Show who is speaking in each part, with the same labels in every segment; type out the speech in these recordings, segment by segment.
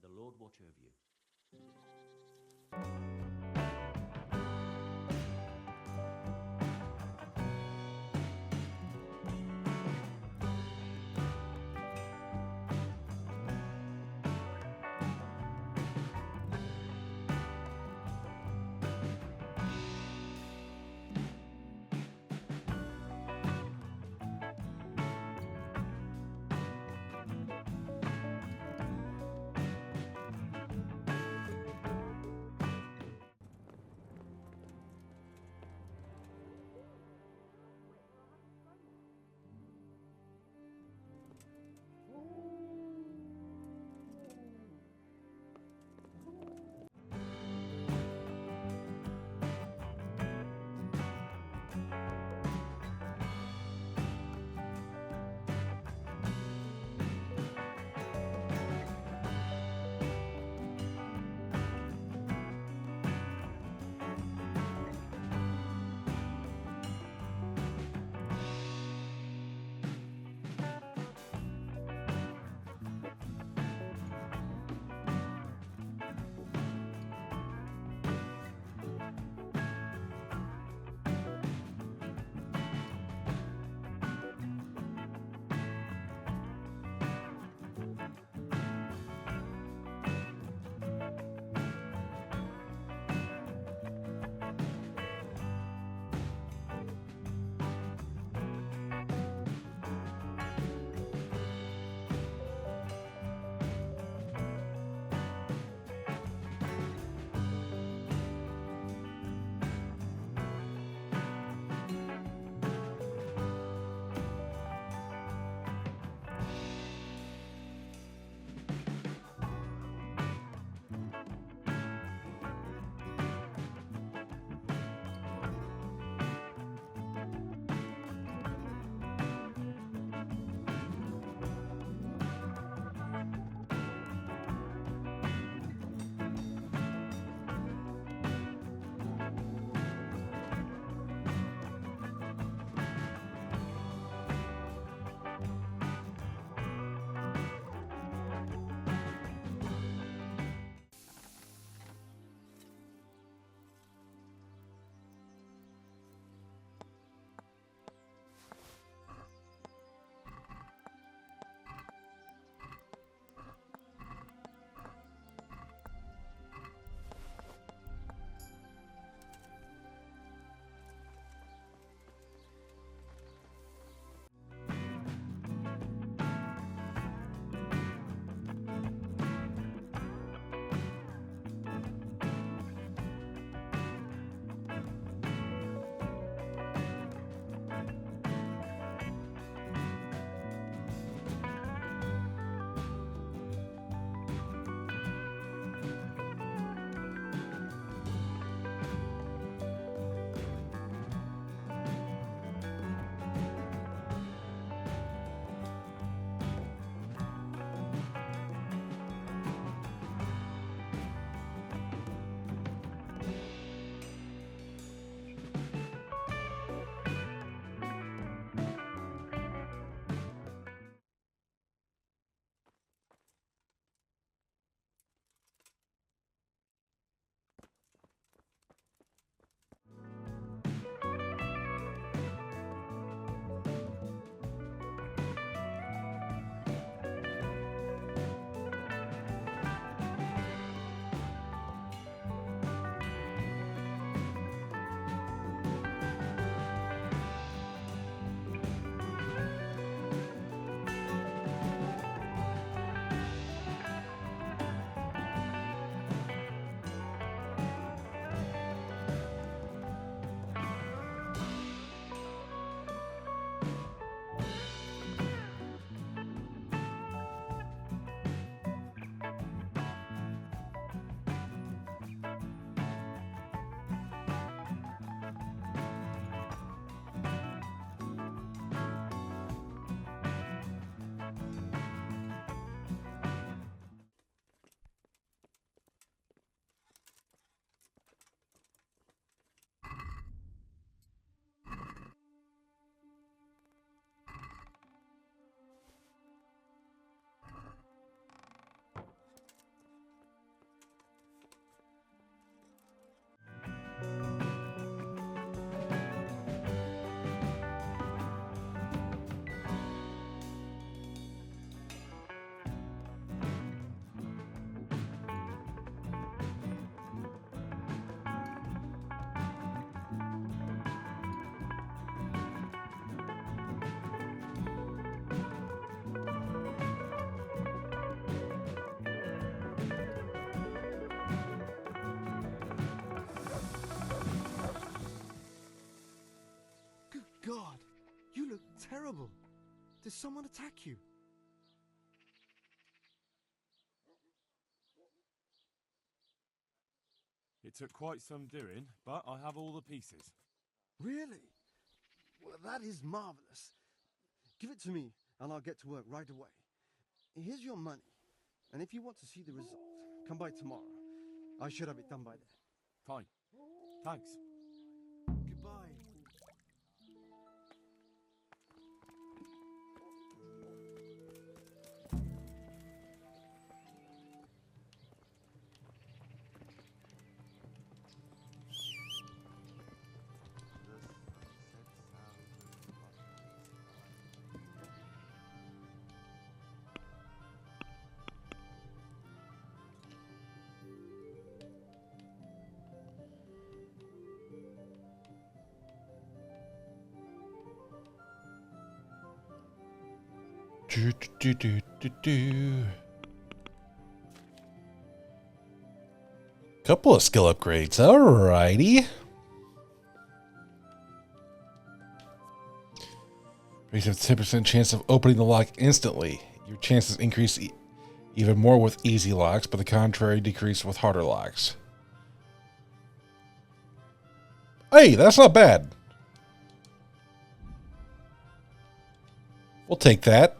Speaker 1: the Lord watch over you. trouble? Did someone attack you?
Speaker 2: It took quite some doing, but I have all the pieces.
Speaker 1: Really? Well, that is marvelous. Give it to me, and I'll get to work right away. Here's your money, and if you want to see the result, come by tomorrow. I should have it done by then.
Speaker 2: Fine. Thanks.
Speaker 1: Goodbye.
Speaker 3: Couple of skill upgrades. Alrighty. Raise a 10% chance of opening the lock instantly. Your chances increase even more with easy locks, but the contrary decrease with harder locks. Hey, that's not bad. We'll take that.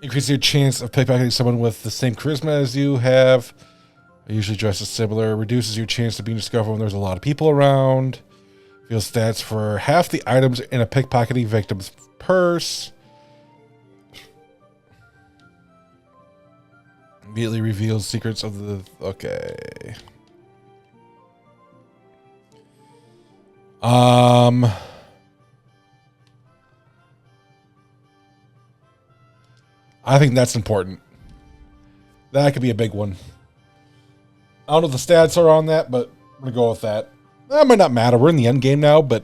Speaker 3: Increase your chance of pickpocketing someone with the same charisma as you have. Usually dresses similar. Reduces your chance of being discovered when there's a lot of people around. Feels stats for half the items in a pickpocketing victim's purse. Immediately reveals secrets of the... Okay. I think that's important. That could be a big one. I don't know what the stats are on that, but I'm going to go with that. That might not matter. We're in the end game now, but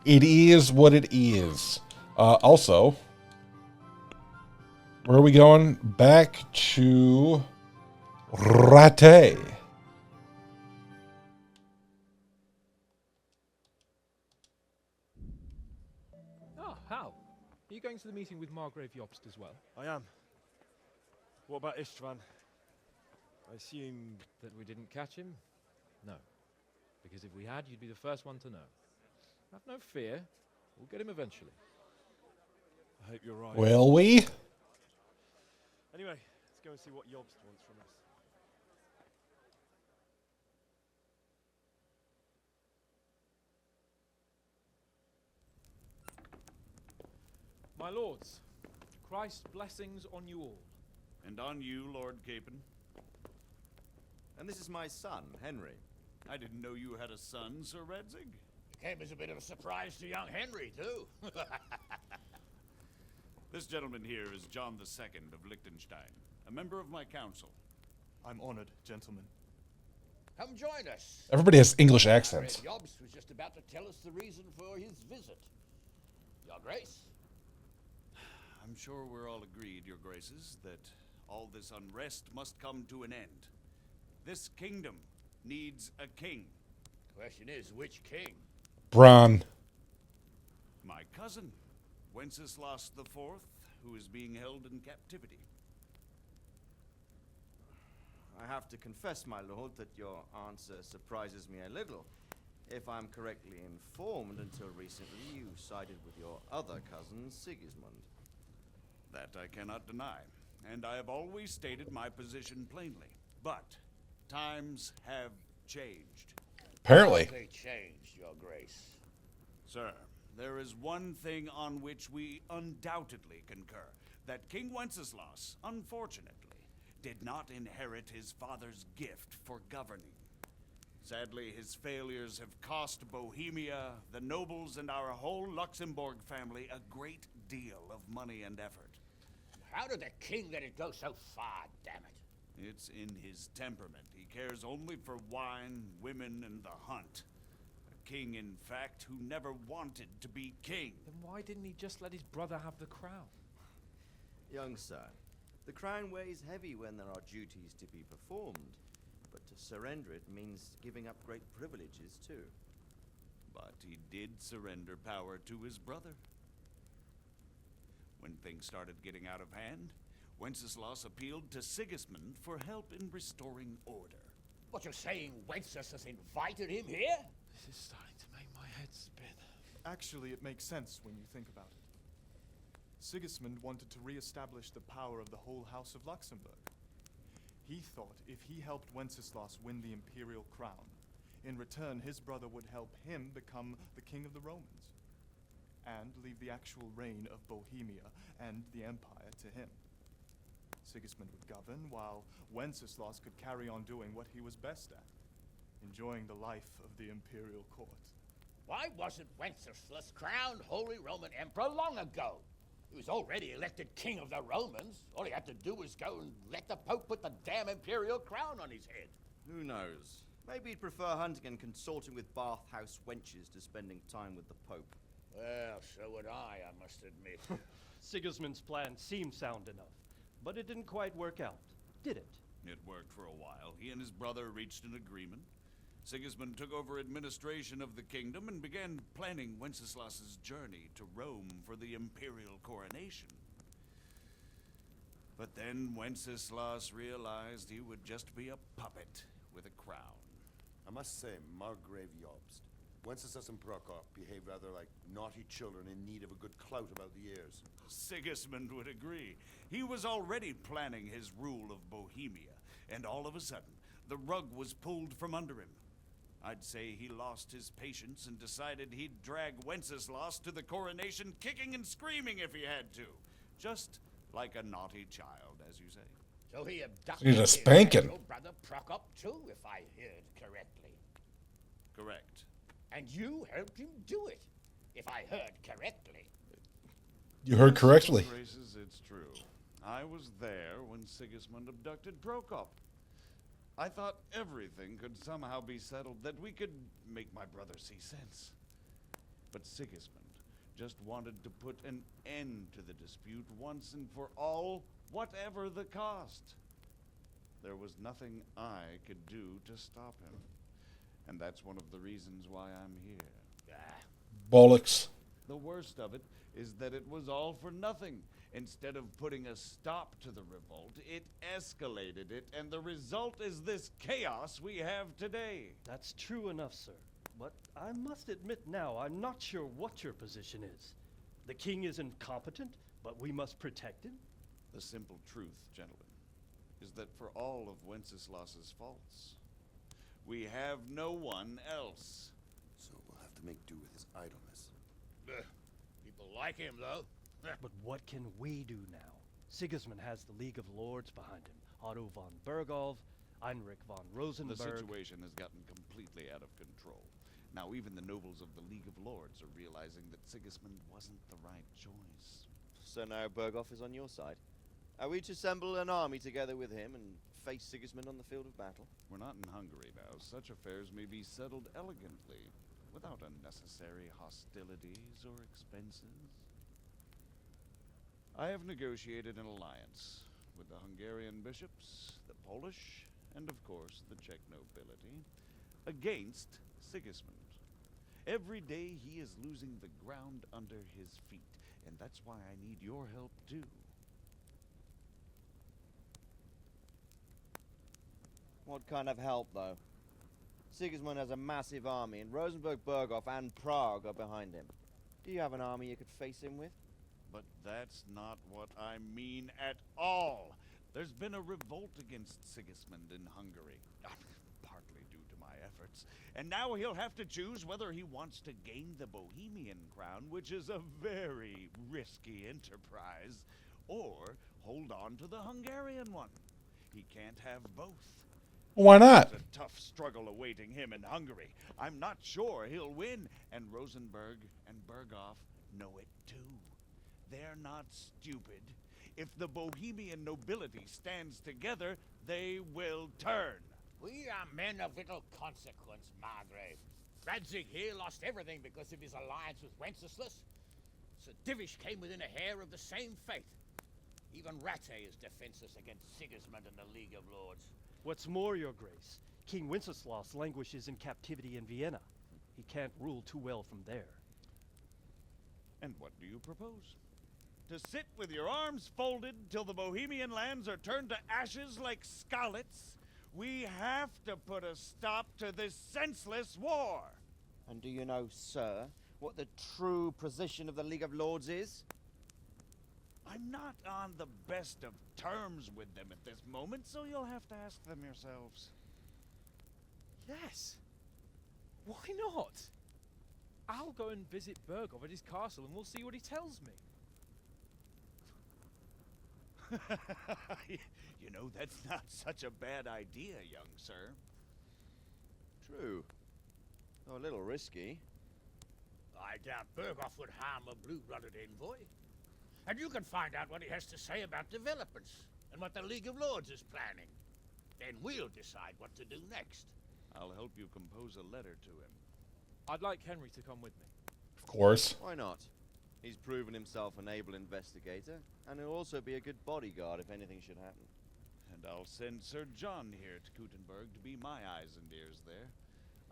Speaker 3: it is what it is. Also, where are we going? Back to Rattay.
Speaker 4: Oh, Hal. Are you going to the meeting with Margrave Jobst as well?
Speaker 2: I am. What about Istvan? I assume...
Speaker 4: That we didn't catch him? No. Because if we had, you'd be the first one to know. Have no fear. We'll get him eventually.
Speaker 2: I hope you're right.
Speaker 3: Will we?
Speaker 2: Anyway, let's go and see what Jobst wants from us.
Speaker 4: My lords, Christ's blessings on you all.
Speaker 5: And on you, Lord Capon.
Speaker 6: And this is my son, Henry.
Speaker 5: I didn't know you had a son, Sir Redzig.
Speaker 7: Came as a bit of a surprise to young Henry, too.
Speaker 5: This gentleman here is John II of Liechtenstein, a member of my council.
Speaker 8: I'm honored, gentlemen.
Speaker 7: Come join us.
Speaker 3: Everybody has English accents.
Speaker 7: Jobst was just about to tell us the reason for his visit. Your Grace?
Speaker 5: I'm sure we're all agreed, Your Graces, that all this unrest must come to an end. This kingdom needs a king.
Speaker 7: Question is, which king?
Speaker 3: Bron.
Speaker 5: My cousin, Wenceslas IV, who is being held in captivity.
Speaker 6: I have to confess, my lord, that your answer surprises me a little. If I'm correctly informed, until recently you sided with your other cousin, Sigismund.
Speaker 5: That I cannot deny, and I have always stated my position plainly. But times have changed.
Speaker 3: Apparently.
Speaker 7: They changed, Your Grace.
Speaker 5: Sir, there is one thing on which we undoubtedly concur. That King Wenceslas, unfortunately, did not inherit his father's gift for governing. Sadly, his failures have cost Bohemia, the nobles, and our whole Luxembourg family a great deal of money and effort.
Speaker 7: How did the king let it go so far, damn it?
Speaker 5: It's in his temperament. He cares only for wine, women, and the hunt. A king, in fact, who never wanted to be king.
Speaker 4: Then why didn't he just let his brother have the crown?
Speaker 6: Young sir, the crown weighs heavy when there are duties to be performed. But to surrender it means giving up great privileges, too.
Speaker 5: But he did surrender power to his brother. When things started getting out of hand, Wenceslas appealed to Sigismund for help in restoring order.
Speaker 7: What, you're saying Wenceslas invited him here?
Speaker 4: This is starting to make my head spin.
Speaker 8: Actually, it makes sense when you think about it. Sigismund wanted to re-establish the power of the whole House of Luxembourg. He thought if he helped Wenceslas win the imperial crown, in return his brother would help him become the king of the Romans, and leave the actual reign of Bohemia and the empire to him. Sigismund would govern, while Wenceslas could carry on doing what he was best at, enjoying the life of the imperial court.
Speaker 7: Why wasn't Wenceslas crowned Holy Roman Emperor long ago? He was already elected king of the Romans. All he had to do was go and let the Pope put the damn imperial crown on his head.
Speaker 6: Who knows? Maybe he'd prefer hunting and consorting with bathhouse wenches to spending time with the Pope.
Speaker 7: Well, so would I must admit.
Speaker 9: Sigismund's plan seemed sound enough, but it didn't quite work out, did it?
Speaker 5: It worked for a while. He and his brother reached an agreement. Sigismund took over administration of the kingdom and began planning Wenceslas's journey to Rome for the imperial coronation. But then Wenceslas realized he would just be a puppet with a crown.
Speaker 10: I must say, Margrave Jobst, Wenceslas and Prokop behave rather like naughty children in need of a good clout about the ears.
Speaker 5: Sigismund would agree. He was already planning his rule of Bohemia, and all of a sudden, the rug was pulled from under him. I'd say he lost his patience and decided he'd drag Wenceslas to the coronation kicking and screaming if he had to. Just like a naughty child, as you say.
Speaker 7: So he abducted
Speaker 3: He's a
Speaker 7: his
Speaker 3: spanking.
Speaker 7: actual brother Prokop too, if I heard correctly.
Speaker 5: Correct.
Speaker 7: And you helped him do it, if I heard correctly.
Speaker 3: You heard correctly.
Speaker 5: Graces, it's true. I was there when Sigismund abducted Prokop. I thought everything could somehow be settled, that we could make my brother see sense. But Sigismund just wanted to put an end to the dispute once and for all, whatever the cost. There was nothing I could do to stop him. And that's one of the reasons why I'm here.
Speaker 3: Bollocks.
Speaker 5: The worst of it is that it was all for nothing. Instead of putting a stop to the revolt, it escalated it, and the result is this chaos we have today.
Speaker 9: That's true enough, sir. But I must admit now, I'm not sure what your position is. The king is incompetent, but we must protect him?
Speaker 5: The simple truth, gentlemen, is that for all of Wenceslas's faults, we have no one else.
Speaker 10: So we'll have to make do with his idleness.
Speaker 7: People like him, though.
Speaker 9: But what can we do now? Sigismund has the League of Lords behind him. Otto von Bergolf, Heinrich von Rosenberg.
Speaker 5: The situation has gotten completely out of control. Now even the nobles of the League of Lords are realizing that Sigismund wasn't the right choice.
Speaker 6: So now Berghoff is on your side. Are we to assemble an army together with him and face Sigismund on the field of battle?
Speaker 5: We're not in Hungary now. Such affairs may be settled elegantly, without unnecessary hostilities or expenses. I have negotiated an alliance with the Hungarian bishops, the Polish, and of course the Czech nobility, against Sigismund. Every day he is losing the ground under his feet, and that's why I need your help too.
Speaker 6: What kind of help, though? Sigismund has a massive army, and Rosenberg, Berghoff, and Prague are behind him. Do you have an army you could face him with?
Speaker 5: But that's not what I mean at all. There's been a revolt against Sigismund in Hungary, partly due to my efforts. And now he'll have to choose whether he wants to gain the Bohemian crown, which is a very risky enterprise, or hold on to the Hungarian one. He can't have both.
Speaker 3: Why not?
Speaker 5: There's a tough struggle awaiting him in Hungary. I'm not sure he'll win, and Rosenberg and Berghoff know it too. They're not stupid. If the Bohemian nobility stands together, they will turn.
Speaker 7: We are men of little consequence, Margrave. Radzig here lost everything because of his alliance with Wenceslas. Sir Divish came within a hair of the same fate. Even Rattay is defenseless against Sigismund and the League of Lords.
Speaker 9: What's more, Your Grace, King Wenceslaus languishes in captivity in Vienna. He can't rule too well from there.
Speaker 5: And what do you propose? To sit with your arms folded till the Bohemian lands are turned to ashes like Skalitz? We have to put a stop to this senseless war.
Speaker 6: And do you know, sir, what the true position of the League of Lords is?
Speaker 5: I'm not on the best of terms with them at this moment, so you'll have to ask them yourselves.
Speaker 4: Yes. Why not? I'll go and visit Bergov at his castle and we'll see what he tells me.
Speaker 5: You know, that's not such a bad idea, young sir.
Speaker 6: True. Though a little risky.
Speaker 7: I doubt Berghoff would harm a blue-blooded envoy. And you can find out what he has to say about developments and what the League of Lords is planning. Then we'll decide what to do next.
Speaker 5: I'll help you compose a letter to him.
Speaker 4: I'd like Henry to come with me.
Speaker 3: Of course.
Speaker 6: Why not? He's proven himself an able investigator, and he'll also be a good bodyguard if anything should happen.
Speaker 5: And I'll send Sir John here to Kuttenberg to be my eyes and ears there.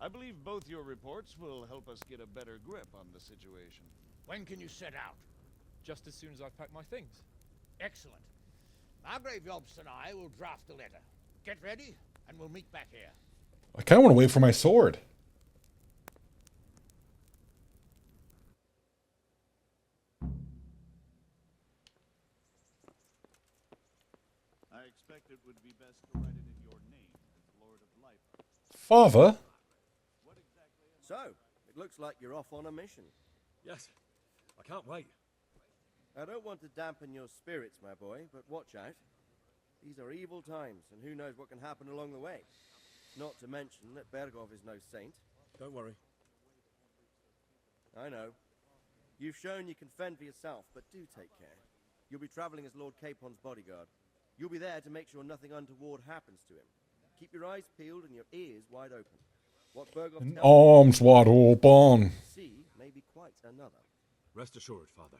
Speaker 5: I believe both your reports will help us get a better grip on the situation.
Speaker 7: When can you set out?
Speaker 4: Just as soon as I've packed my things.
Speaker 7: Excellent. Margrave Jobst and I will draft a letter. Get ready, and we'll meet back here.
Speaker 3: I kind of want to wait for my sword.
Speaker 5: I expect it would be best to write it in your name as Lord of Life.
Speaker 3: Father?
Speaker 5: What exactly am
Speaker 6: So, it looks like you're off on a mission.
Speaker 2: Yes. I can't wait.
Speaker 6: I don't want to dampen your spirits, my boy, but watch out. These are evil times, and who knows what can happen along the way. Not to mention that Bergov is no saint.
Speaker 2: Don't worry.
Speaker 6: I know. You've shown you can fend for yourself, but do take care. You'll be traveling as Lord Capon's bodyguard. You'll be there to make sure nothing untoward happens to him. Keep your eyes peeled and your ears wide open. What Bergov
Speaker 3: And
Speaker 6: tells
Speaker 3: arms wide open.
Speaker 6: see may be quite another.
Speaker 2: Rest assured, Father.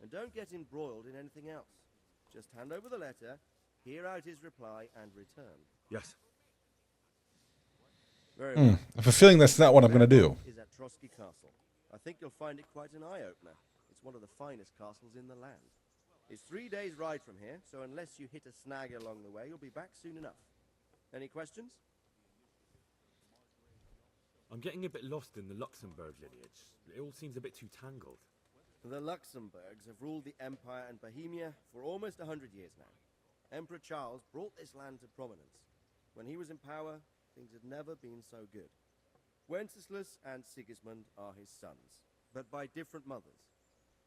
Speaker 6: And don't get embroiled in anything else. Just hand over the letter, hear out his reply, and return.
Speaker 2: Yes.
Speaker 6: Very well.
Speaker 3: I have a feeling that's not what I'm going to do.
Speaker 6: Is at Trotsky Castle. I think you'll find it quite an eye-opener. It's one of the finest castles in the land. It's 3 days' ride from here, so unless you hit a snag along the way, you'll be back soon enough. Any questions?
Speaker 2: I'm getting a bit lost in the Luxembourg lineage. It all seems a bit too tangled.
Speaker 6: The Luxembourgs have ruled the Empire and Bohemia for almost 100 years now. Emperor Charles brought this land to prominence. When he was in power, things had never been so good. Wenceslas and Sigismund are his sons, but by different mothers.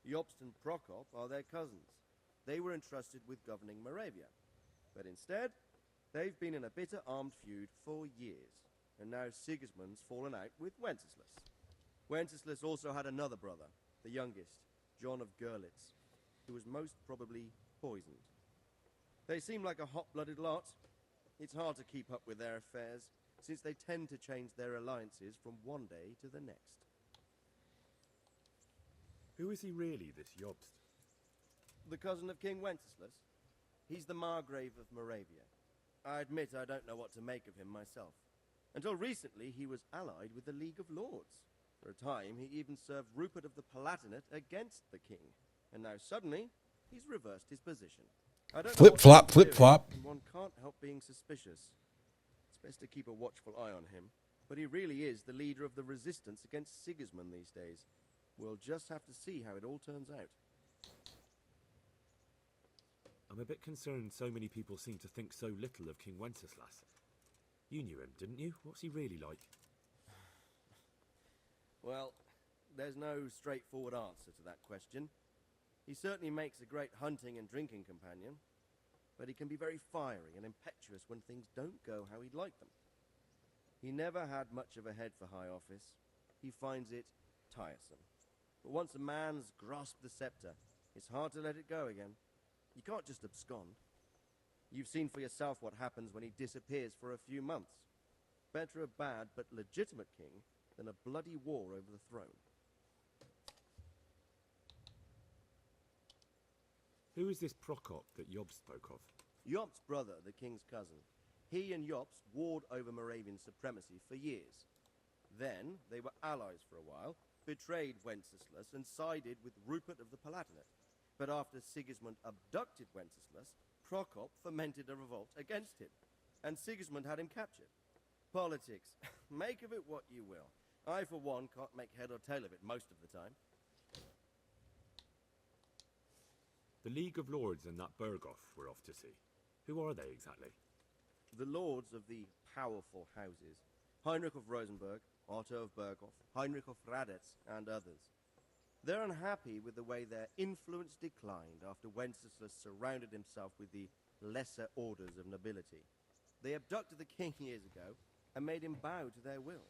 Speaker 6: Jobst and Prokop are their cousins. They were entrusted with governing Moravia. But instead, they've been in a bitter armed feud for years. And now Sigismund's fallen out with Wenceslas. Wenceslas also had another brother, the youngest, John of Görlitz, who was most probably poisoned. They seem like a hot-blooded lot. It's hard to keep up with their affairs, since they tend to change their alliances from one day to the next.
Speaker 2: Who is he really, this Jobst?
Speaker 6: The cousin of King Wenceslas? He's the Margrave of Moravia. I admit I don't know what to make of him myself. Until recently, he was allied with the League of Lords. For a time, he even served Rupert of the Palatinate against the king. And now suddenly, he's reversed his position. I don't know what
Speaker 3: Flip-flop,
Speaker 6: he's doing,
Speaker 3: flip-flop.
Speaker 6: and one can't help being suspicious. It's best to keep a watchful eye on him. But he really is the leader of the resistance against Sigismund these days. We'll just have to see how it all turns out.
Speaker 2: I'm a bit concerned so many people seem to think so little of King Wenceslas. You knew him, didn't you? What's he really like?
Speaker 6: Well, there's no straightforward answer to that question. He certainly makes a great hunting and drinking companion, but he can be very fiery and impetuous when things don't go how he'd like them. He never had much of a head for high office. He finds it tiresome. But once a man's grasped the scepter, it's hard to let it go again. You can't just abscond. You've seen for yourself what happens when he disappears for a few months. Better a bad but legitimate king than a bloody war over the throne.
Speaker 2: Who is this Prokop that Job spoke of?
Speaker 6: Jobst's brother, the king's cousin. He and Jobst warred over Moravian supremacy for years. Then they were allies for a while, betrayed Wenceslas and sided with Rupert of the Palatinate. But after Sigismund abducted Wenceslas, Prokop fomented a revolt against him, and Sigismund had him captured. Politics. Make of it what you will. I, for one, can't make head or tail of it most of the time.
Speaker 2: The League of Lords and that Berghoff we're off to see. Who are they exactly?
Speaker 6: The lords of the powerful houses. Heinrich of Rosenberg, Otto of Berghoff, Heinrich of Radetz, and others. They're unhappy with the way their influence declined after Wenceslas surrounded himself with the lesser orders of nobility. They abducted the king years ago and made him bow to their will.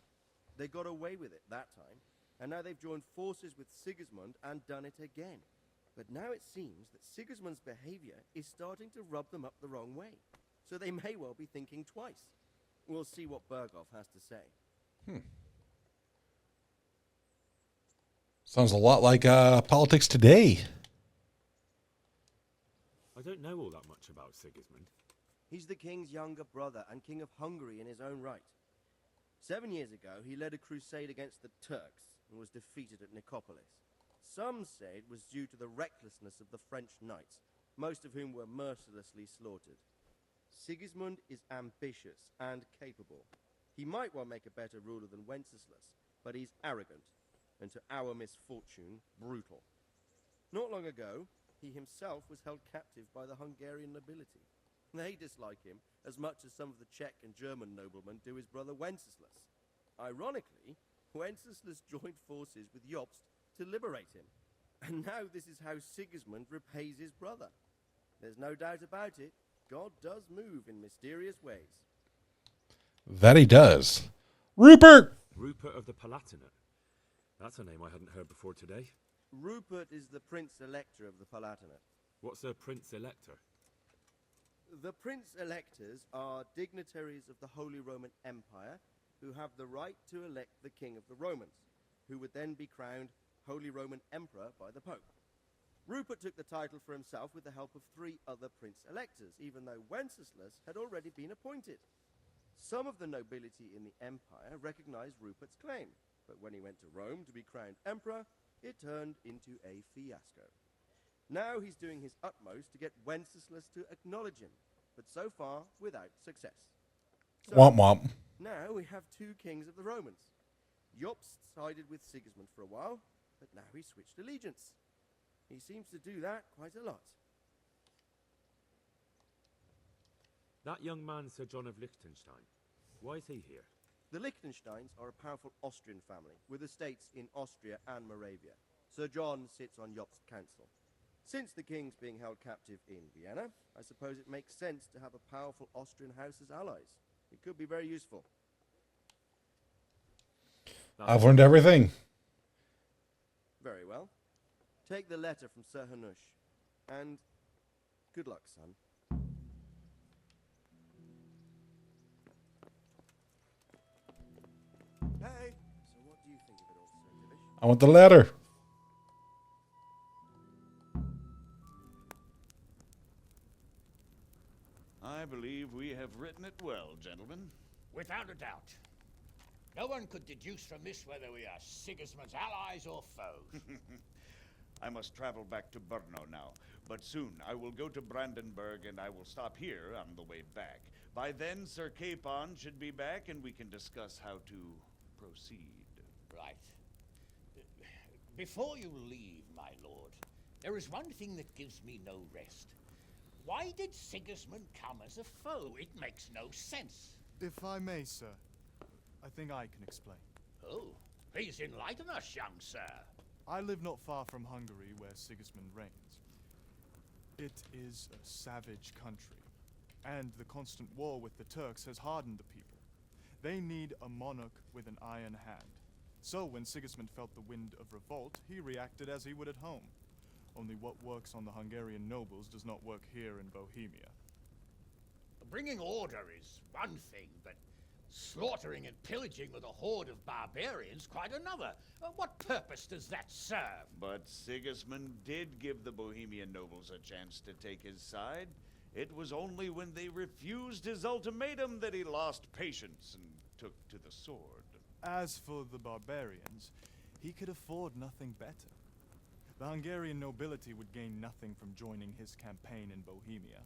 Speaker 6: They got away with it that time, and now they've joined forces with Sigismund and done it again. But now it seems that Sigismund's behavior is starting to rub them up the wrong way, so they may well be thinking twice. We'll see what Berghoff has to say.
Speaker 3: Sounds a lot like politics today.
Speaker 2: I don't know all that much about Sigismund.
Speaker 6: He's the king's younger brother and king of Hungary in his own right. 7 years ago, he led a crusade against the Turks and was defeated at Nicopolis. Some say it was due to the recklessness of the French knights, most of whom were mercilessly slaughtered. Sigismund is ambitious and capable. He might well make a better ruler than Wenceslas, but he's arrogant, and to our misfortune, brutal. Not long ago, he himself was held captive by the Hungarian nobility. They dislike him as much as some of the Czech and German noblemen do his brother Wenceslas. Ironically, Wenceslas joined forces with Jobst to liberate him. And now this is how Sigismund repays his brother. There's no doubt about it. God does move in mysterious ways.
Speaker 3: That he does. Rupert!
Speaker 2: Rupert of the Palatinate. That's a name I hadn't heard before today.
Speaker 6: Rupert is the Prince-Elector of the Palatinate.
Speaker 2: What's a Prince-Elector?
Speaker 6: The Prince-Electors are dignitaries of the Holy Roman Empire who have the right to elect the King of the Romans, who would then be crowned Holy Roman Emperor by the Pope. Rupert took the title for himself with the help of 3 other Prince-Electors, even though Wenceslas had already been appointed. Some of the nobility in the empire recognized Rupert's claim, but when he went to Rome to be crowned emperor, it turned into a fiasco. Now he's doing his utmost to get Wenceslas to acknowledge him, but so far without success. So,
Speaker 3: Womp womp.
Speaker 6: now we have 2 kings of the Romans. Jobst sided with Sigismund for a while, but now he's switched allegiance. He seems to do that quite a lot.
Speaker 2: That young man, Sir John of Liechtenstein. Why is he here?
Speaker 6: The Liechtensteins are a powerful Austrian family with estates in Austria and Moravia. Sir John sits on Jobst's council. Since the king's being held captive in Vienna, I suppose it makes sense to have a powerful Austrian house as allies. It could be very useful.
Speaker 3: I've learned everything.
Speaker 6: Very well. Take the letter from Sir Hanush, and good luck, son.
Speaker 8: Hey!
Speaker 6: So what do you think of it all, Sir Divish?
Speaker 3: I want the letter.
Speaker 5: I believe we have written it well, gentlemen.
Speaker 7: Without a doubt. No one could deduce from this whether we are Sigismund's allies or foes.
Speaker 5: I must travel back to Brno now, but soon I will go to Brandenburg and I will stop here on the way back. By then, Sir Capon should be back and we can discuss how to proceed.
Speaker 7: Right. Before you leave, my lord, there is one thing that gives me no rest. Why did Sigismund come as a foe? It makes no sense.
Speaker 8: If I may, sir, I think I can explain.
Speaker 7: Oh, please enlighten us, young sir.
Speaker 8: I live not far from Hungary, where Sigismund reigns. It is a savage country, and the constant war with the Turks has hardened the people. They need a monarch with an iron hand. So when Sigismund felt the wind of revolt, he reacted as he would at home. Only what works on the Hungarian nobles does not work here in Bohemia.
Speaker 7: Bringing order is one thing, but slaughtering and pillaging with a horde of barbarians quite another. What purpose does that serve?
Speaker 5: But Sigismund did give the Bohemian nobles a chance to take his side. It was only when they refused his ultimatum that he lost patience and took to the sword.
Speaker 8: As for the barbarians, he could afford nothing better. The Hungarian nobility would gain nothing from joining his campaign in Bohemia.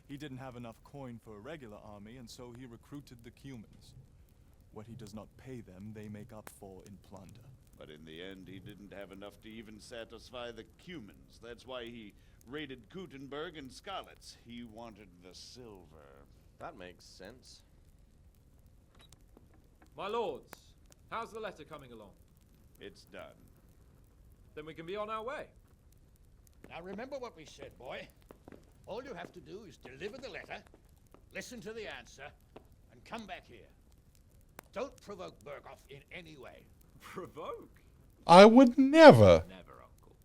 Speaker 8: He didn't have enough coin for a regular army, and so he recruited the Cumans. What he does not pay them, they make up for in plunder.
Speaker 5: But in the end, he didn't have enough to even satisfy the Cumans. That's why he raided Gutenberg and Skalitz. He wanted the silver.
Speaker 6: That makes sense.
Speaker 4: My lords, how's the letter coming along?
Speaker 5: It's done.
Speaker 4: Then we can be on our way.
Speaker 7: Now remember what we said, boy. All you have to do is deliver the letter, listen to the answer, and come back here. Don't provoke Berghoff in any way.
Speaker 4: Provoke?
Speaker 3: I would never.
Speaker 4: Never, Uncle.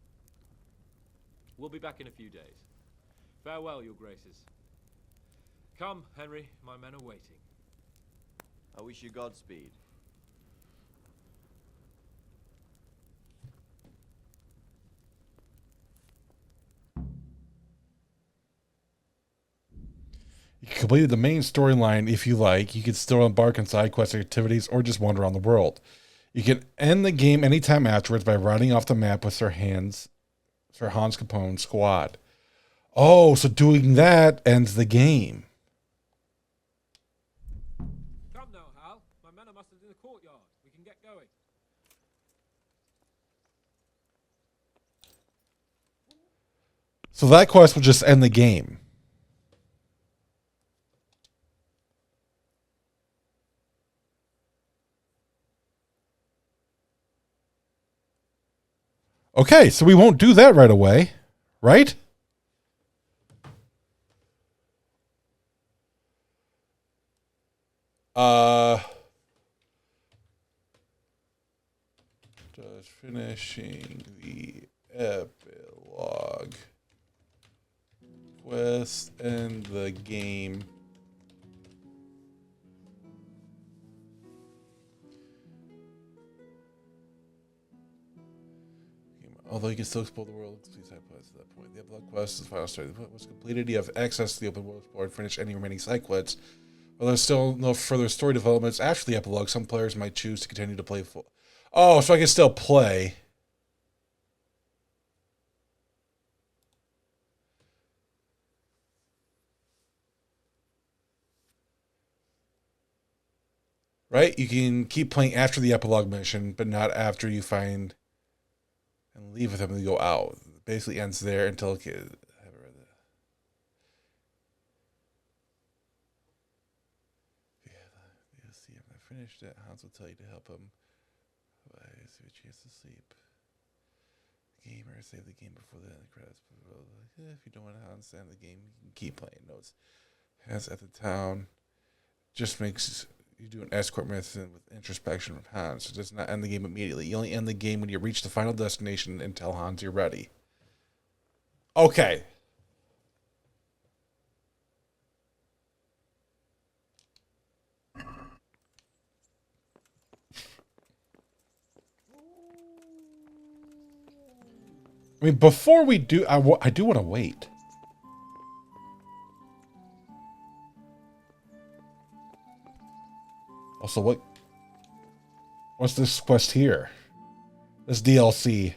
Speaker 4: We'll be back in a few days. Farewell, your graces. Come, Henry, my men are waiting.
Speaker 6: I wish you Godspeed.
Speaker 3: You can complete the main storyline if you like. You can still embark on side quest activities or just wander around the world. You can end the game anytime afterwards by riding off the map with Sir Hans Capone's squad. Oh, so doing that ends the game.
Speaker 4: Come now, Hal. My men are mustered in the courtyard. We can get going.
Speaker 3: So that quest will just end the game. Okay, so we won't do that right away, right? Just finishing the epilogue quest and the game. Although you can still explore the world, please side quests at that point. The epilogue quest is the final story. The quest was completed. You have access to the open world explore and finish any remaining side quests. While there's still no further story developments after the epilogue, some players might choose to continue to play full. Oh, so I can still play. Right? You can keep playing after the epilogue mission, but not after you find and leave with them and go out. It basically ends there until I haven't read that. Yeah, you'll see. If I finished it, Hans will tell you to help him. Give you a chance to sleep. Gamer, save the game before the end credits. If you don't want to understand the game, you can keep playing. Notes. Hans at the town just makes you do an escort method with introspection from Hans. It does not end the game immediately. You only end the game when you reach the final destination and tell Hans you're ready. Okay. I mean, before we do, I do want to wait. Also, what's this quest here? This DLC.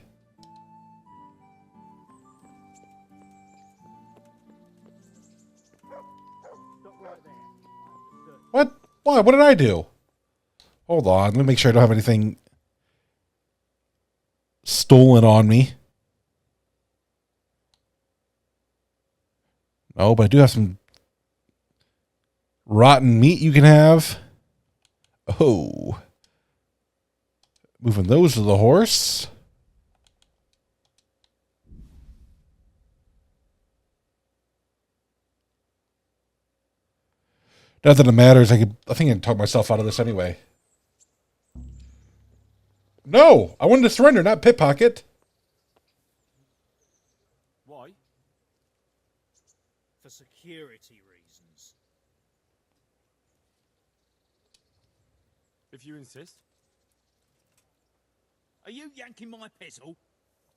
Speaker 3: What? What? What did I do? Hold on. Let me make sure I don't have anything stolen on me. No, but I do have some rotten meat you can have. Oh. Moving those to the horse. Not that it matters. I think I can talk myself out of this anyway. No! I wanted to surrender, not pickpocket.
Speaker 11: Why? For security reasons.
Speaker 2: If you insist.
Speaker 11: Are you yanking my pistol?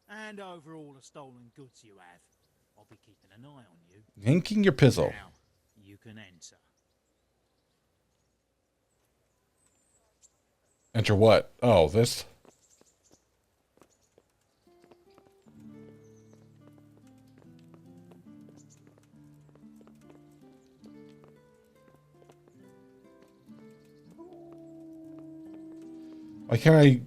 Speaker 11: Hand over all the stolen goods you have. I'll be keeping an eye on you.
Speaker 3: Yanking your pizzle.
Speaker 11: Now, you can enter.
Speaker 3: Enter what? Oh, this. Why can't I?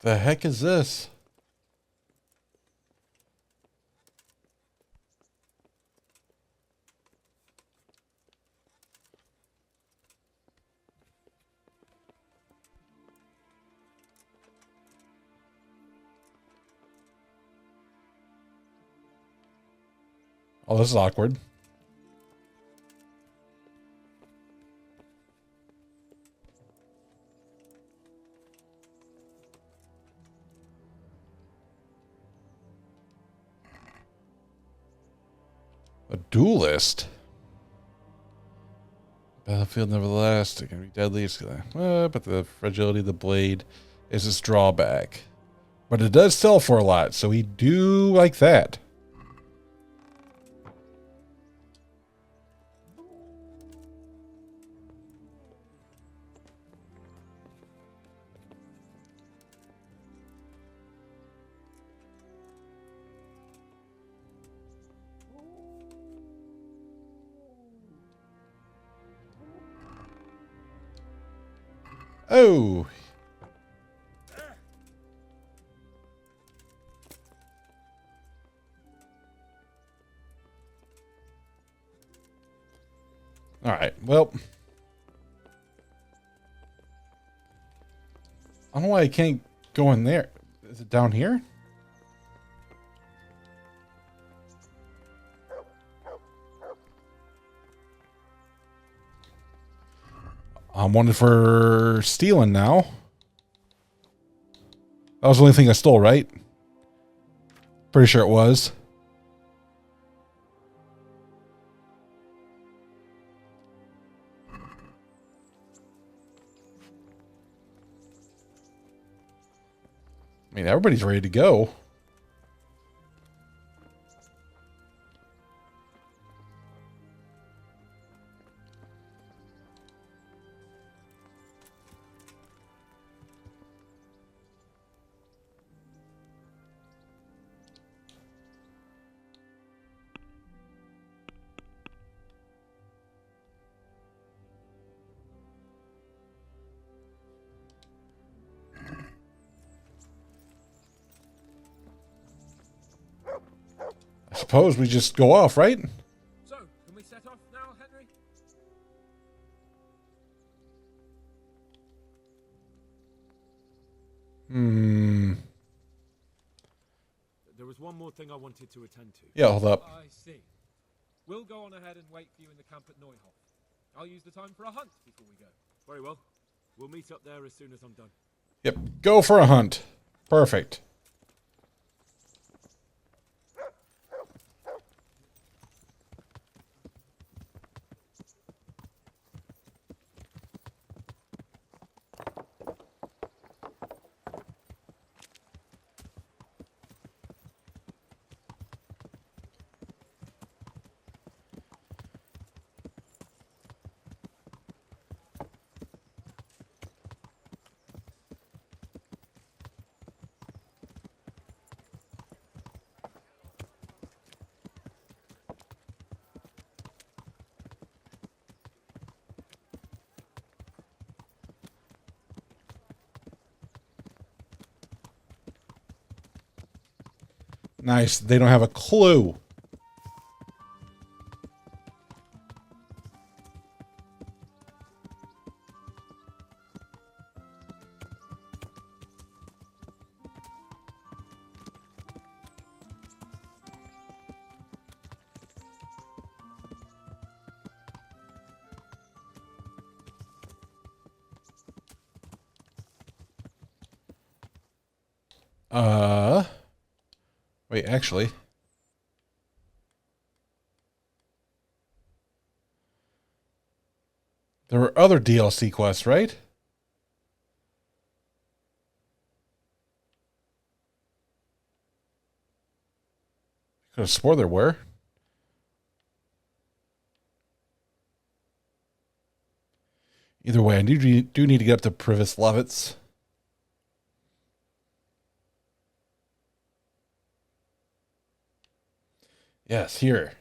Speaker 3: The heck is this? Oh, this is awkward. A duelist? Battlefield nevertheless, it can be deadly. But the fragility of the blade is its drawback. But it does sell for a lot, so we do like that. Oh. All right. Well, I don't know why I can't go in there. Is it down here? I'm wanted for stealing now. That was the only thing I stole, right? Pretty sure it was. I mean, everybody's ready to go. I suppose we just go off, right?
Speaker 4: So, can we set off now, Henry?
Speaker 2: There was one more thing I wanted to attend to.
Speaker 3: Yeah, hold up.
Speaker 4: I see. We'll go on ahead and wait for you in the camp at Neuhof. I'll use the time for a hunt before we go.
Speaker 2: Very well. We'll meet up there as soon as I'm done.
Speaker 3: Yep, go for a hunt. Perfect. Nice. They don't have a clue. Wait, actually. There were other DLC quests, right? Could have swore there were. Either way, I do need to get up to Privis Levitz. Yes, here.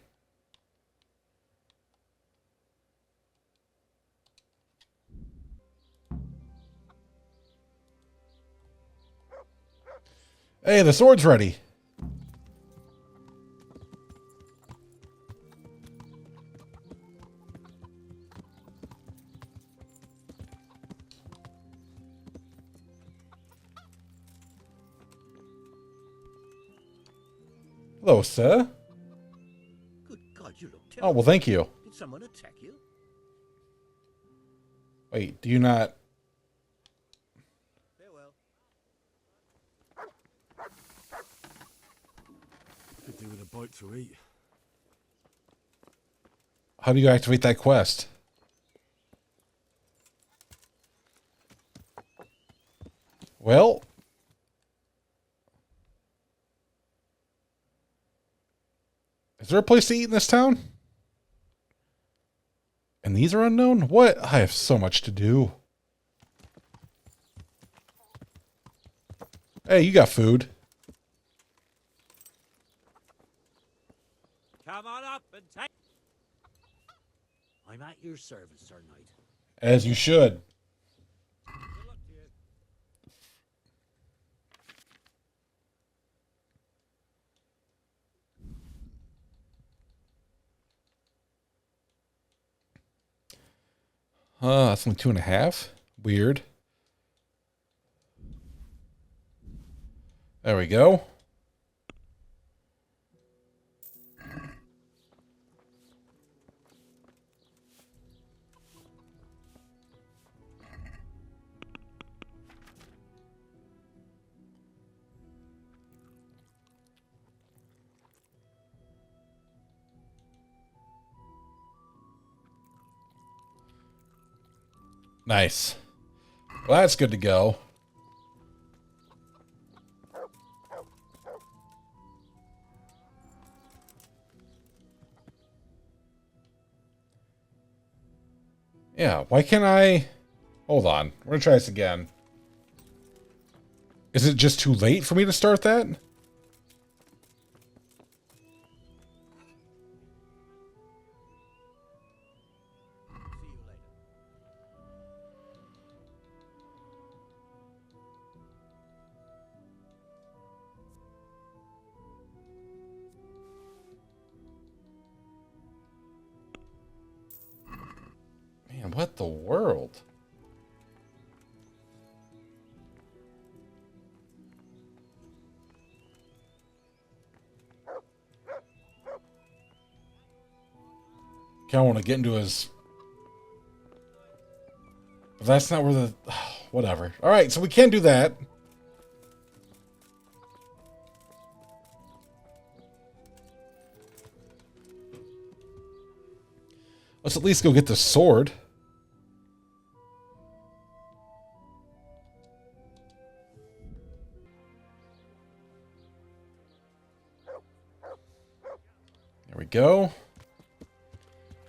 Speaker 3: Hey, the sword's ready. Hello, sir.
Speaker 7: Good God, you look
Speaker 3: Oh,
Speaker 7: terrible.
Speaker 3: well, thank you.
Speaker 7: Did someone attack you?
Speaker 3: Wait, do you not...
Speaker 7: Farewell.
Speaker 2: Could do with a bite to eat.
Speaker 3: How do you activate that quest? Well... Is there a place to eat in this town? And these are unknown? What? I have so much to do. Hey, you got food.
Speaker 11: Come on up and take. I'm at your service, Sir Knight.
Speaker 3: As you should.
Speaker 11: Good luck to you.
Speaker 3: That's only 2.5. Weird. There we go. Nice. Well, that's good to go. Yeah, why can't I... Hold on. We're going to try this again. Is it just too late for me to start that?
Speaker 7: See you later.
Speaker 3: Man, what the world? Kind of want to get into his... But that's not where the... Whatever. All right, so we can do that. Let's at least go get the sword. There we go.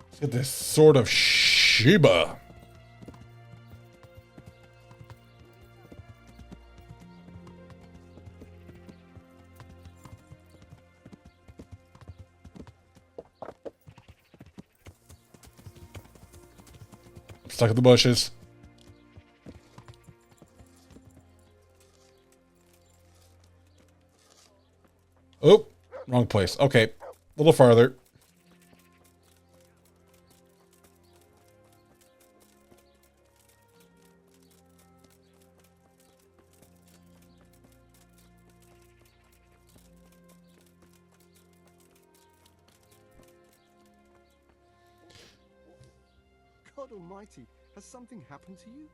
Speaker 3: Let's get this sword of Sheba. Stuck in the bushes. Oh, wrong place. Okay, a little farther.
Speaker 1: God almighty, has something happened to you?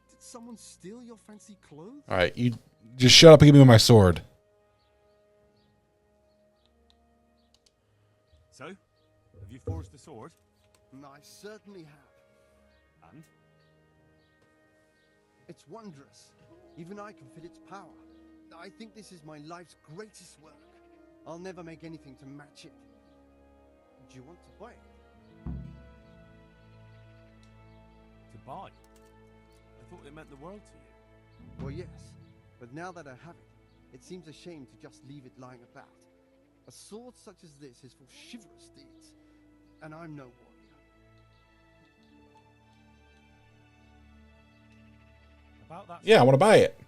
Speaker 1: Did someone steal your fancy clothes?
Speaker 3: All right, you just shut up and give me my sword.
Speaker 2: So, have you forged the sword?
Speaker 1: I certainly have.
Speaker 12: And?
Speaker 1: It's wondrous. Even I can feel its power. I think this is my life's greatest work. I'll never make anything to match it. Do you want to buy it?
Speaker 12: To buy? I thought it meant the world to you.
Speaker 1: Well, yes. But now that I have it, it seems a shame to just leave it lying about. A sword such as this is for chivalrous deeds, and I'm no warrior.
Speaker 12: About that.
Speaker 3: Yeah, I want to buy it.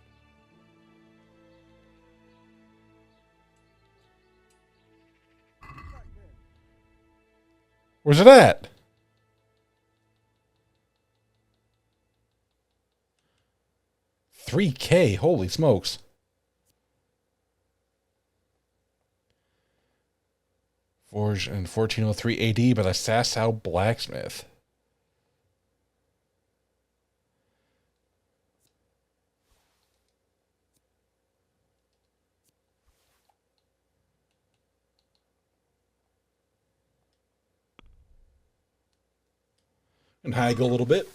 Speaker 3: Where's it at? $3K, holy smokes. Forged in 1403 AD by the Sasau blacksmith. And haggle a little bit.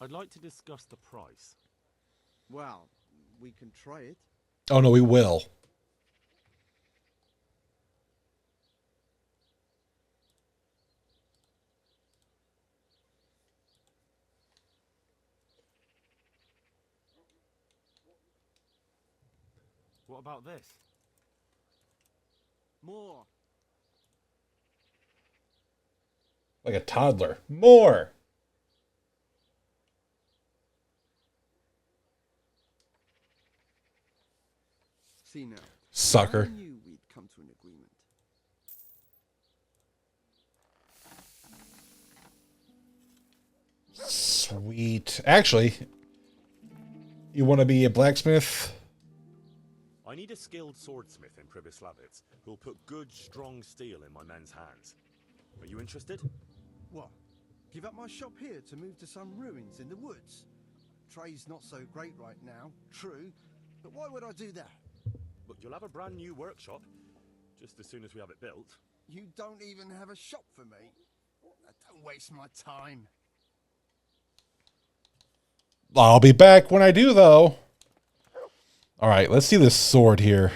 Speaker 2: I'd like to discuss the price.
Speaker 1: Well, we can try it.
Speaker 3: Oh no, we will.
Speaker 2: What about this?
Speaker 1: More.
Speaker 3: Like a toddler. More.
Speaker 1: See now.
Speaker 3: Sucker.
Speaker 1: I knew we'd come to an agreement.
Speaker 3: Sweet. Actually, you want to be a blacksmith?
Speaker 2: I need a skilled swordsmith in Pribyslavitz who'll put good, strong steel in my men's hands. Are you interested?
Speaker 1: What? Give up my shop here to move to some ruins in the woods? Trade's not so great right now, true, but why would I do that?
Speaker 2: But you'll have a brand new workshop, just as soon as we have it built.
Speaker 1: You don't even have a shop for me. Don't waste my time.
Speaker 3: I'll be back when I do, though. All right, let's see this sword here.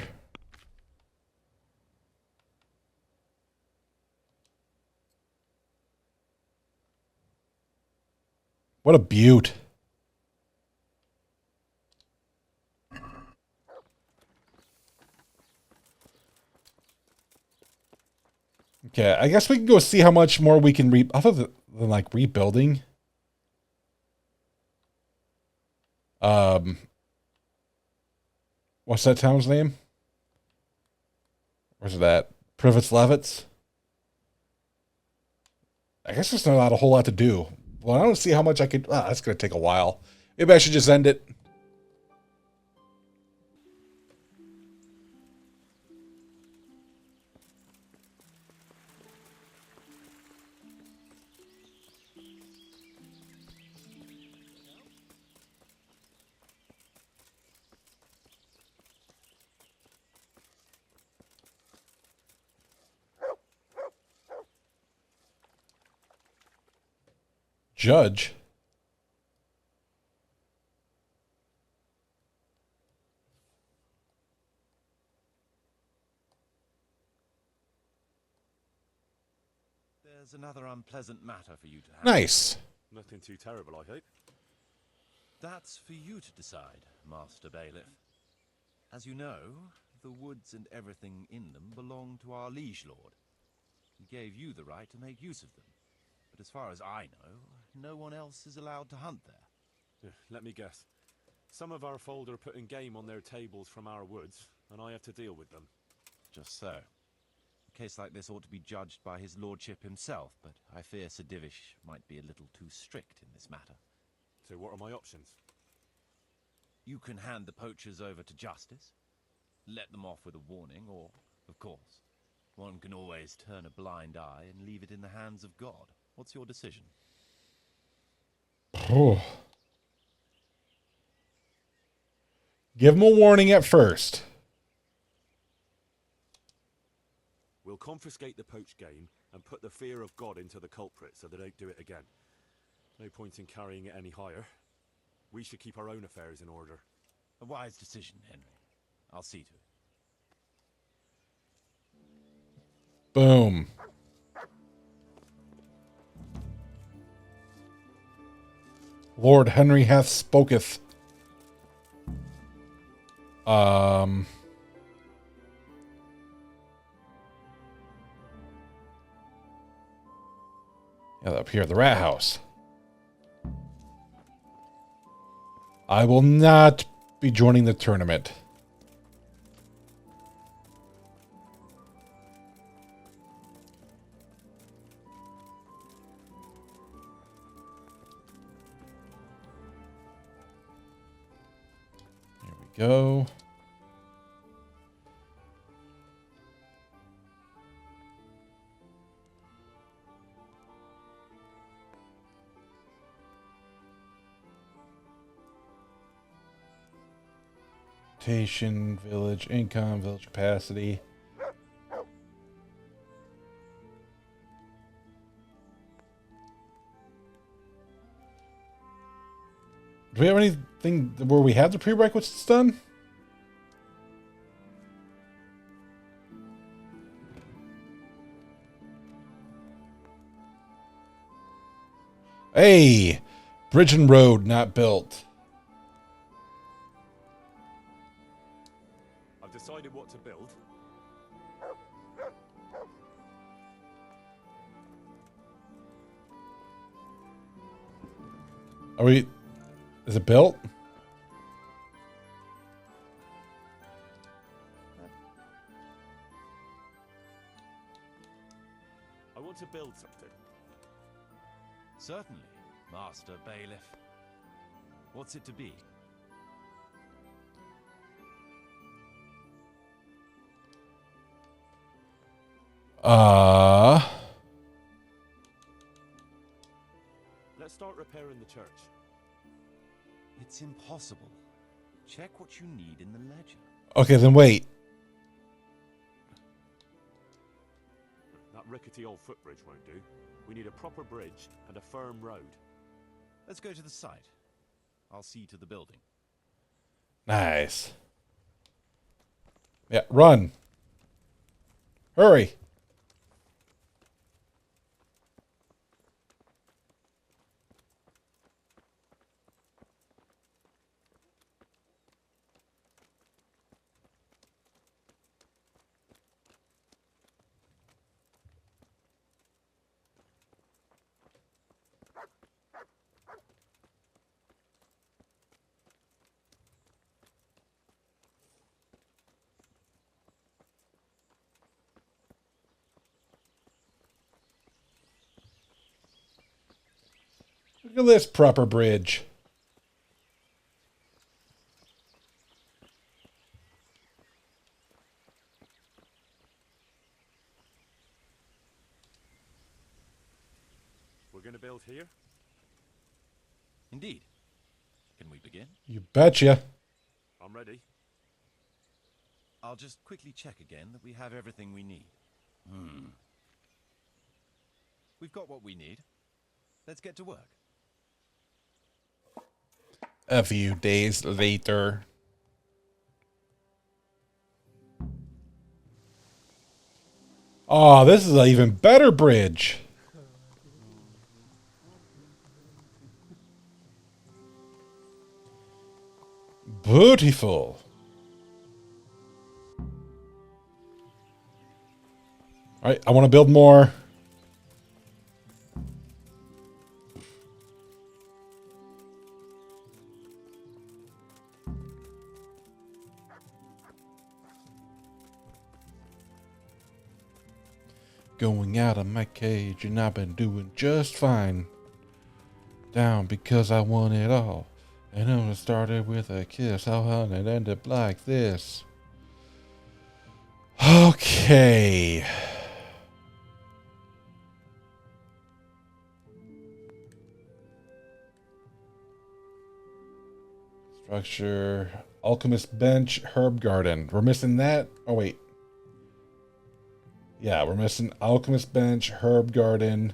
Speaker 3: What a beaut. Okay, I guess we can go see how much more we can other than like rebuilding. What's that town's name? Where's it at? Privets-Levitz? I guess there's not a whole lot to do. Well, I don't see how much I could... that's going to take a while. Maybe I should just end it. Judge?
Speaker 13: There's another unpleasant matter for you to have.
Speaker 3: Nice.
Speaker 2: Nothing too terrible, I hope.
Speaker 13: That's for you to decide, Master Bailiff. As you know, the woods and everything in them belong to our liege lord. He gave you the right to make use of them. But as far as I know, no one else is allowed to hunt there.
Speaker 2: Let me guess. Some of our fold are putting game on their tables from our woods, and I have to deal with them.
Speaker 13: Just so. A case like this ought to be judged by his lordship himself, but I fear Sir Divish might be a little too strict in this matter.
Speaker 2: So what are my options?
Speaker 13: You can hand the poachers over to justice, let them off with a warning, or, of course, one can always turn a blind eye and leave it in the hands of God. What's your decision?
Speaker 3: Oh. Give them a warning at first.
Speaker 2: We'll confiscate the poached game and put the fear of God into the culprit so they don't do it again. No point in carrying it any higher. We should keep our own affairs in order.
Speaker 13: A wise decision, Henry. I'll see to it.
Speaker 3: Boom. Lord Henry hath spoketh. Yeah, up here at the rat house. I will not be joining the tournament. Here we go. Village income, village capacity. Do we have anything where we have the prerequisites done? Hey, bridge and road not built.
Speaker 2: I've decided what to build.
Speaker 3: Are we? Is it built?
Speaker 2: I want to build something.
Speaker 13: Certainly, Master Bailiff. What's it to be?
Speaker 2: Let's start repairing the church.
Speaker 13: It's impossible. Check what you need in the ledger.
Speaker 3: Okay, then wait.
Speaker 2: That rickety old footbridge won't do. We need a proper bridge and a firm road.
Speaker 13: Let's go to the site. I'll see to the building.
Speaker 3: Nice. Yeah, run. Hurry. Look at this proper bridge.
Speaker 2: We're going to build here?
Speaker 13: Indeed. Can we begin?
Speaker 3: You betcha.
Speaker 2: I'm ready.
Speaker 13: I'll just quickly check again that we have everything we need. We've got what we need. Let's get to work.
Speaker 3: A few days later. Oh, this is an even better bridge. Beautiful. All right, I want to build more. Going out of my cage, and I've been doing just fine. Down because I want it all. And it started with a kiss, and it ended like this. Okay. Structure, alchemist bench, herb garden. We're missing that. Oh wait. Yeah, we're missing alchemist bench, herb garden.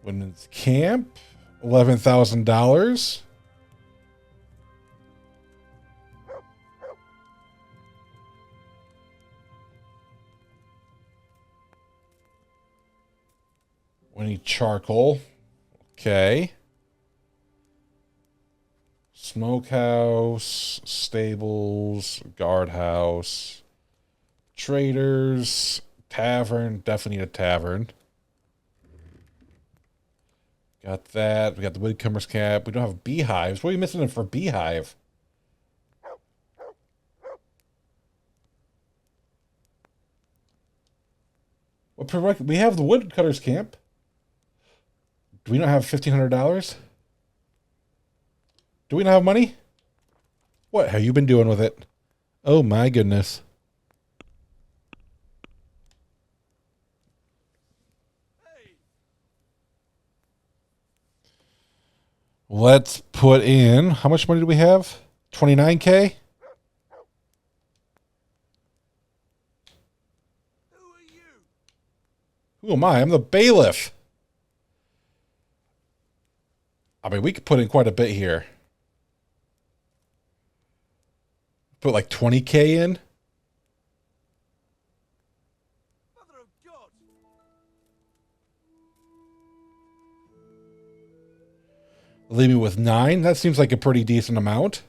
Speaker 3: Women's camp, $11,000. We need charcoal. Okay. Smokehouse, stables, guardhouse, traders, tavern. Definitely need a tavern. Got that. We got the woodcomber's cap. We don't have beehives. What are you missing for beehive? We have the woodcutter's camp. Do we not have $1,500? Do we not have money? What have you been doing with it? Oh my goodness. Let's put in, how much money do we have? 29K? Who am I? I'm the bailiff. I mean, we could put in quite a bit here. Put like 20K in.
Speaker 12: Mother of God!
Speaker 3: Leave me with 9. That seems like a pretty decent amount.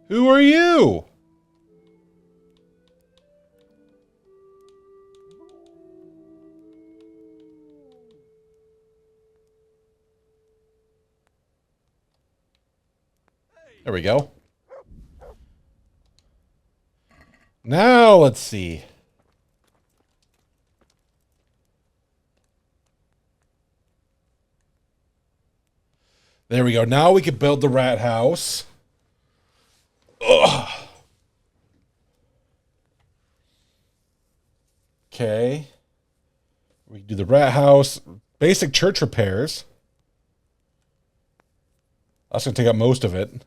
Speaker 3: Who are you? There we go. Now let's see. There we go. Now we can build the rat house. Ugh. Okay. We can do the rat house. Basic church repairs. That's going to take up most of it.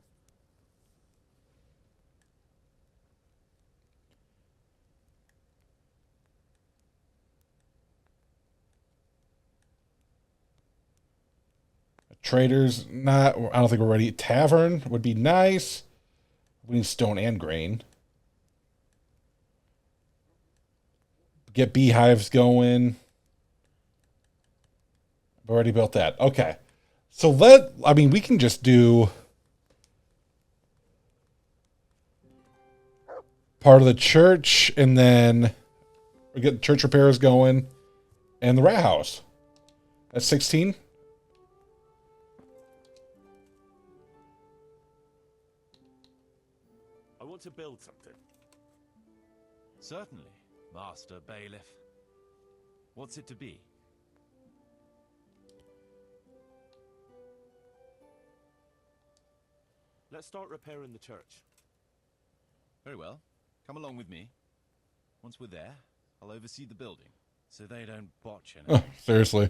Speaker 3: Traders, not. I don't think we're ready. Tavern would be nice. We need stone and grain. Get beehives going. I've already built that. Okay. So we can just do part of the church and then we get church repairs going and the rat house. That's 16.
Speaker 2: I want to build something.
Speaker 13: Certainly, Master Bailiff. What's it to be?
Speaker 2: Let's start repairing the church.
Speaker 13: Very well. Come along with me. Once we're there, I'll oversee the building, so they don't botch anything.
Speaker 3: Oh, seriously.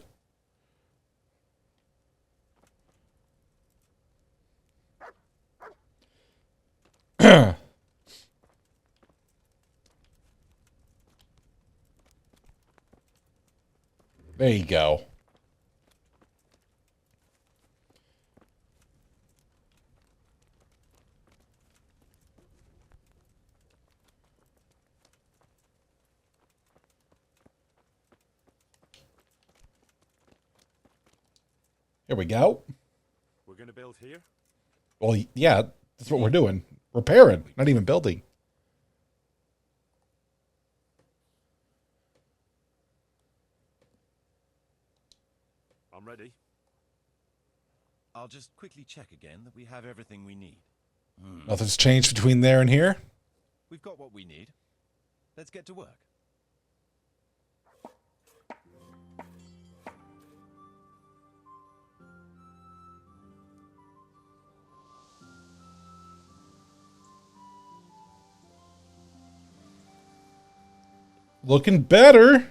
Speaker 3: There you go. Here we go.
Speaker 2: We're going to build here?
Speaker 3: Well, yeah, that's what we're doing. Repairing, not even building.
Speaker 2: I'm ready.
Speaker 13: I'll just quickly check again that we have everything we need.
Speaker 3: Nothing's changed between there and here?
Speaker 13: We've got what we need. Let's get to work.
Speaker 3: Looking better.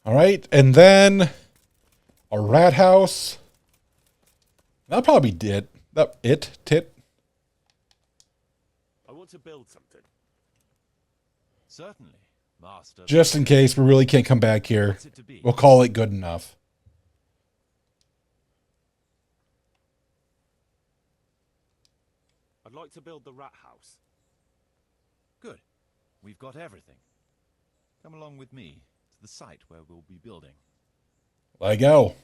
Speaker 3: All right, and then a rat house. That'll probably be it. Tit.
Speaker 2: I want to build something.
Speaker 13: Certainly, Master.
Speaker 3: Just in case we really can't come back here.
Speaker 13: What's it to be?
Speaker 3: We'll call it good enough.
Speaker 2: I'd like to build the rat house.
Speaker 13: Good. We've got everything. Come along with me to the site where we'll be building.
Speaker 3: Let go.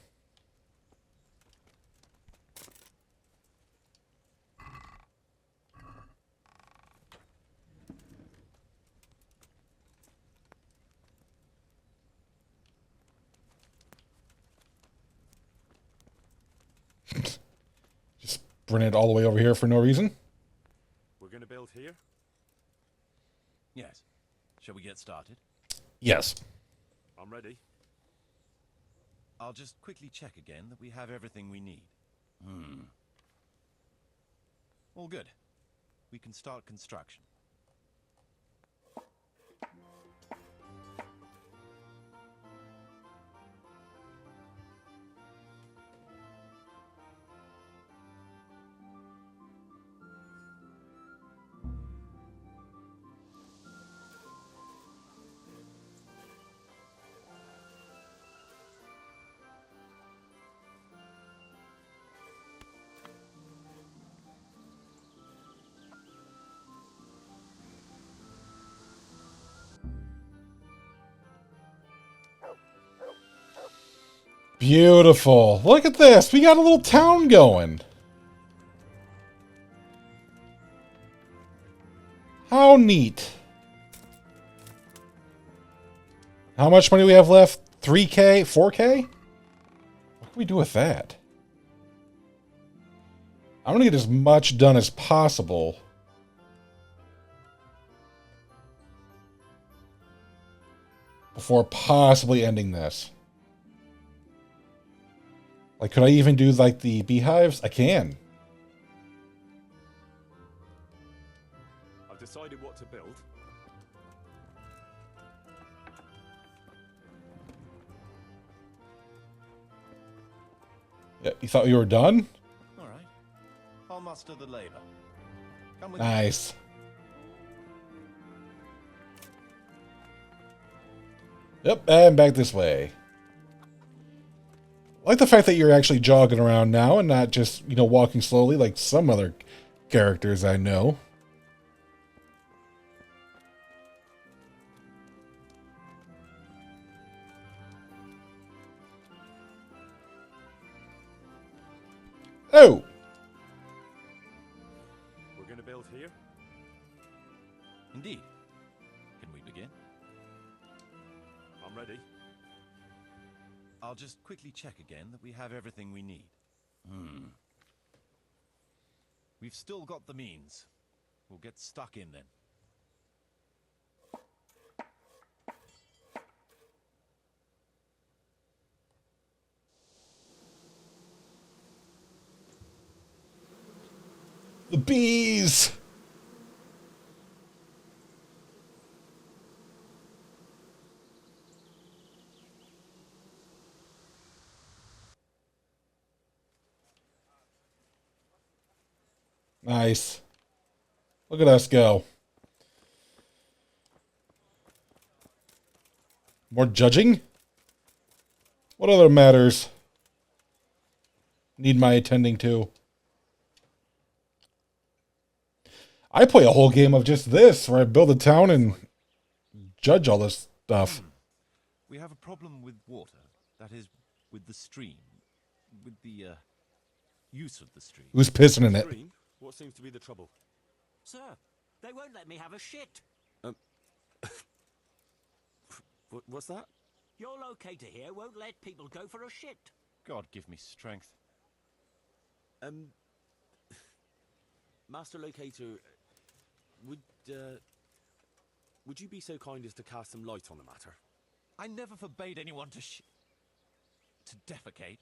Speaker 3: Just bring it all the way over here for no reason.
Speaker 2: We're going to build here?
Speaker 13: Yes. Shall we get started?
Speaker 3: Yes.
Speaker 2: I'm ready.
Speaker 13: I'll just quickly check again that we have everything we need. All good. We can start construction.
Speaker 3: Beautiful. Look at this. We got a little town going. How neat. How much money do we have left? 3K? 4K? What can we do with that? I'm going to get as much done as possible. Before possibly ending this. Like, could I even do, like, the beehives? I can.
Speaker 2: I've decided what to build.
Speaker 3: Yeah, you thought you were done?
Speaker 13: All right. I'll muster the labor. Come with me.
Speaker 3: Nice. Yep, and back this way. I like the fact that you're actually jogging around now and not just, you know, walking slowly like some other characters I know. Oh!
Speaker 2: We're going to build here?
Speaker 13: Indeed. Can we begin?
Speaker 2: I'm ready.
Speaker 13: I'll just quickly check again that we have everything we need. We've still got the means. We'll get stuck in then.
Speaker 3: The bees! Nice. Look at us go. More judging? What other matters need my attending to? I play a whole game of just this, where I build a town and judge all this stuff.
Speaker 13: We have a problem with water. That is, with the stream. With the, use of the stream.
Speaker 3: Who's pissing in it?
Speaker 2: Stream? What seems to be the trouble?
Speaker 11: Sir, they won't let me have a shit.
Speaker 2: What's that?
Speaker 11: Your locator here won't let people go for a shit.
Speaker 13: God give me strength.
Speaker 2: Master Locator, would you be so kind as to cast some light on the matter?
Speaker 13: I never forbade anyone to defecate.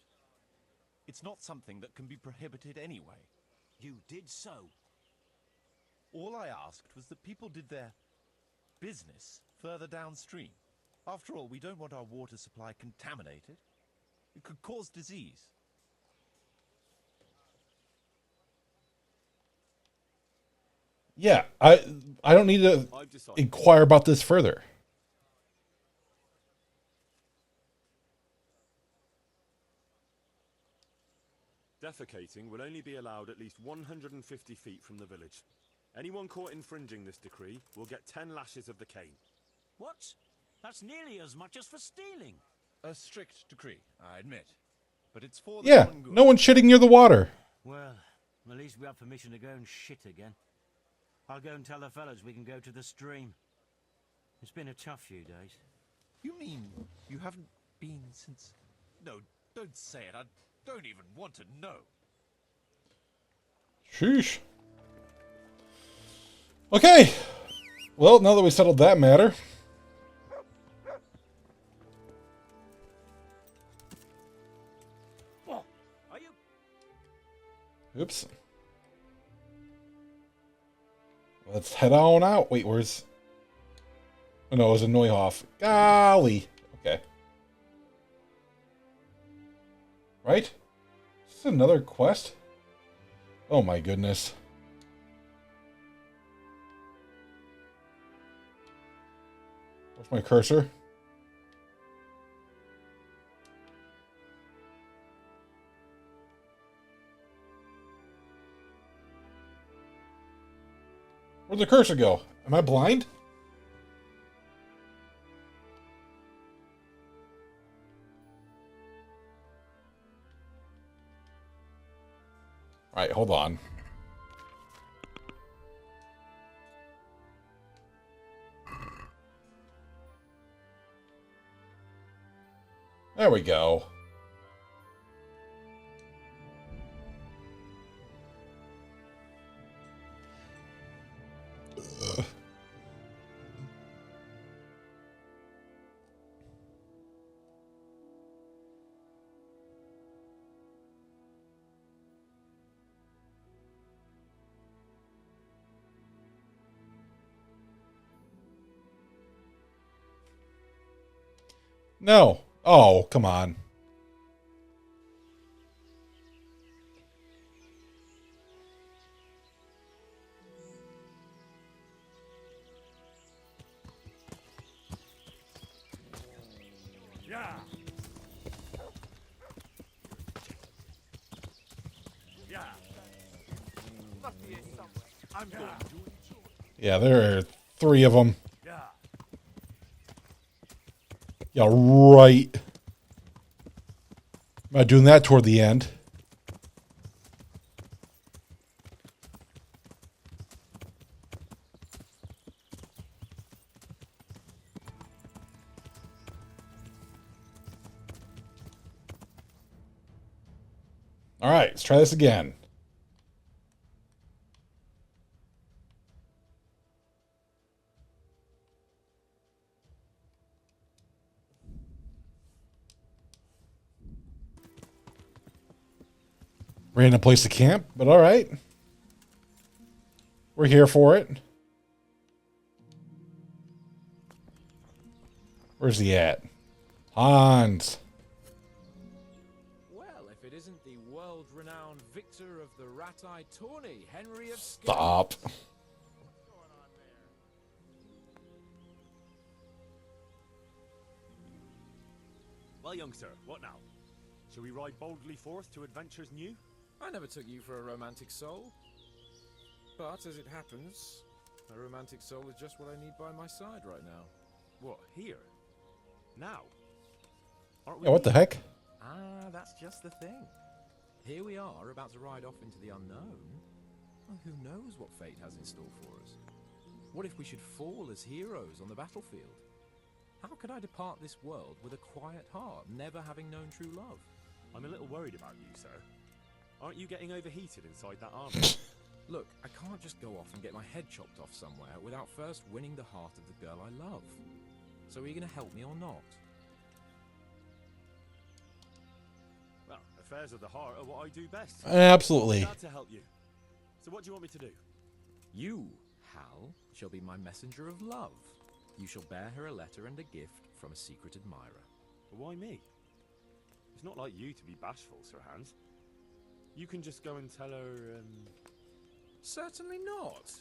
Speaker 13: It's not something that can be prohibited anyway.
Speaker 11: You did so.
Speaker 13: All I asked was that people did their business further downstream. After all, we don't want our water supply contaminated. It could cause disease.
Speaker 3: Yeah, I don't need to inquire about this further.
Speaker 2: Defecating will only be allowed at least 150 feet from the village. Anyone caught infringing this decree will get 10 lashes of the cane.
Speaker 11: What? That's nearly as much as for stealing.
Speaker 13: A strict decree, I admit. But it's for the
Speaker 3: Yeah,
Speaker 13: common good.
Speaker 3: no one's shitting near the water.
Speaker 11: Well, at least we have permission to go and shit again. I'll go and tell the fellas we can go to the stream. It's been a tough few days.
Speaker 13: You mean you haven't been since... No, don't say it. I don't even want to know.
Speaker 3: Sheesh. Okay. Well, now that we settled that matter.
Speaker 11: Are you...
Speaker 3: Oops. Let's head on out. Wait, where's... Oh, no, it was a Neuhoff. Golly. Okay. Right? Is this another quest? Oh my goodness. Where's my cursor? Where'd the cursor go? Am I blind? All right, hold on. There we go. No. Oh, come on.
Speaker 5: Yeah. Yeah.
Speaker 4: I'm going to enjoy.
Speaker 3: Yeah, there are 3 of them.
Speaker 5: Yeah.
Speaker 3: Yeah, right. I'm not doing that toward the end. All right, let's try this again. Random place to camp, but all right. We're here for it. Where's he at? Hans.
Speaker 4: Well, if it isn't the world-renowned victor of the rat-eye tourney, Henry of
Speaker 3: Stop.
Speaker 2: Well, young sir, what now? Shall we ride boldly forth to adventures new?
Speaker 4: I never took you for a romantic soul. But as it happens, a romantic soul is just what I need by my side right now.
Speaker 2: What, here? Now? Aren't we...
Speaker 3: Yeah, what the heck?
Speaker 4: Ah, that's just the thing. Here we are, about to ride off into the unknown. Well, who knows what fate has in store for us? What if we should fall as heroes on the battlefield? How could I depart this world with a quiet heart, never having known true love?
Speaker 2: I'm a little worried about you, sir. Aren't you getting overheated inside that armor?
Speaker 4: Look, I can't just go off and get my head chopped off somewhere without first winning the heart of the girl I love. So are you going to help me or not?
Speaker 2: Well, affairs of the heart are what I do best.
Speaker 3: Absolutely.
Speaker 2: I'm glad to help you. So what do you want me to do?
Speaker 4: You, Hal, shall be my messenger of love. You shall bear her a letter and a gift from a secret admirer.
Speaker 2: But why me? It's not like you to be bashful, Sir Hans. You can just go and tell her,
Speaker 4: Certainly not.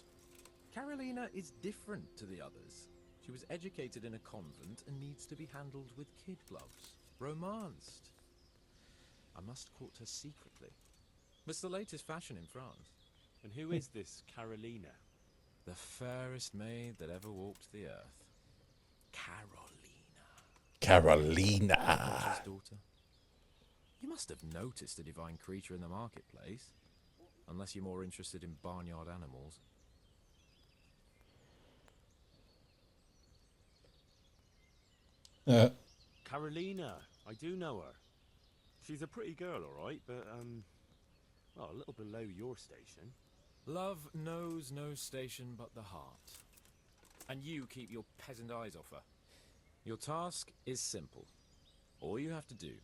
Speaker 4: Carolina is different to the others. She was educated in a convent and needs to be handled with kid gloves. Romanced. I must court her secretly. It's the latest fashion in France.
Speaker 2: And who is this Carolina?
Speaker 4: The fairest maid that ever walked the earth.
Speaker 3: Carolina.
Speaker 4: Pasha's daughter. You must have noticed a divine creature in the marketplace. Unless you're more interested in barnyard animals.
Speaker 2: Carolina, I do know her. She's a pretty girl, all right, but, well, a little below your station.
Speaker 4: Love knows no station but the heart. And you keep your peasant eyes off her. Your task is simple. All you have to do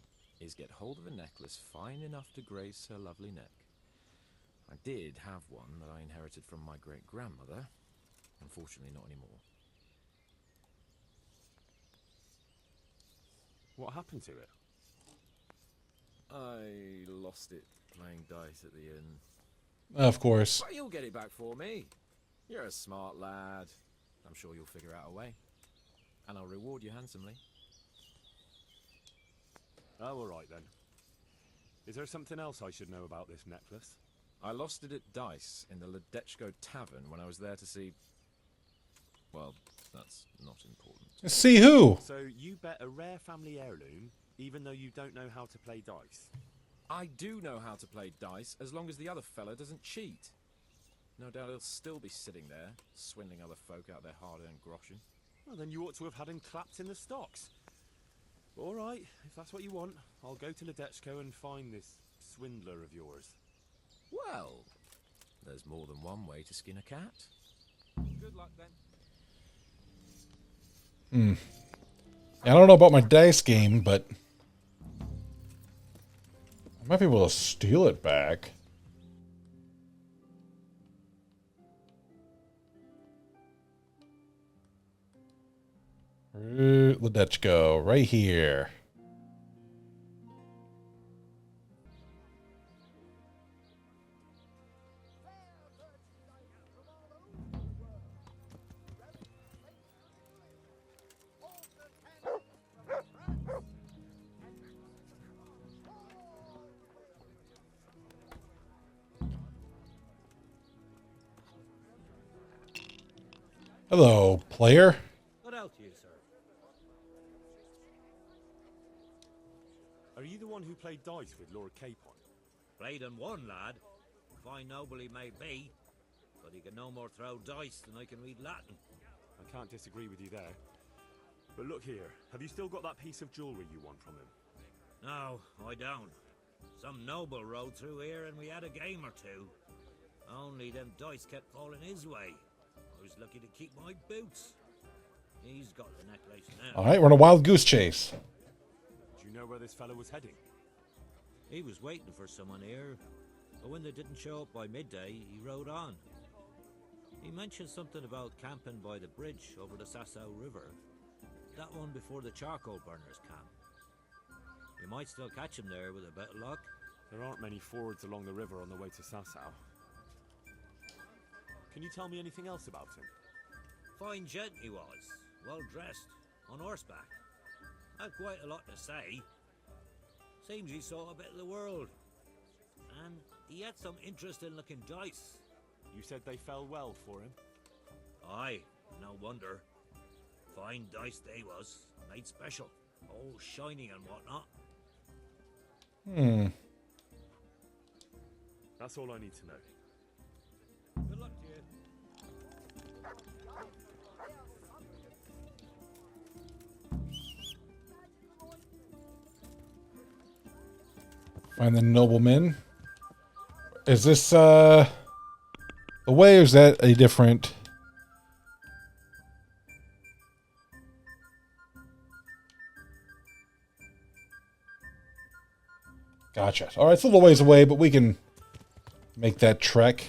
Speaker 4: is get hold of a necklace fine enough to grace her lovely neck. I did have one that I inherited from my great-grandmother. Unfortunately, not anymore.
Speaker 2: What happened to it?
Speaker 4: I lost it playing dice at the inn.
Speaker 3: Of course.
Speaker 4: But you'll get it back for me. You're a smart lad. I'm sure you'll figure out a way. And I'll reward you handsomely.
Speaker 2: Oh, all right then. Is there something else I should know about this necklace?
Speaker 4: I lost it at dice in the Ledechko Tavern when I was there to see... Well, that's not important.
Speaker 3: See who?
Speaker 2: So you bet a rare family heirloom, even though you don't know how to play dice?
Speaker 4: I do know how to play dice, as long as the other fella doesn't cheat. No doubt he'll still be sitting there, swindling other folk out their hard-earned groschen.
Speaker 2: Well, then you ought to have had him clapped in the stocks. All right, if that's what you want, I'll go to Ledechko and find this swindler of yours.
Speaker 4: Well, there's more than one way to skin a cat. Good luck, then.
Speaker 3: I don't know about my dice game, but I might be able to steal it back. Let's go right here. Hello, player.
Speaker 11: What else you, sir?
Speaker 2: Are you the one who played dice with Lord Capon?
Speaker 11: Played and won, lad. Fine noble he may be, but he can no more throw dice than I can read Latin.
Speaker 2: I can't disagree with you there. But look here, have you still got that piece of jewellery you won from him?
Speaker 11: No, I don't. Some noble rode through here and we had a game or two. Only them dice kept falling his way. I was lucky to keep my boots. He's got the necklace now.
Speaker 3: All right, we're on a wild goose chase.
Speaker 2: Do you know where this fellow was heading?
Speaker 11: He was waiting for someone here, but when they didn't show up by midday, he rode on. He mentioned something about camping by the bridge over the Sasau River. That one before the charcoal burners camp. You might still catch him there with a bit of luck.
Speaker 2: There aren't many fords along the river on the way to Sasau. Can you tell me anything else about him?
Speaker 11: Fine gent he was, well dressed, on horseback. Had quite a lot to say. Seems he saw a bit of the world. And he had some interesting looking dice.
Speaker 2: You said they fell well for him?
Speaker 11: Aye, no wonder. Fine dice they was, made special, all shiny and whatnot.
Speaker 2: That's all I need to know.
Speaker 11: Good luck to you.
Speaker 3: Find the nobleman. Is this the way, or is that a different? Gotcha. All right, it's a little ways away, but we can make that trek.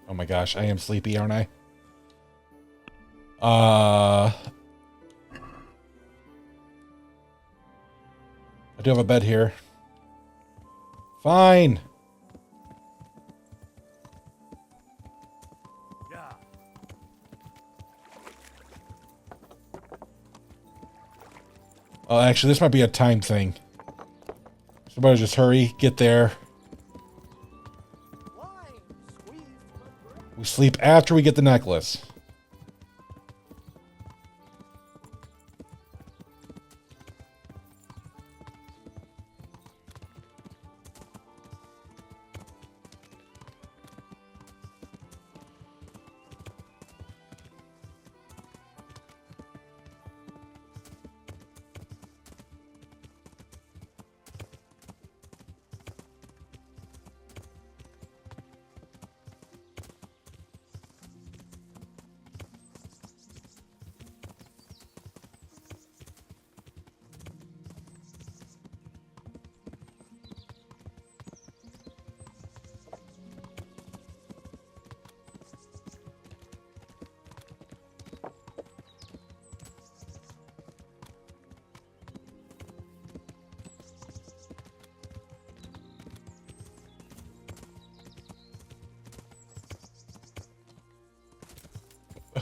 Speaker 3: Oh my gosh, I am sleepy, aren't I? I do have a bed here. Fine. Oh, actually, this might be a time thing. Somebody just hurry, get there. We sleep after we get the necklace.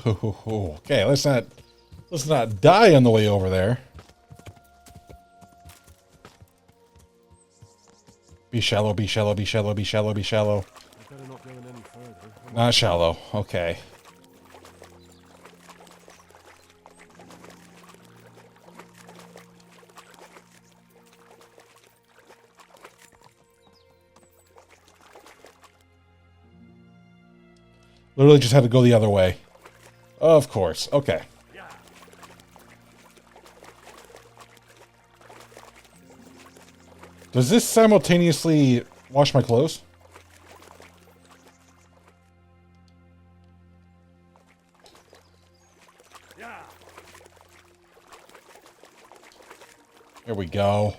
Speaker 3: Oh, okay, let's not die on the way over there. Be shallow, be shallow, be shallow, be shallow, be shallow.
Speaker 2: I better not go in any further.
Speaker 3: Not shallow. Okay. Literally just had to go the other way. Of course. Okay. Does this simultaneously wash my clothes? Here we go.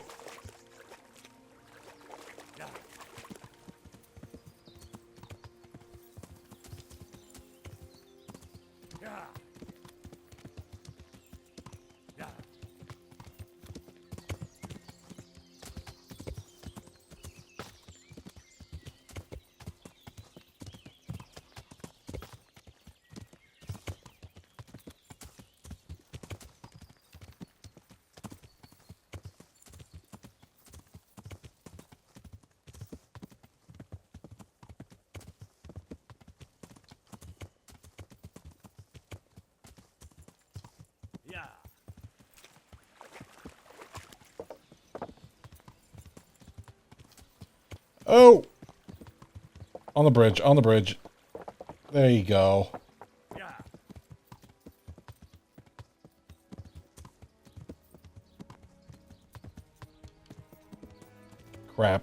Speaker 3: Oh! On the bridge, on the bridge. There you go. Crap.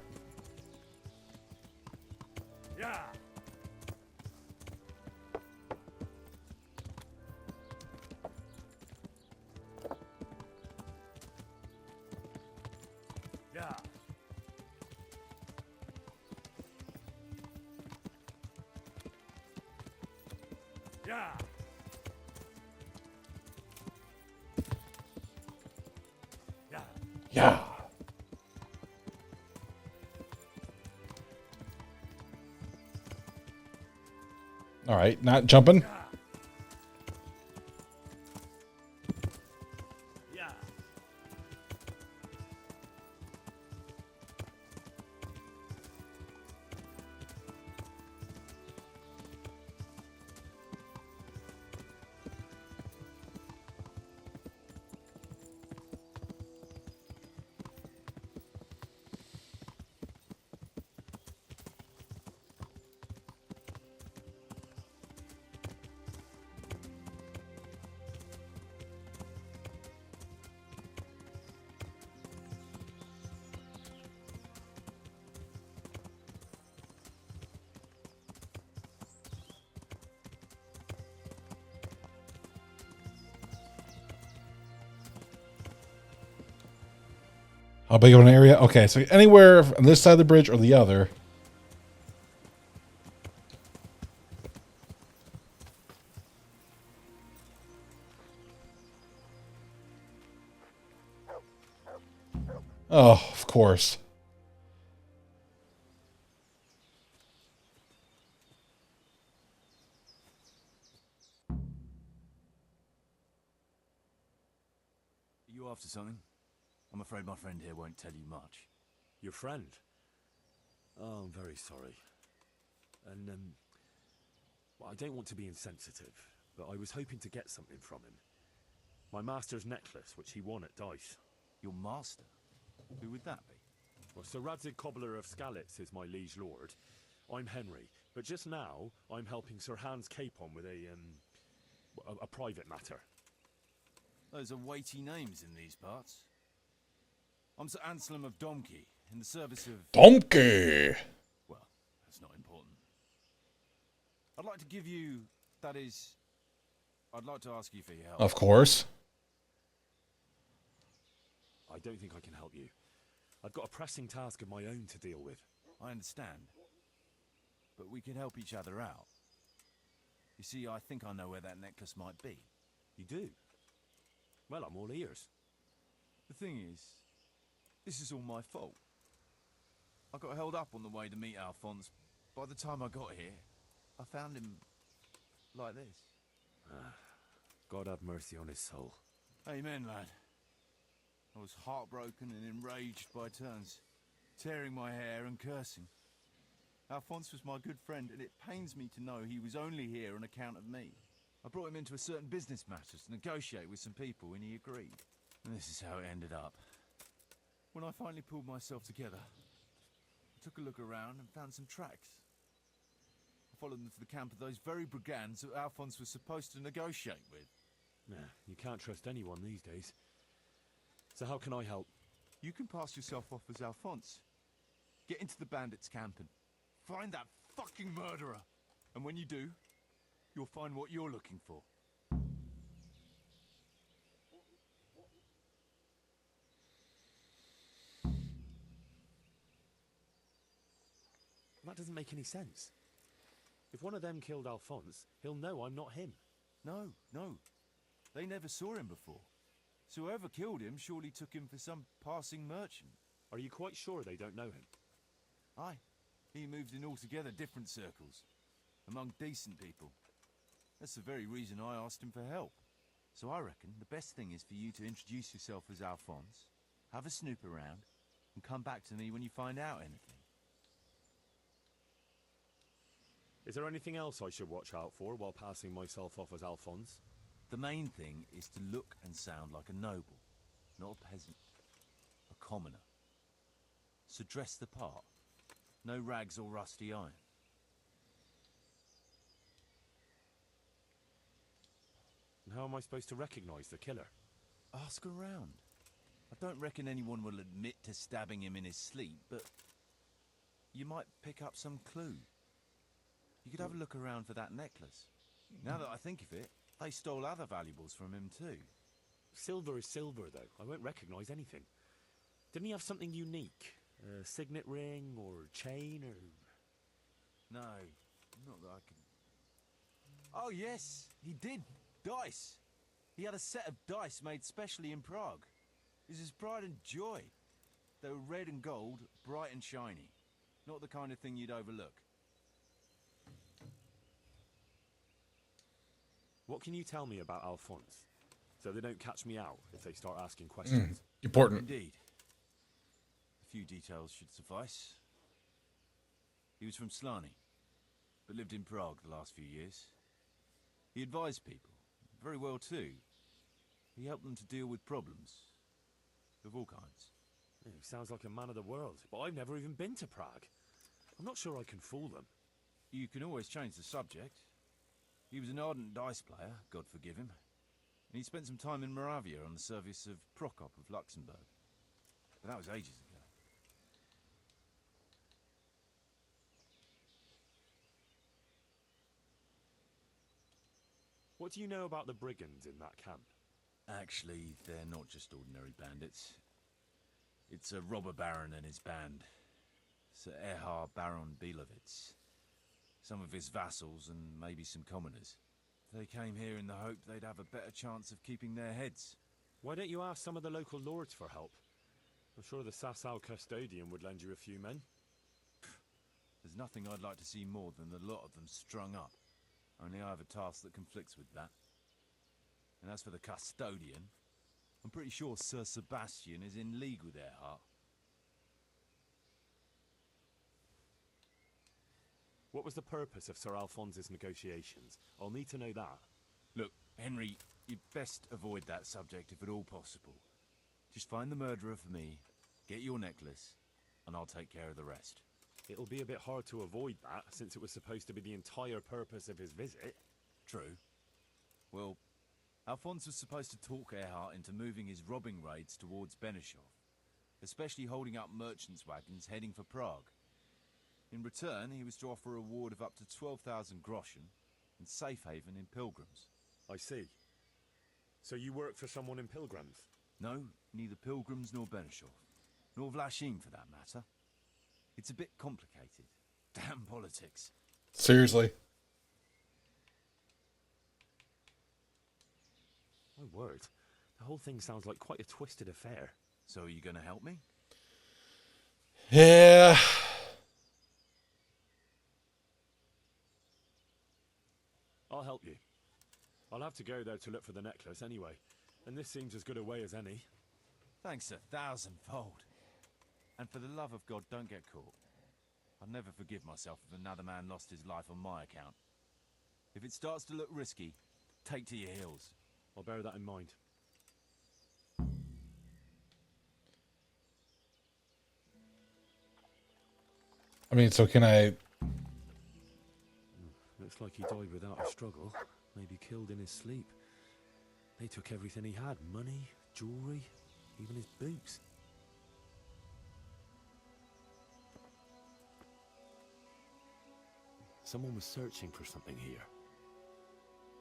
Speaker 3: Yeah. All right, not jumping. How big of an area? Okay, so anywhere on this side of the bridge or the other. Oh, of course.
Speaker 13: Are you after something? I'm afraid my friend here won't tell you much.
Speaker 2: Your friend? Oh, I'm very sorry. And, well, I don't want to be insensitive, but I was hoping to get something from him. My master's necklace, which he won at dice.
Speaker 13: Your master? Who would that be?
Speaker 2: Well, Sir Radzig Cobbler of Skalitz is my liege lord. I'm Henry, but just now I'm helping Sir Hans Capon with a private matter.
Speaker 13: Those are weighty names in these parts. I'm Sir Anselm of Domkey, in the service of...
Speaker 3: Domkey!
Speaker 13: Well, that's not important. I'd like to give you... That is... I'd like to ask you for your help.
Speaker 3: Of course.
Speaker 2: I don't think I can help you. I've got a pressing task of my own to deal with.
Speaker 13: I understand. But we can help each other out. You see, I think I know where that necklace might be.
Speaker 2: You do? Well, I'm all ears.
Speaker 13: The thing is, this is all my fault. I got held up on the way to meet Alphonse. By the time I got here, I found him like this.
Speaker 2: God have mercy on his soul.
Speaker 13: Amen, lad. I was heartbroken and enraged by turns, tearing my hair and cursing. Alphonse was my good friend, and it pains me to know he was only here on account of me. I brought him into a certain business matter to negotiate with some people, and he agreed. And this is how it ended up. When I finally pulled myself together, I took a look around and found some tracks. I followed them to the camp of those very brigands that Alphonse was supposed to negotiate with.
Speaker 2: Nah, you can't trust anyone these days. So how can I help?
Speaker 13: You can pass yourself off as Alphonse. Get into the bandits' camp and find that fucking murderer. And when you do, you'll find what you're looking for.
Speaker 2: That doesn't make any sense. If one of them killed Alphonse, he'll know I'm not him.
Speaker 13: No. They never saw him before. So whoever killed him surely took him for some passing merchant.
Speaker 2: Are you quite sure they don't know him?
Speaker 13: Aye. He moved in altogether different circles, among decent people. That's the very reason I asked him for help. So I reckon the best thing is for you to introduce yourself as Alphonse, have a snoop around, and come back to me when you find out anything.
Speaker 2: Is there anything else I should watch out for while passing myself off as Alphonse?
Speaker 13: The main thing is to look and sound like a noble, not a peasant, a commoner. So dress the part. No rags or rusty iron.
Speaker 2: And how am I supposed to recognize the killer?
Speaker 13: Ask around. I don't reckon anyone will admit to stabbing him in his sleep, but you might pick up some clue. You could have a look around for that necklace. Now that I think of it, they stole other valuables from him too.
Speaker 2: Silver is silver, though. I won't recognize anything. Didn't he have something unique? A signet ring or chain or...
Speaker 13: No, not that I can... Oh yes, he did. Dice. He had a set of dice made specially in Prague. It was his pride and joy. They were red and gold, bright and shiny. Not the kind of thing you'd overlook.
Speaker 2: What can you tell me about Alphonse? So they don't catch me out if they start asking questions.
Speaker 3: Important.
Speaker 13: Indeed. A few details should suffice. He was from Slani, but lived in Prague the last few years. He advised people, very well too. He helped them to deal with problems, of all kinds.
Speaker 2: Yeah, he sounds like a man of the world, but I've never even been to Prague. I'm not sure I can fool them.
Speaker 13: You can always change the subject. He was an ardent dice player, God forgive him. And he spent some time in Moravia on the service of Prokop of Luxembourg. But that was ages ago.
Speaker 2: What do you know about the brigands in that camp?
Speaker 13: Actually, they're not just ordinary bandits. It's a robber baron and his band. Sir Erhard Baron Belowitz. Some of his vassals and maybe some commoners. They came here in the hope they'd have a better chance of keeping their heads.
Speaker 2: Why don't you ask some of the local lords for help? I'm sure the Sasau custodian would lend you a few men.
Speaker 13: There's nothing I'd like to see more than the lot of them strung up. Only I have a task that conflicts with that. And as for the custodian, I'm pretty sure Sir Sebastian is in league with Erhard.
Speaker 2: What was the purpose of Sir Alphonse's negotiations? I'll need to know that.
Speaker 13: Look, Henry, you'd best avoid that subject if at all possible. Just find the murderer for me, get your necklace, and I'll take care of the rest.
Speaker 2: It'll be a bit hard to avoid that, since it was supposed to be the entire purpose of his visit.
Speaker 13: True. Well, Alphonse was supposed to talk Erhard into moving his robbing raids towards Benishov, especially holding up merchants' wagons heading for Prague. In return, he was to offer a reward of up to 12,000 groschen and safe haven in Pilgrims.
Speaker 2: I see. So you work for someone in Pilgrims?
Speaker 13: No, neither Pilgrims nor Benishov. Nor Vlachim, for that matter. It's a bit complicated. Damn politics.
Speaker 3: Seriously.
Speaker 2: My word. The whole thing sounds like quite a twisted affair.
Speaker 13: So are you going to help me?
Speaker 3: Yeah.
Speaker 2: I'll help you. I'll have to go there to look for the necklace anyway. And this seems as good a way as any.
Speaker 13: Thanks 1,000-fold. And for the love of God, don't get caught. I'd never forgive myself if another man lost his life on my account. If it starts to look risky, take to your heels.
Speaker 2: I'll bear that in mind.
Speaker 3: I mean, so can I...
Speaker 2: Looks like he died without a struggle. Maybe killed in his sleep. They took everything he had. Money, jewelry, even his boots. Someone was searching for something here.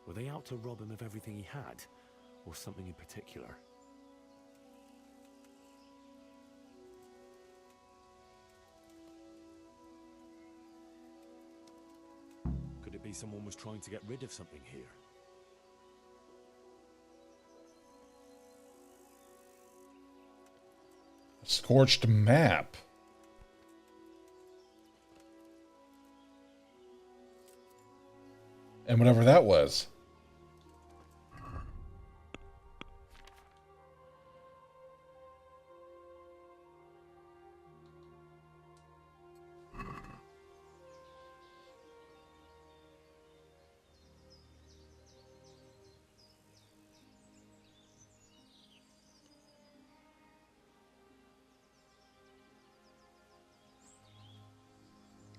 Speaker 2: Were they out to rob him of everything he had? Or something in particular? Could it be someone was trying to get rid of something here?
Speaker 3: A scorched map. And whatever that was.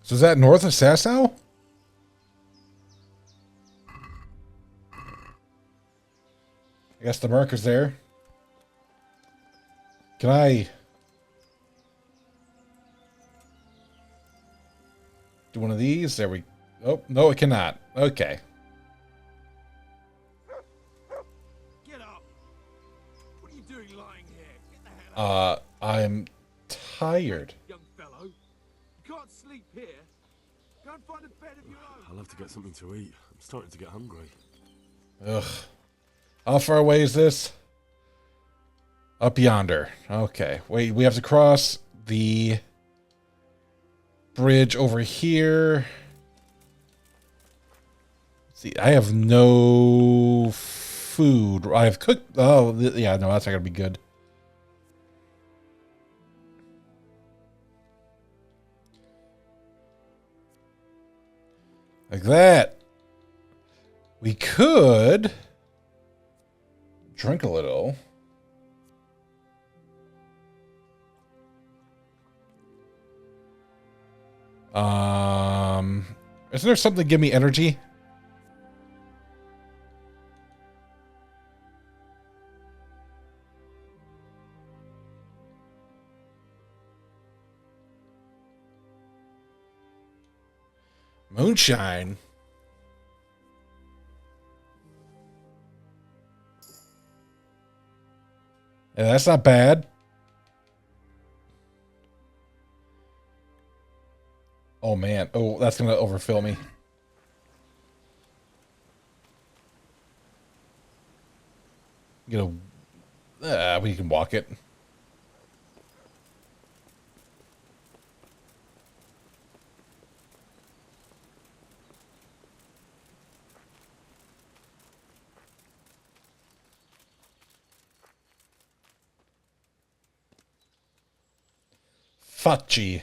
Speaker 3: So is that north of Sasau? I guess the marker's there. Can I do one of these? There we... Oh, no, it cannot. Okay.
Speaker 13: Get up! What are you doing lying here? Get the hell out!
Speaker 3: I'm tired.
Speaker 13: Young fellow, you can't sleep here. Go and find a bed of your own.
Speaker 2: I'll have to get something to eat. I'm starting to get hungry.
Speaker 3: Ugh. How far away is this? Up yonder. Okay. Wait, we have to cross the bridge over here. Let's see, I have no food. I have cooked. Oh, yeah, no, that's not going to be good. Like that. We could drink a little. Isn't there something to give me energy? Moonshine. Yeah, that's not bad. Oh man. Oh, that's gonna overfill me. Get a. We can walk it. Facci.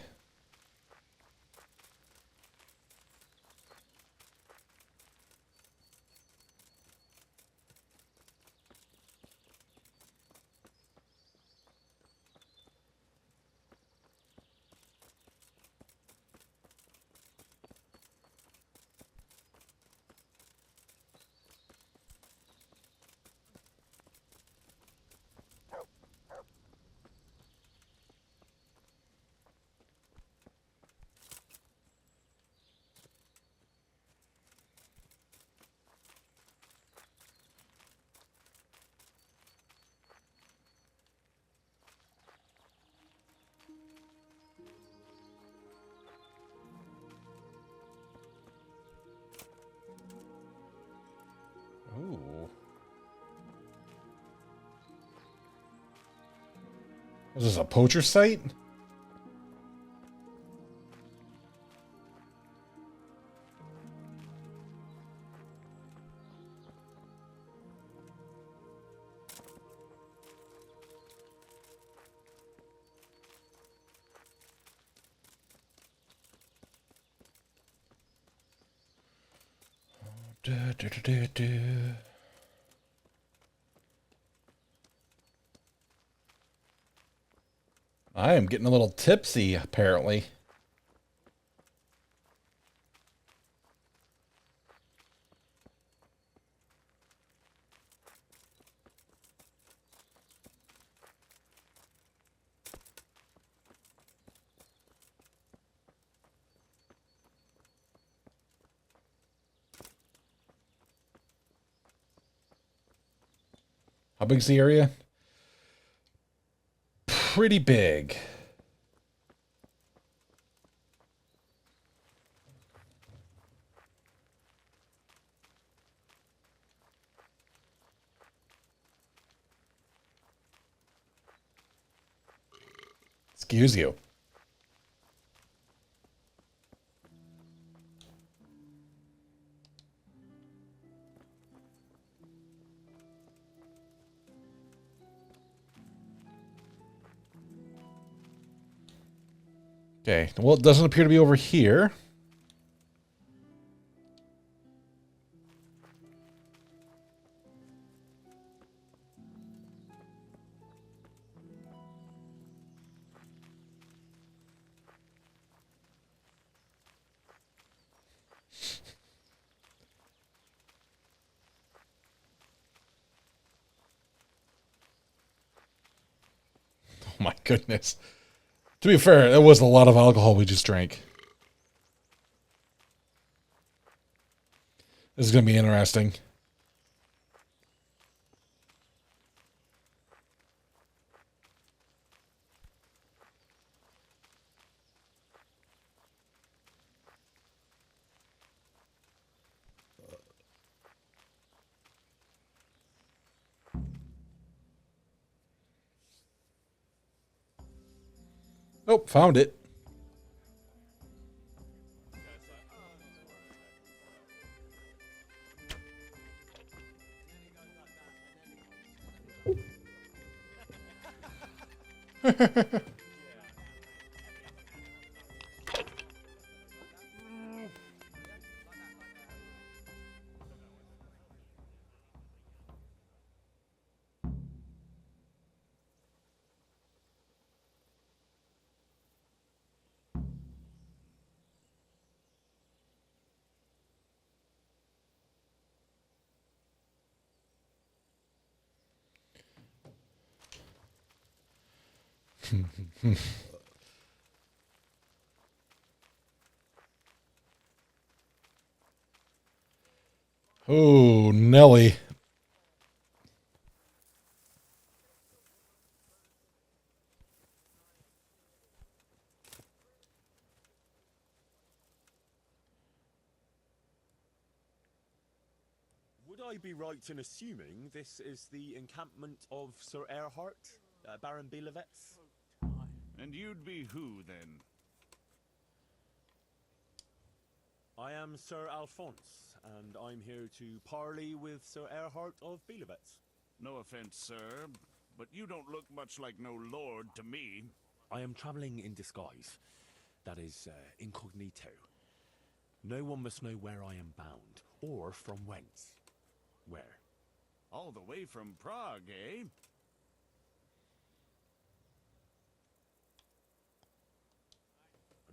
Speaker 3: Ooh. Was this a poacher site? I am getting a little tipsy, apparently. How big's the area? Pretty big. Excuse you. Okay, well, it doesn't appear to be over here. Oh my goodness. To be fair, it was a lot of alcohol we just drank. This is going to be interesting. Oh, found it. Oh, Nelly.
Speaker 2: Would I be right in assuming this is the encampment of Sir Erhard, Baron Belevitz?
Speaker 5: And you'd be who, then?
Speaker 2: I am Sir Alphonse, and I'm here to parley with Sir Erhard of Belevitz.
Speaker 5: No offense, sir, but you don't look much like no lord to me.
Speaker 2: I am travelling in disguise. That is, incognito. No one must know where I am bound, or from whence. Where?
Speaker 5: All the way from Prague, eh?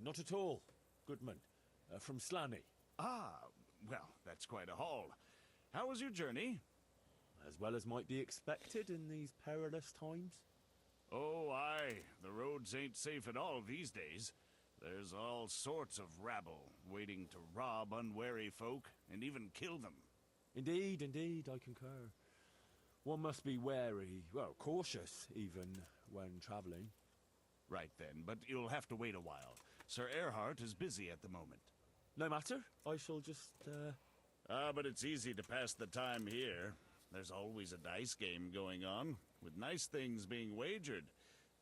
Speaker 2: Not at all, Goodman. From Slaney.
Speaker 5: Ah, well, that's quite a haul. How was your journey?
Speaker 2: As well as might be expected in these perilous times.
Speaker 5: Oh, aye. The roads ain't safe at all these days. There's all sorts of rabble waiting to rob unwary folk and even kill them.
Speaker 2: Indeed, indeed, I concur. One must be wary, well, cautious even, when travelling.
Speaker 5: Right then, but you'll have to wait a while. Sir Erhard is busy at the moment.
Speaker 2: No matter, I shall just,
Speaker 5: but it's easy to pass the time here. There's always a dice game going on, with nice things being wagered.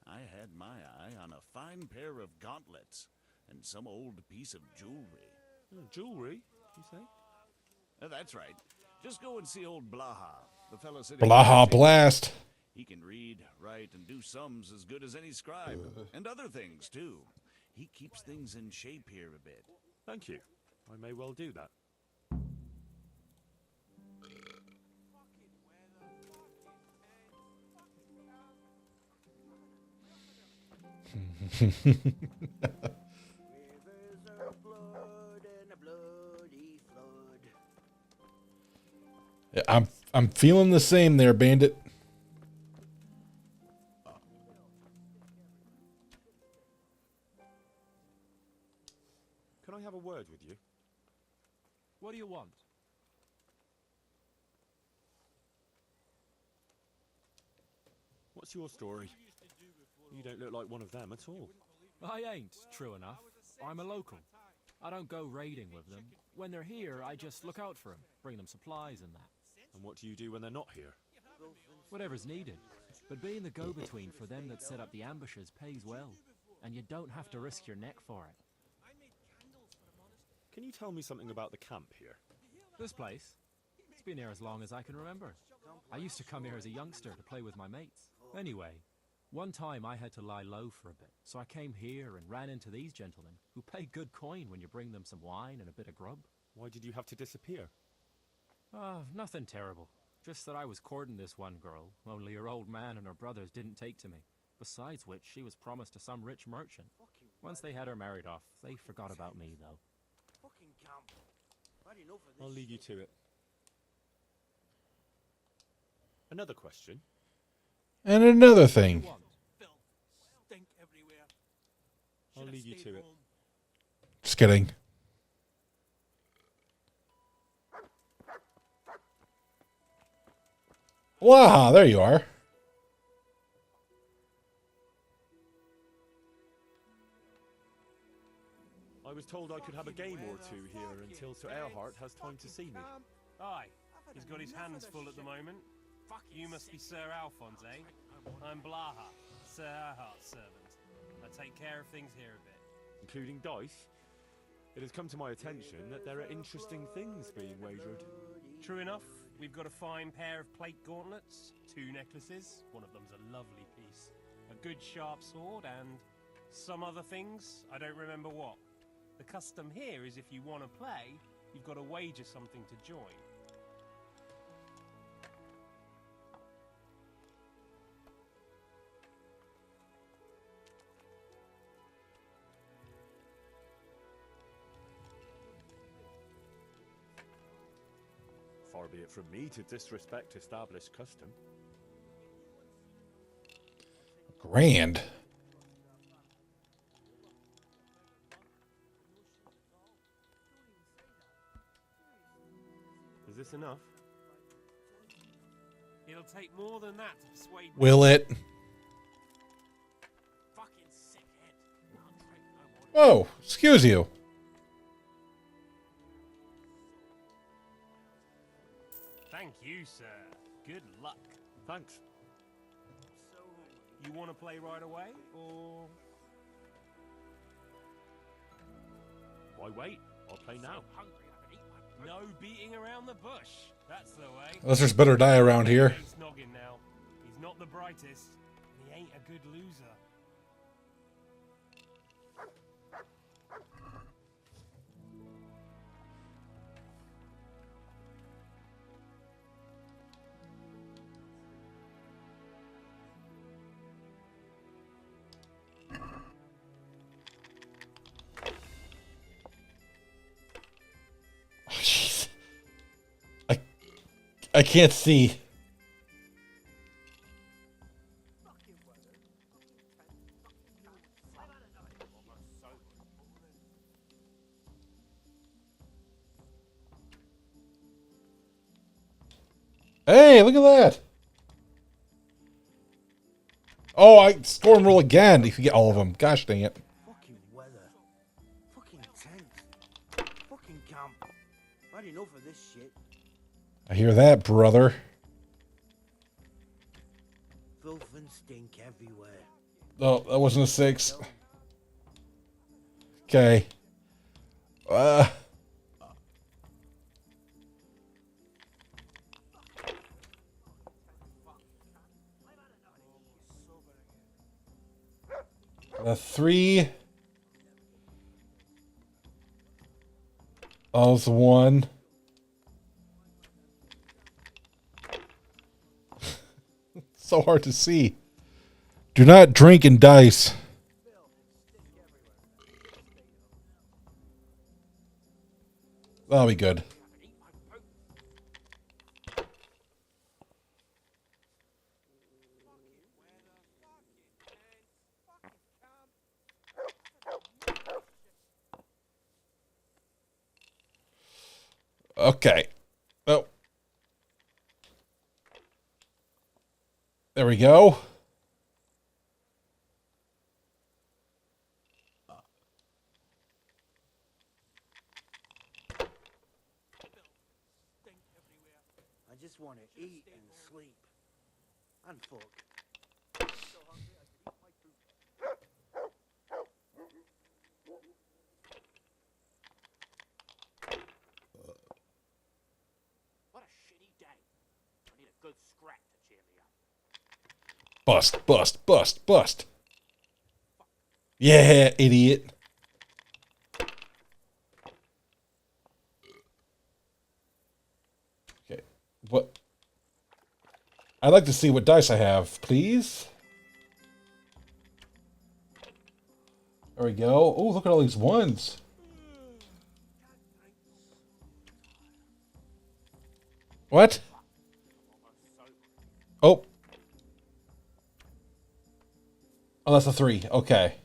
Speaker 5: I had my eye on a fine pair of gauntlets, and some old piece of jewelry.
Speaker 2: Jewelry, you say?
Speaker 5: That's right. Just go and see old Blaha, the fellow sitting...
Speaker 3: Blaha Blast!
Speaker 5: He can read, write, and do sums as good as any scribe, and other things, too. He keeps things in shape here a bit.
Speaker 2: Thank you. I may well do that.
Speaker 3: I'm feeling the same there, Bandit.
Speaker 2: Can I have a word with you?
Speaker 12: What do you want?
Speaker 2: What's your story? You don't look like one of them at all.
Speaker 12: I ain't, true enough. I'm a local. I don't go raiding with them. When they're here, I just look out for them, bring them supplies and that.
Speaker 2: And what do you do when they're not here?
Speaker 12: Whatever's needed. But being the go-between for them that set up the ambushes pays well. And you don't have to risk your neck for it.
Speaker 2: Can you tell me something about the camp here?
Speaker 12: This place? It's been here as long as I can remember. I used to come here as a youngster to play with my mates. Anyway, one time I had to lie low for a bit, so I came here and ran into these gentlemen, who pay good coin when you bring them some wine and a bit of grub.
Speaker 2: Why did you have to disappear?
Speaker 12: Nothing terrible. Just that I was courting this one girl, only her old man and her brothers didn't take to me. Besides which, she was promised to some rich merchant. Once they had her married off, they forgot about me, though.
Speaker 2: I'll leave you to it. Another question.
Speaker 3: And another thing.
Speaker 2: I'll leave you to it.
Speaker 3: Just kidding. Wow, there you are.
Speaker 2: I was told I could have a game or two here until Sir Erhard has time to see me.
Speaker 14: Aye, he's got his hands full at the moment. You must be Sir Alphonse, eh? I'm Blaha, Sir Erhard's servant. I take care of things here a bit.
Speaker 2: Including dice? It has come to my attention that there are interesting things being wagered.
Speaker 14: True enough, we've got a fine pair of plate gauntlets, 2 necklaces, one of them's a lovely piece, a good sharp sword, and some other things, I don't remember what. The custom here is if you want to play, you've got to wager something to join.
Speaker 2: Far be it from me to disrespect established custom.
Speaker 3: Grand.
Speaker 2: Is this enough?
Speaker 14: It'll take more than that to persuade me.
Speaker 3: Will it?
Speaker 14: Fucking sickhead.
Speaker 3: Oh, excuse you.
Speaker 14: you, sir. Good luck.
Speaker 2: Thanks.
Speaker 14: You want to play right away, or...?
Speaker 2: Why wait? I'll play now.
Speaker 14: No beating around the bush. That's the way.
Speaker 3: Unless there's better die around here.
Speaker 14: He's noggin now. He's not the brightest. He ain't a good loser.
Speaker 3: I can't see. Hey, look at that. Oh, I storm roll again if you get all of them. Gosh dang it.
Speaker 15: Fucking weather. Fucking tent. Fucking camp. I've had enough of this shit.
Speaker 3: I hear that, brother.
Speaker 15: Filth and stink everywhere.
Speaker 3: Oh, that wasn't a 6. Okay. The 3. Oh, it's 1. So hard to see. Do not drink and dice. That'll be good. Okay. Oh. There we go.
Speaker 15: I just want to eat and sleep. And fuck.
Speaker 7: What a shitty day. I need a good scrap to cheer me up.
Speaker 3: Bust, bust, bust, bust. Yeah, idiot. Okay, what? I'd like to see what dice I have, please. There we go. Oh, look at all these ones. What? Oh. Oh, that's a 3. Okay.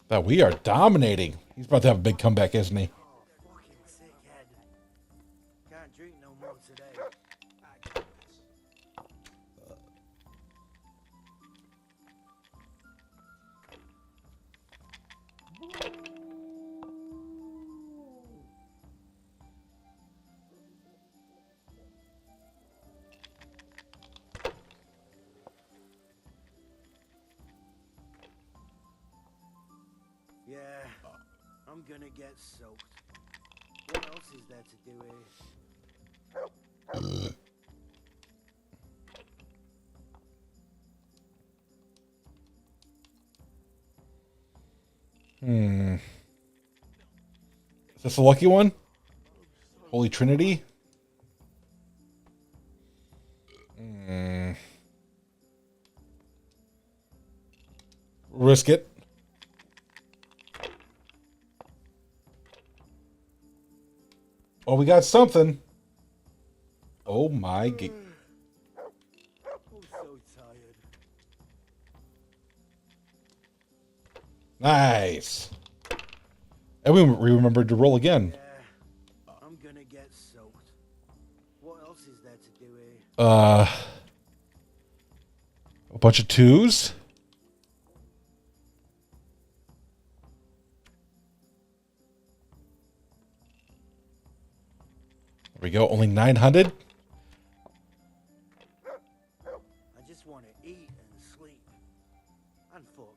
Speaker 3: That we are dominating. He's about to have a big comeback, isn't he?
Speaker 15: Oh, fucking sick head. Can't drink no more today. Yeah, I'm gonna get soaked. What else is there to do here?
Speaker 3: Is this a lucky one? Holy Trinity? Risk it. Oh, we got something. Oh my god.
Speaker 15: I'm so tired.
Speaker 3: Nice. And we remembered to roll again.
Speaker 15: Yeah, I'm gonna get soaked. What else is there to do here?
Speaker 3: A bunch of 2s. There we go. Only 900.
Speaker 15: I just want to eat and sleep. And fuck.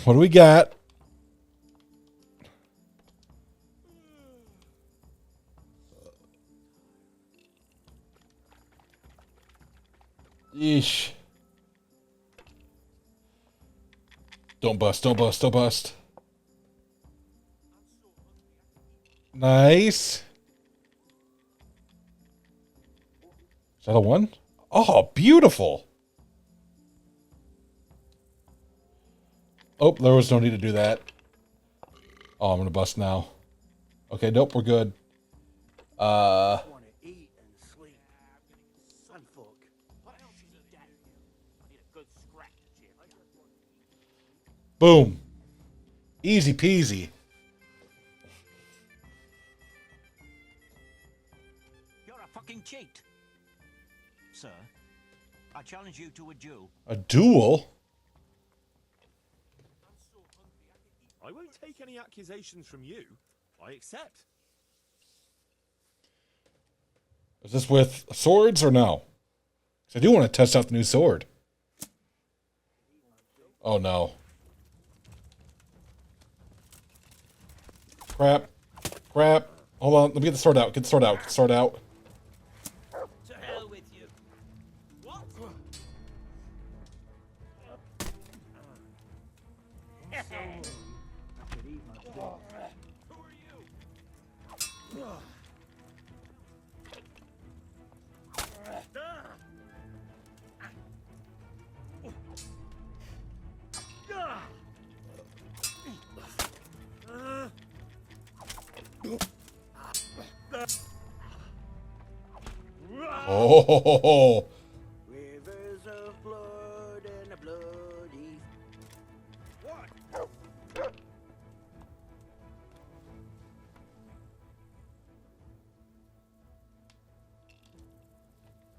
Speaker 3: What do we got? Yeesh. Don't bust, don't bust, don't bust. Nice. Is that a one? Oh, beautiful. Oh, there was no need to do that. Oh, I'm gonna bust now. Okay, nope, we're good.
Speaker 15: Want to eat and sleep. And fuck. What else is he dead? I need a good scrap to cheer me up.
Speaker 3: Boom. Easy peasy.
Speaker 7: You're a fucking cheat. Sir, I challenge you to a duel.
Speaker 3: A duel?
Speaker 2: I won't take any accusations from you. I accept.
Speaker 3: Is this with swords or no? 'Cause I do want to test out the new sword. Oh no. Crap. Crap. Hold on. Let me get the sword out. Get the sword out. Get the sword out.
Speaker 7: To hell with you. What? Who are you?
Speaker 3: Oh.
Speaker 15: Rivers of blood and a bloody. What?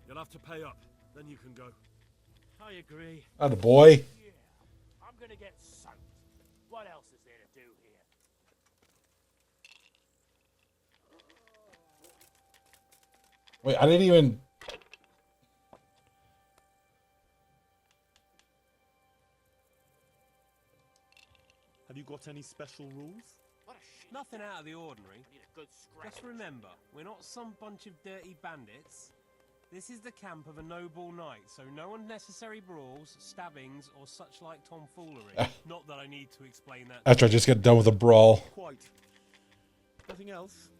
Speaker 2: You'll have to pay up, then you can go.
Speaker 14: I agree.
Speaker 3: Atta boy.
Speaker 14: Yeah, I'm gonna get soaked. What else is there to do here?
Speaker 3: Wait, I didn't even...
Speaker 2: Have you got any special rules?
Speaker 14: Nothing out of the ordinary. Just remember, we're not some bunch of dirty bandits. This is the camp of a noble knight, so no unnecessary brawls, stabbings, or such like tomfoolery. Not that I need to explain that.
Speaker 3: After I just get done with a brawl.
Speaker 2: Quite. Nothing else?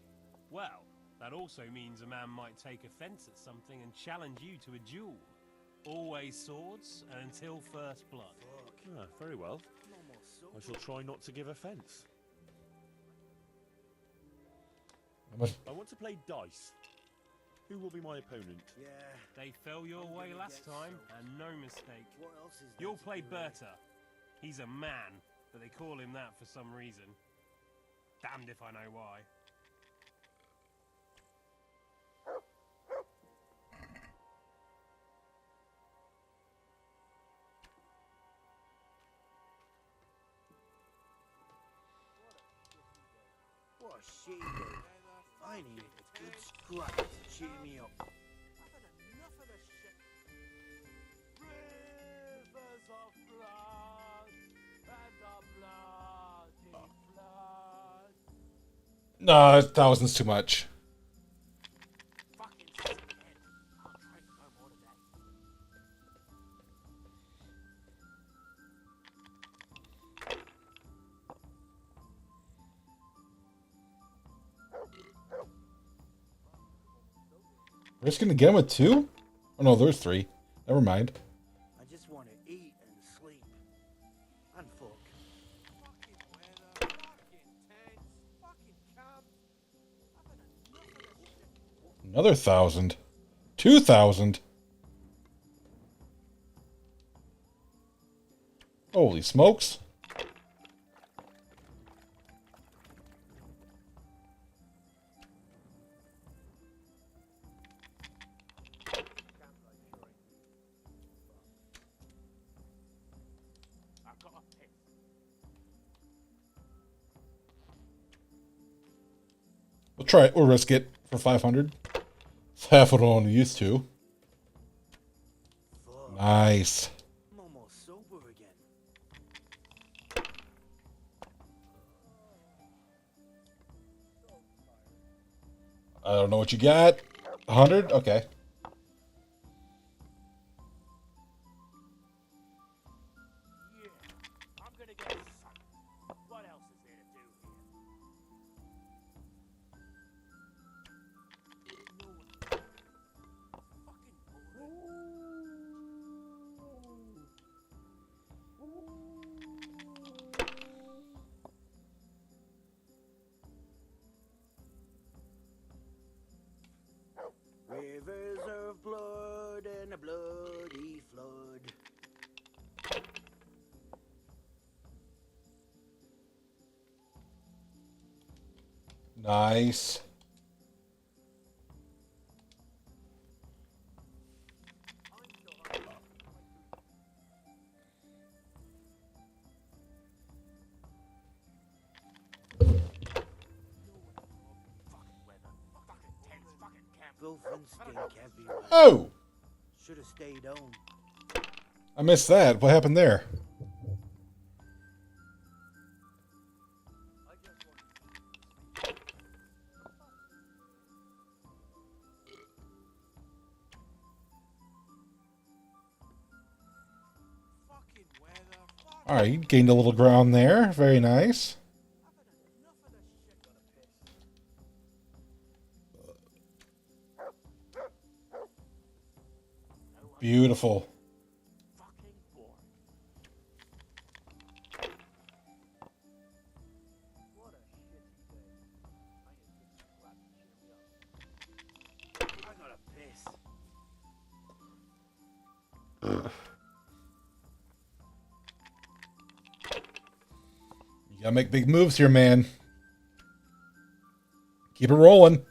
Speaker 14: Well, that also means a man might take offense at something and challenge you to a duel. Always swords, and until first blood.
Speaker 2: Ah, very well. I shall try not to give offence. I want to play dice. Who will be my opponent?
Speaker 15: Yeah.
Speaker 14: They fell your way last time, and no mistake.
Speaker 15: What else is there
Speaker 14: You'll
Speaker 15: to
Speaker 14: play
Speaker 15: do?
Speaker 14: Berta. He's a man, but they call him that for some reason. Damned if I know why.
Speaker 15: What a shit. I need a good scrap to cheer me up.
Speaker 14: I've had enough of this shit. Rivers of blood and a bloody flood.
Speaker 3: No, 1,000's too much.
Speaker 14: Fucking sick head. I'll drink no more today.
Speaker 3: We're just gonna get him with 2? Oh no, there's 3. Never mind.
Speaker 15: I just want to eat and sleep. And fuck.
Speaker 14: Fucking weather, fucking tents, fucking camp. I've had enough of this shit.
Speaker 3: Another 1,000. 2,000. Holy smokes. try it. We'll risk it for 500. It's half what I'm used to. Nice.
Speaker 15: I'm almost sober again.
Speaker 3: I don't know what you got. 100? Okay.
Speaker 15: I'm gonna get some. What else is there to do here? Rivers of blood and a bloody flood.
Speaker 3: Nice.
Speaker 15: Filth and stink everywhere.
Speaker 3: Oh!
Speaker 15: Should have stayed home.
Speaker 3: I missed that. What happened there? Alright, you gained a little ground there. Very nice. Beautiful.
Speaker 15: I gotta piss.
Speaker 3: You gotta make big moves here, man. Keep it rolling.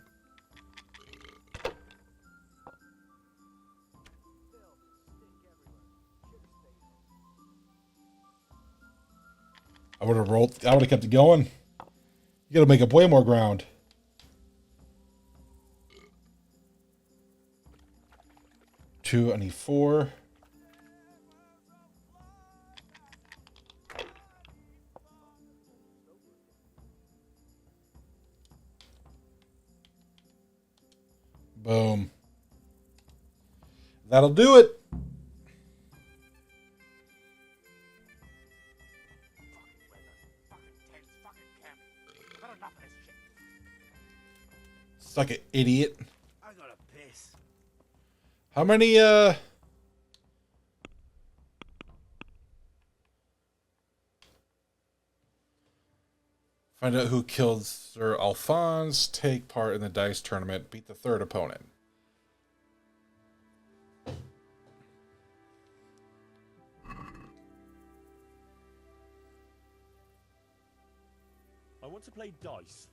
Speaker 3: I would have rolled. I would have kept it going. You gotta make up way more ground. Two, I need 4. Boom. That'll do it. Suck it, idiot.
Speaker 15: I gotta piss.
Speaker 3: How many, Find out who killed Sir Alphonse. Take part in the dice tournament. Beat the third opponent.
Speaker 2: I want to play dice.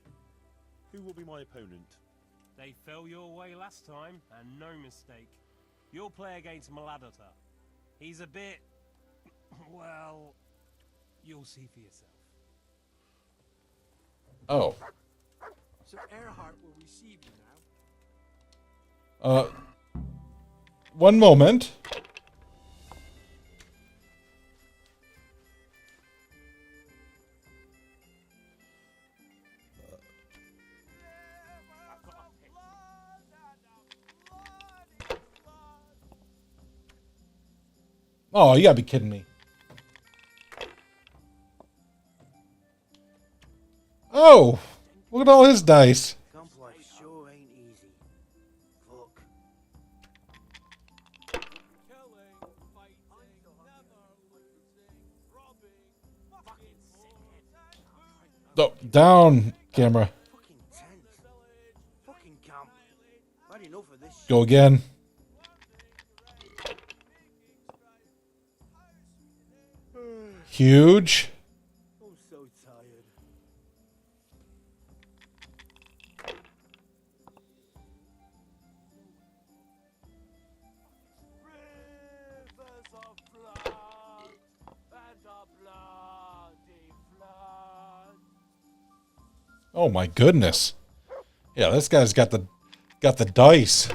Speaker 2: Who will be my opponent?
Speaker 14: They fell your way last time, and no mistake. You'll play against Maladota. He's a bit... well... you'll see for yourself.
Speaker 3: Oh.
Speaker 15: Sir Earhart will receive you now.
Speaker 3: One moment. Oh, you gotta be kidding me. Oh, look at all his dice.
Speaker 15: Camp life sure ain't easy. Fuck.
Speaker 3: Oh, down, camera.
Speaker 15: Fucking tense. Fucking camp. Had enough of this shit.
Speaker 3: Go again. Huge.
Speaker 15: I'm so tired. Rivers of blood and a bloody flood.
Speaker 3: Oh my goodness. Yeah, this guy's got the dice.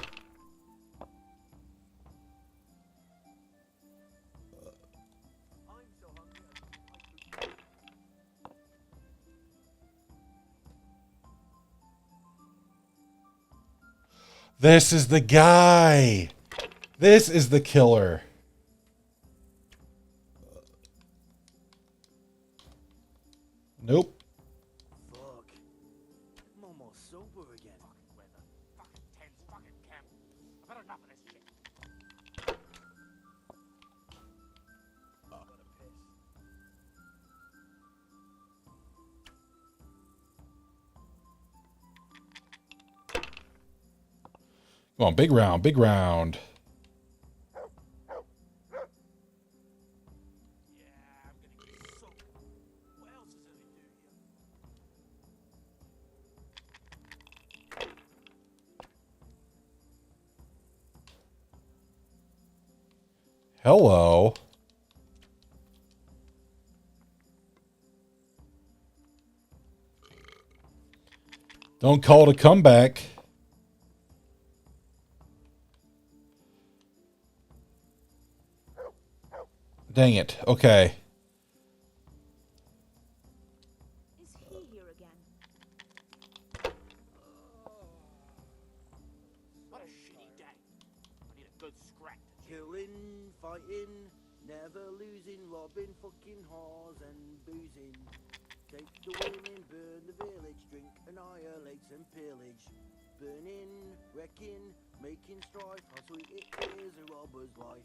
Speaker 3: This is the guy. This is the killer. Nope.
Speaker 15: Fuck. I'm almost sober again. Fucking weather. Fucking tense. Fucking camp. I've had enough of this shit.
Speaker 3: Come on, big round, big round. Hello. Don't call it a comeback. Dang it. Okay.
Speaker 16: Is he here again?
Speaker 15: What a shitty day. I need a good scrap. Killing, fighting, never losing, robbing fucking whores and boozing. Take the women, burn the village, drink, annihilate and pillage. Burning, wrecking, making strife, how sweet it is a robber's life.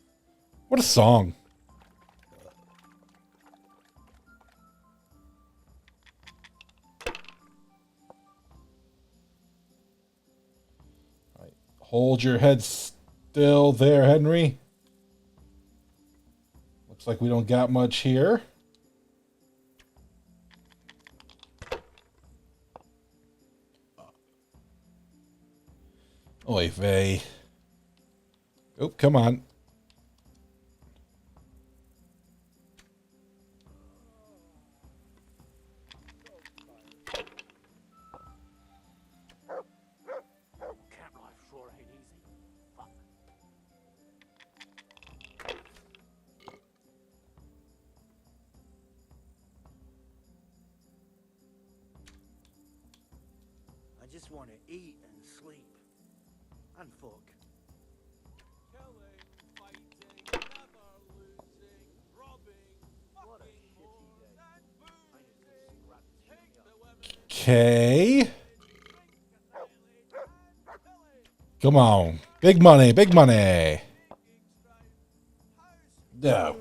Speaker 3: What a song. All right. Hold your head still there, Henry. Looks like we don't got much here. Oy vey. Oh, come on.
Speaker 15: Camp life sure ain't easy. Fuck. I just want to eat and sleep. And fuck.
Speaker 17: Killing, fighting, never losing, robbing,
Speaker 15: What a
Speaker 17: fucking
Speaker 15: shitty day. I need a good scrap to cheer me up.
Speaker 3: Okay. Come on. Big money, big money. No.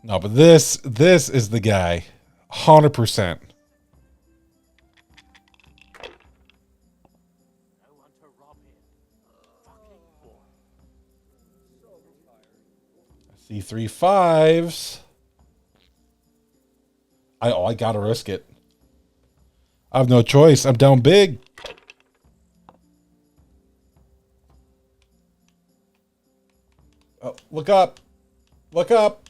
Speaker 3: No, but this is the guy. 100%. I see 3 5s. I gotta risk it. I have no choice. I'm down big. Oh, look up. Look up.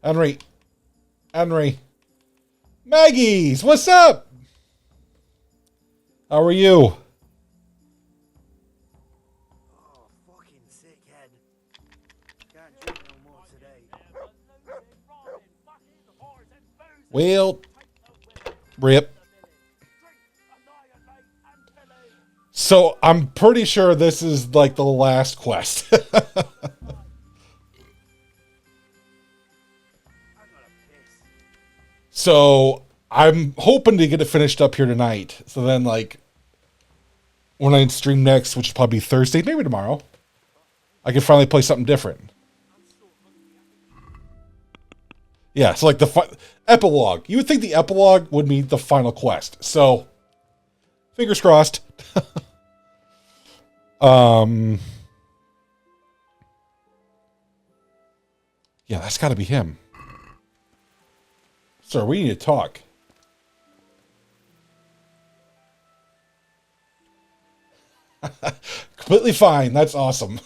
Speaker 3: Henry. Henry. Maggie's, what's up? How are you?
Speaker 15: Oh, fucking sick head. Can't drink no more today.
Speaker 3: Well, rip. So I'm pretty sure this is like the last quest. So I'm hoping to get it finished up here tonight. So then, like, when I stream next, which will probably be Thursday, maybe tomorrow, I can finally play something different. Yeah, so like the epilogue. You would think the epilogue would be the final quest. So, fingers crossed. Yeah, that's got to be him. Sir, we need to talk. Completely fine. That's awesome.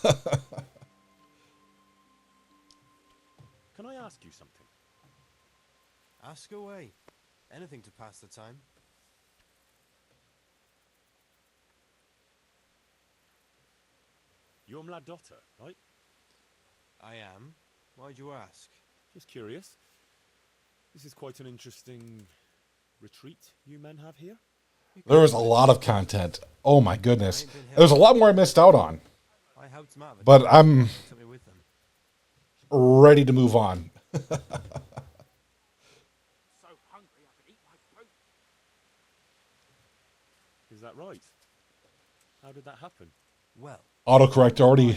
Speaker 18: Ask away. Anything to pass the time.
Speaker 2: You're my daughter, right?
Speaker 18: I am. Why'd you ask?
Speaker 2: Just curious. This is quite an interesting retreat you men have here.
Speaker 3: There was a lot of content. Oh my goodness. There's a lot more I missed out on.
Speaker 18: I helped them out.
Speaker 3: But I'm
Speaker 18: Took me with them.
Speaker 3: ready to move on.
Speaker 17: So hungry I could eat my boot.
Speaker 2: Is that right? How did that happen?
Speaker 18: Well,
Speaker 3: Autocorrect already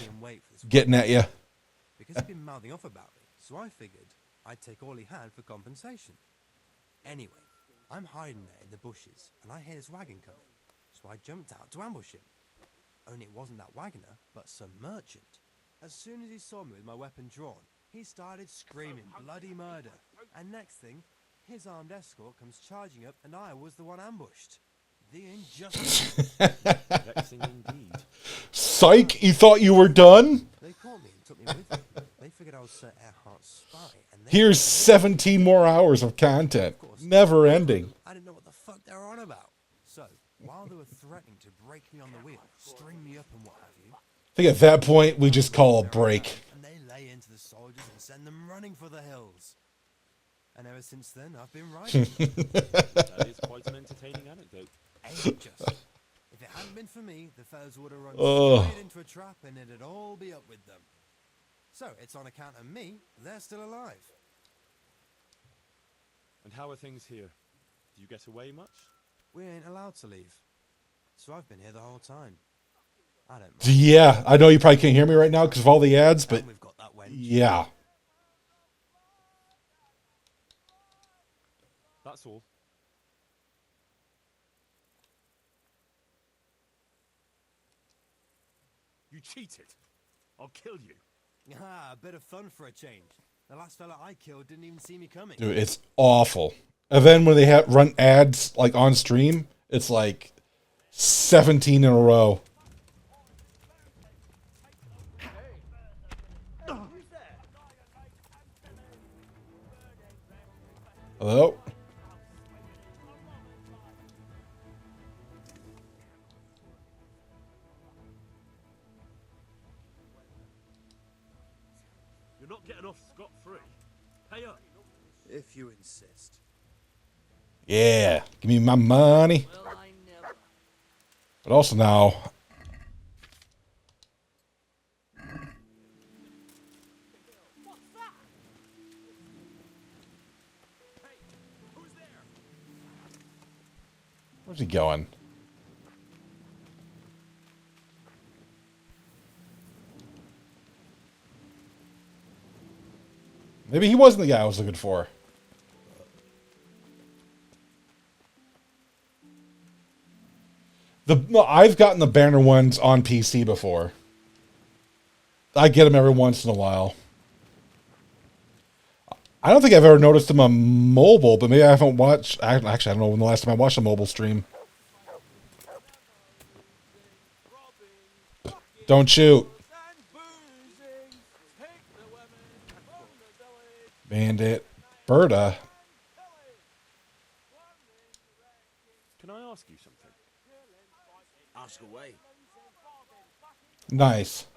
Speaker 3: getting at you.
Speaker 18: because he'd been mouthing off about me, so I figured I'd take all he had for compensation. Anyway, I'm hiding there in the bushes, and I hear this wagon coming, so I jumped out to ambush him. Only it wasn't that wagoner, but some merchant. As soon as he saw me with my weapon drawn, he started screaming bloody murder, and next thing, his armed escort comes charging up, and I was the one ambushed. The injustice.
Speaker 2: Vexing indeed.
Speaker 3: Psych, you thought you were done?
Speaker 18: They caught me and took me with them. They figured I was Sir Earhart's spy, and they...
Speaker 3: Here's 17 more hours of content. Never ending.
Speaker 18: I didn't know what the fuck they were on about. So, while they were threatening to break me on the wheel, string me up and what have you...
Speaker 3: I think at that point, we just call a break.
Speaker 18: And they lay into the soldiers and send them running for the hills. And ever since then, I've been riding.
Speaker 2: That is quite an entertaining anecdote.
Speaker 18: Ain't it just? If it hadn't been for me, the fellas would have run
Speaker 3: Ugh.
Speaker 18: straight into a trap and it'd all be up with them. So, it's on account of me, they're still alive.
Speaker 2: And how are things here? Do you get away much?
Speaker 18: We ain't allowed to leave. So I've been here the whole time. I don't mind.
Speaker 3: Yeah, I know you probably can't hear me right now because of all the ads, but yeah.
Speaker 2: That's all. You cheated. I'll kill you.
Speaker 18: Ah, a bit of fun for a change. The last fella I killed didn't even see me coming.
Speaker 3: Dude, it's awful. And then when they have run ads like on stream, it's like 17 in a row. Hello?
Speaker 2: You're not getting off scot-free. Pay up.
Speaker 18: If you insist.
Speaker 3: Yeah, give me my money. But also now, where's he going? Maybe he wasn't the guy I was looking for. No, I've gotten the banner ones on PC before. I get them every once in a while. I don't think I've ever noticed them on mobile, but maybe I haven't watched... Actually, I don't know when the last time I watched a mobile stream. Don't shoot. Bandit. Berta.
Speaker 2: Can I ask you something?
Speaker 7: Ask away.
Speaker 3: Nice.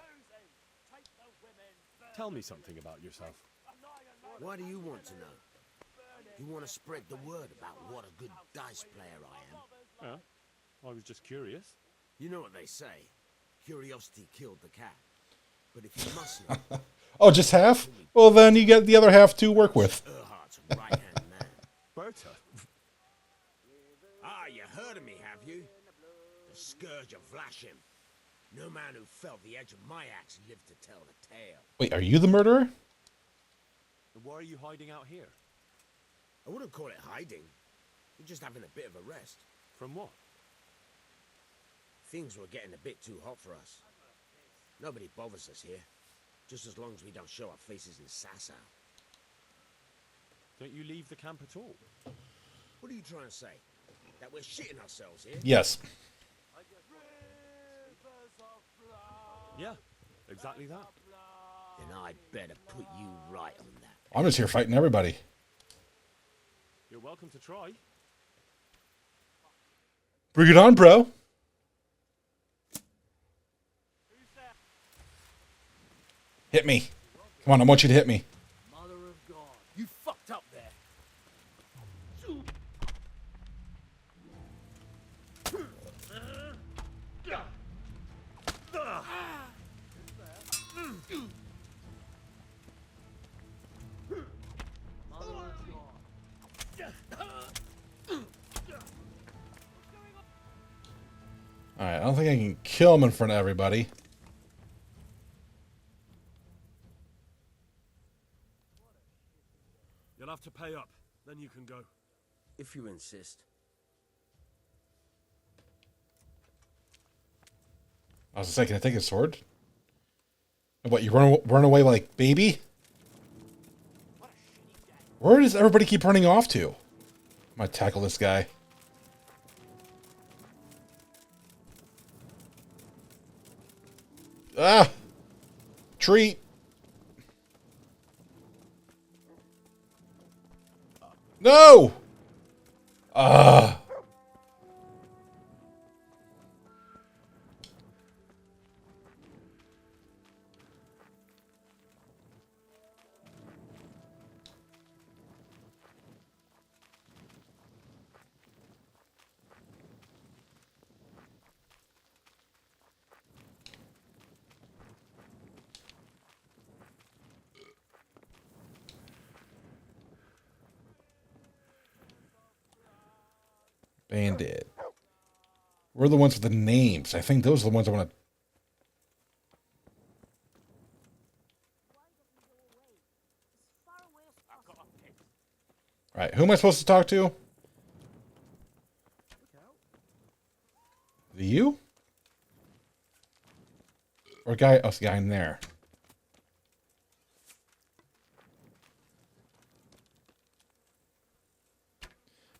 Speaker 2: Tell me something about yourself.
Speaker 7: Why do you want to know? You want to spread the word about what a good dice player I am?
Speaker 2: Yeah, I was just curious.
Speaker 7: You know what they say. Curiosity killed the cat. But if you must know...
Speaker 3: Oh, just half? Well, then you get the other half to work with.
Speaker 7: Earhart's right-hand man.
Speaker 2: Berta?
Speaker 7: Ah, you heard of me, have you? The Scourge of Vlashim. No man who felt the edge of my axe lived to tell the tale.
Speaker 3: Wait, are you the murderer?
Speaker 2: Why are you hiding out here?
Speaker 7: I wouldn't call it hiding. We're just having a bit of a rest.
Speaker 2: From what?
Speaker 7: Things were getting a bit too hot for us. Nobody bothers us here. Just as long as we don't show our faces in Sasau.
Speaker 2: Don't you leave the camp at all?
Speaker 7: What are you trying to say? That we're shitting ourselves here?
Speaker 3: Yes.
Speaker 2: Yeah, exactly that.
Speaker 7: Then I'd better put you right on that.
Speaker 3: I'm just here fighting everybody.
Speaker 2: welcome to try.
Speaker 3: Bring it on, bro. Hit me. Come on, I want you to hit me.
Speaker 7: Mother of God, you fucked up there.
Speaker 3: Alright, I don't think I can kill him in front of everybody.
Speaker 2: You'll have to pay up, then you can go.
Speaker 7: If you insist.
Speaker 3: I was like, can I take his sword? What, you run away like baby? Where does everybody keep running off to? I'm gonna tackle this guy. Ah! Treat! No! Ah! Bandit. We're the ones with the names. I think those are the ones I want to... Alright, who am I supposed to talk to? You? Or guy... Oh, it's the guy in there.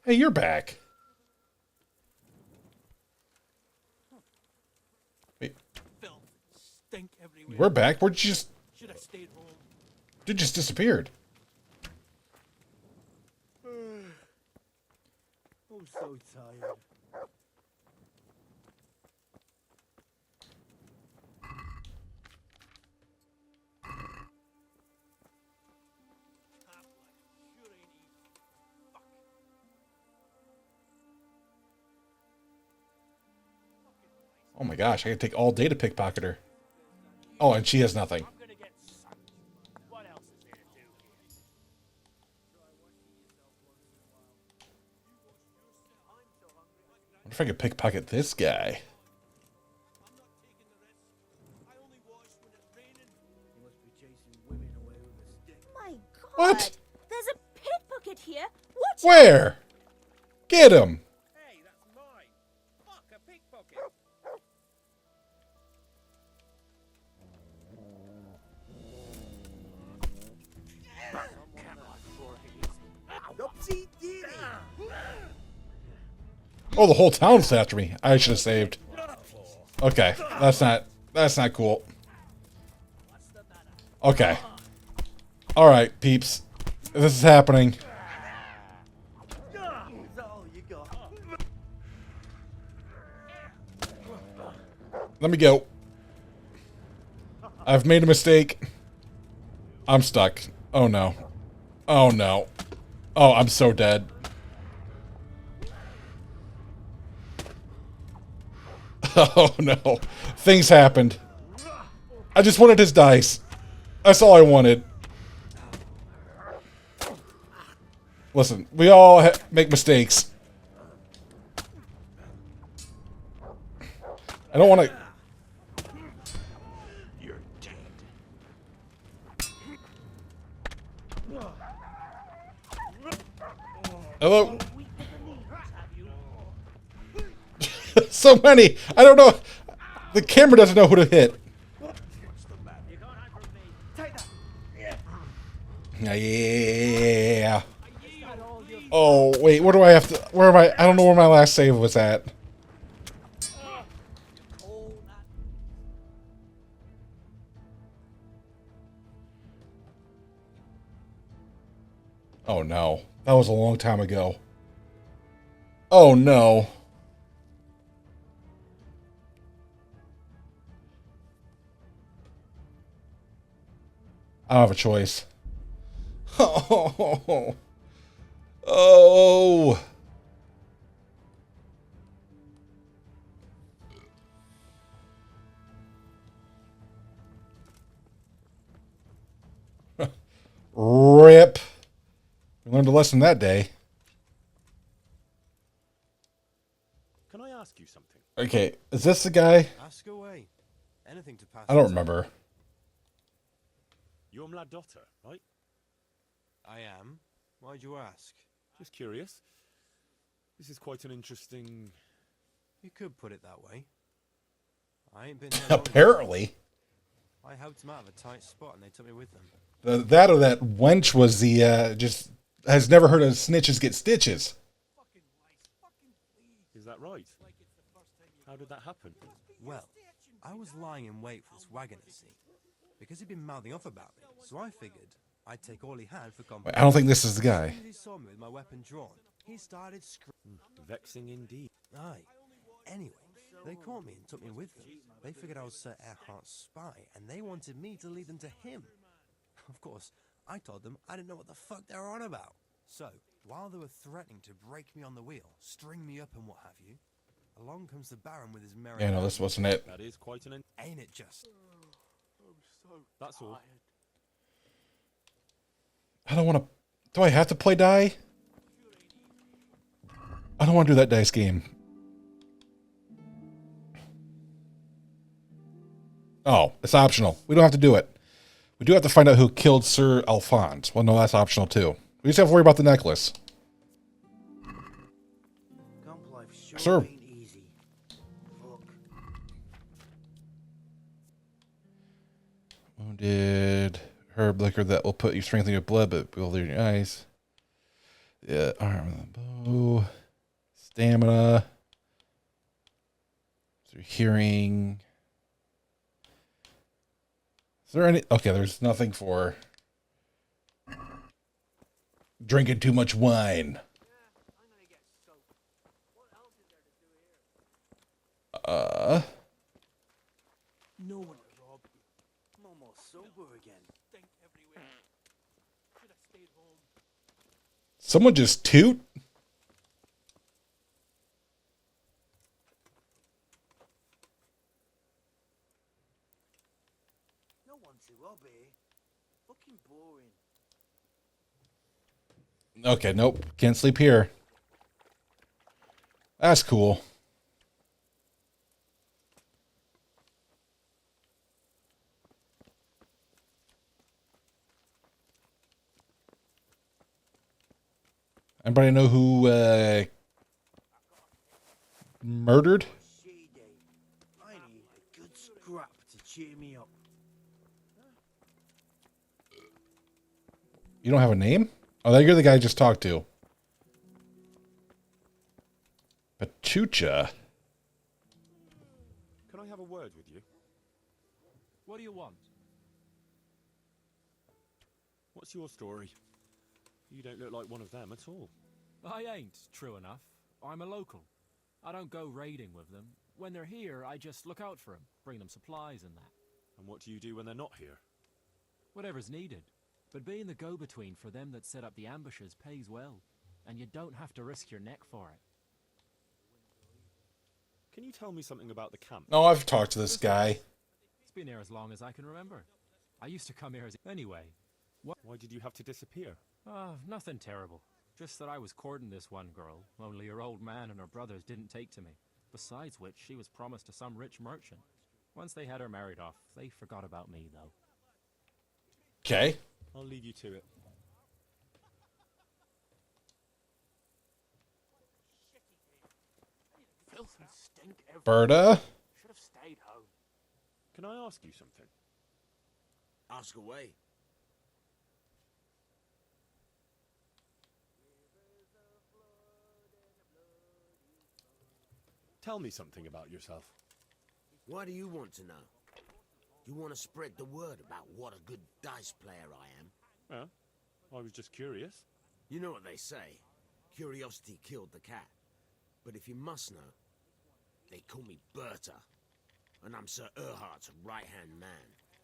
Speaker 3: Hey, you're back. Wait. We're back. Where'd you just...
Speaker 7: Should have stayed home.
Speaker 3: You just disappeared.
Speaker 7: I'm so tired.
Speaker 3: Oh my gosh, I gotta take all day to pickpocket her. Oh, and she has nothing. What if I could pickpocket this guy?
Speaker 16: My God!
Speaker 3: What?
Speaker 16: There's a pickpocket here. Watch out!
Speaker 3: Where? Get him!
Speaker 7: Hey, that's mine. Fuck, a pickpocket.
Speaker 3: Oh, the whole town's after me. I should have saved. Okay, that's not cool. Okay. Alright, peeps. This is happening. Let me go. I've made a mistake. I'm stuck. Oh no. Oh no. Oh, I'm so dead. Oh no. Things happened. I just wanted his dice. That's all I wanted. Listen, we all make mistakes. I don't want to...
Speaker 7: You're dead.
Speaker 3: Hello? So many! I don't know. The camera doesn't know who to hit. Yeah. Oh, wait, where do I have to... Where am I? I don't know where my last save was at. Oh no. That was a long time ago. Oh no. I don't have a choice. Oh. Oh. Rip. We learned a lesson that day.
Speaker 2: Can I ask you something?
Speaker 3: Okay, is this the guy?
Speaker 18: Ask away. Anything to pass
Speaker 3: I don't
Speaker 18: the time.
Speaker 3: remember.
Speaker 2: You're my daughter, right?
Speaker 18: I am. Why'd you ask?
Speaker 2: Just curious. This is quite an interesting...
Speaker 18: You could put it that way. I ain't been here long
Speaker 3: Apparently.
Speaker 18: enough. I helped them out of a tight spot and they took me with them.
Speaker 3: That or that wench was the, just has never heard of snitches get stitches.
Speaker 2: Is that right? How did that happen?
Speaker 18: Well, I was lying in wait for this wagoner, see? Because he'd been mouthing off about me, so I figured I'd take all he had for compensation.
Speaker 3: I don't think this is the guy.
Speaker 18: As soon as he saw me with my weapon drawn, he started screaming.
Speaker 2: Vexing indeed.
Speaker 18: Aye. Anyway, they caught me and took me with them. They figured I was Sir Erhardt's spy, and they wanted me to lead them to him. Of course, I told them I didn't know what the fuck they were on about. So, while they were threatening to break me on the wheel, string me up and what have you, along comes the Baron with his merry...
Speaker 3: Yeah, no, this wasn't it.
Speaker 2: That is quite an...
Speaker 18: Ain't it just?
Speaker 2: That's all.
Speaker 3: I don't want to... Do I have to play die? I don't want to do that dice game. Oh, it's optional. We don't have to do it. We do have to find out who killed Sir Alphonse. Well, no, that's optional too. We just have to worry about the necklace. Sir. Wounded herb liquor that will put you strength in your blood, but will leave your eyes. Yeah, arm of the bow. Stamina. So hearing. Is there any? Okay, there's nothing for drinking too much wine.
Speaker 15: No one robbed you. I'm almost sober again. Think everywhere. Should have stayed home.
Speaker 3: Someone just toot?
Speaker 15: No one to rob here. Fucking boring.
Speaker 3: Okay, nope. Can't sleep here. That's cool. Anybody know who murdered?
Speaker 15: I need a good scrap to cheer me up.
Speaker 3: You don't have a name? Oh, you're the guy I just talked to. Pachucha.
Speaker 2: Can I have a word with you?
Speaker 12: What do you want?
Speaker 2: What's your story? You don't look like one of them at all.
Speaker 12: I ain't, true enough. I'm a local. I don't go raiding with them. When they're here, I just look out for them, bring them supplies and that.
Speaker 2: And what do you do when they're not here?
Speaker 12: Whatever's needed. But being the go-between for them that set up the ambushes pays well, and you don't have to risk your neck for it.
Speaker 2: Can you tell me something about the camp?
Speaker 3: Oh, I've talked to this guy.
Speaker 12: It's been here as long as I can remember. I used to come here as... Anyway,
Speaker 2: why did you have to disappear?
Speaker 12: Nothing terrible. Just that I was courting this one girl, only her old man and her brothers didn't take to me. Besides which, she was promised to some rich merchant. Once they had her married off, they forgot about me, though.
Speaker 3: Okay.
Speaker 2: I'll leave you to it.
Speaker 15: Filth and stink everywhere.
Speaker 3: Berta?
Speaker 15: Should have stayed home.
Speaker 2: Can I ask you something?
Speaker 15: Ask away.
Speaker 2: Tell me something about yourself.
Speaker 15: Why do you want to know? You want to spread the word about what a good dice player I am?
Speaker 2: Yeah, I was just curious.
Speaker 15: You know what they say. Curiosity killed the cat.
Speaker 19: But if you must know, they call me Berta, and I'm Sir Erhard's right-hand man.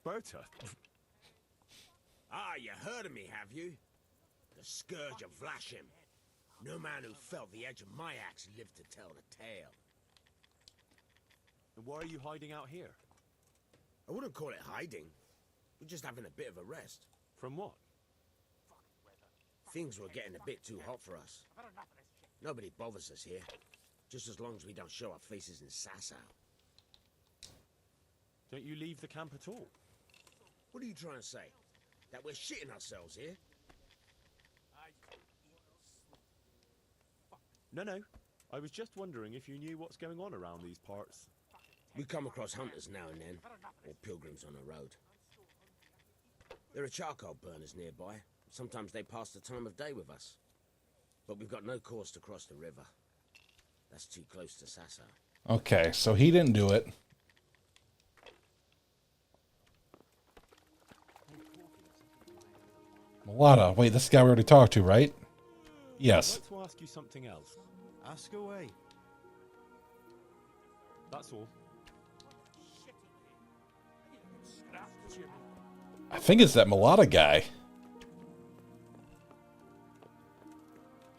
Speaker 2: Berta?
Speaker 19: Ah, you heard of me, have you? The Scourge of Vlashim. No man who felt the edge of my axe lived to tell the tale.
Speaker 2: And why are you hiding out here?
Speaker 19: I wouldn't call it hiding. We're just having a bit of a rest.
Speaker 2: From what?
Speaker 19: Things were getting a bit too hot for us. Nobody bothers us here, just as long as we don't show our faces in Sasau.
Speaker 2: Don't you leave the camp at all?
Speaker 19: What are you trying to say? That we're shitting ourselves here?
Speaker 2: No. I was just wondering if you knew what's going on around these parts.
Speaker 19: We come across hunters now and then, or pilgrims on the road. There are charcoal burners nearby. Sometimes they pass the time of day with us. But we've got no cause to cross the river. That's too close to Sasau.
Speaker 3: Okay, so he didn't do it. Mulata. Wait, this guy we already talked to, right? Yes.
Speaker 2: I'd like to ask you something else.
Speaker 6: Ask away.
Speaker 2: That's all.
Speaker 3: I think it's that Mulata guy.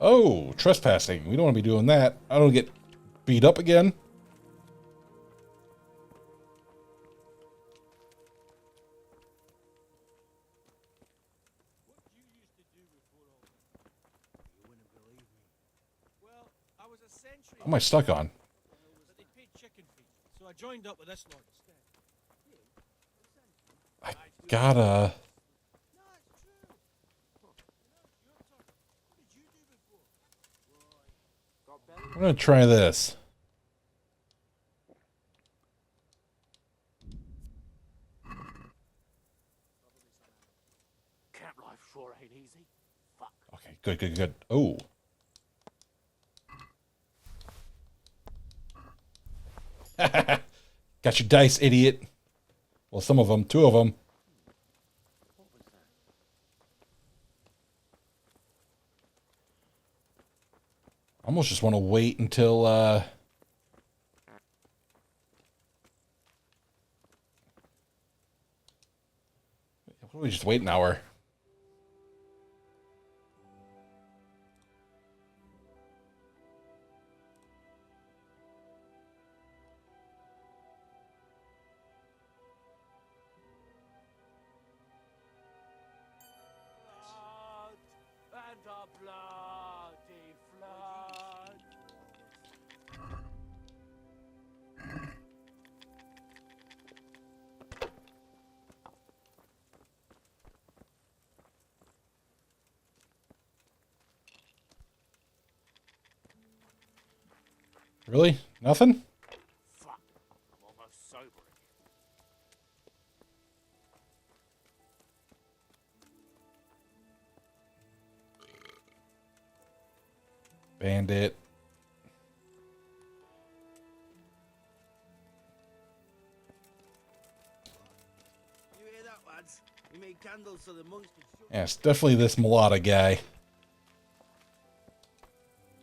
Speaker 3: Oh, trespassing. We don't want to be doing that. I don't get beat up again. What am I stuck on?
Speaker 20: They paid chicken feed, so I joined up with this lord instead.
Speaker 3: I gotta... I'm gonna try this.
Speaker 7: Camp life sure ain't easy. Fuck.
Speaker 3: Okay, good. Oh. Got your dice, idiot. Well, some of them. 2 of them. I almost just want to wait until, why don't we just wait an hour?
Speaker 7: And a bloody flood.
Speaker 3: Really? Nothing?
Speaker 7: Fuck. I'm almost sober again.
Speaker 3: Bandit.
Speaker 15: You hear that, lads? We made candles so the monks could show.
Speaker 3: Yeah, it's definitely this Mulata guy.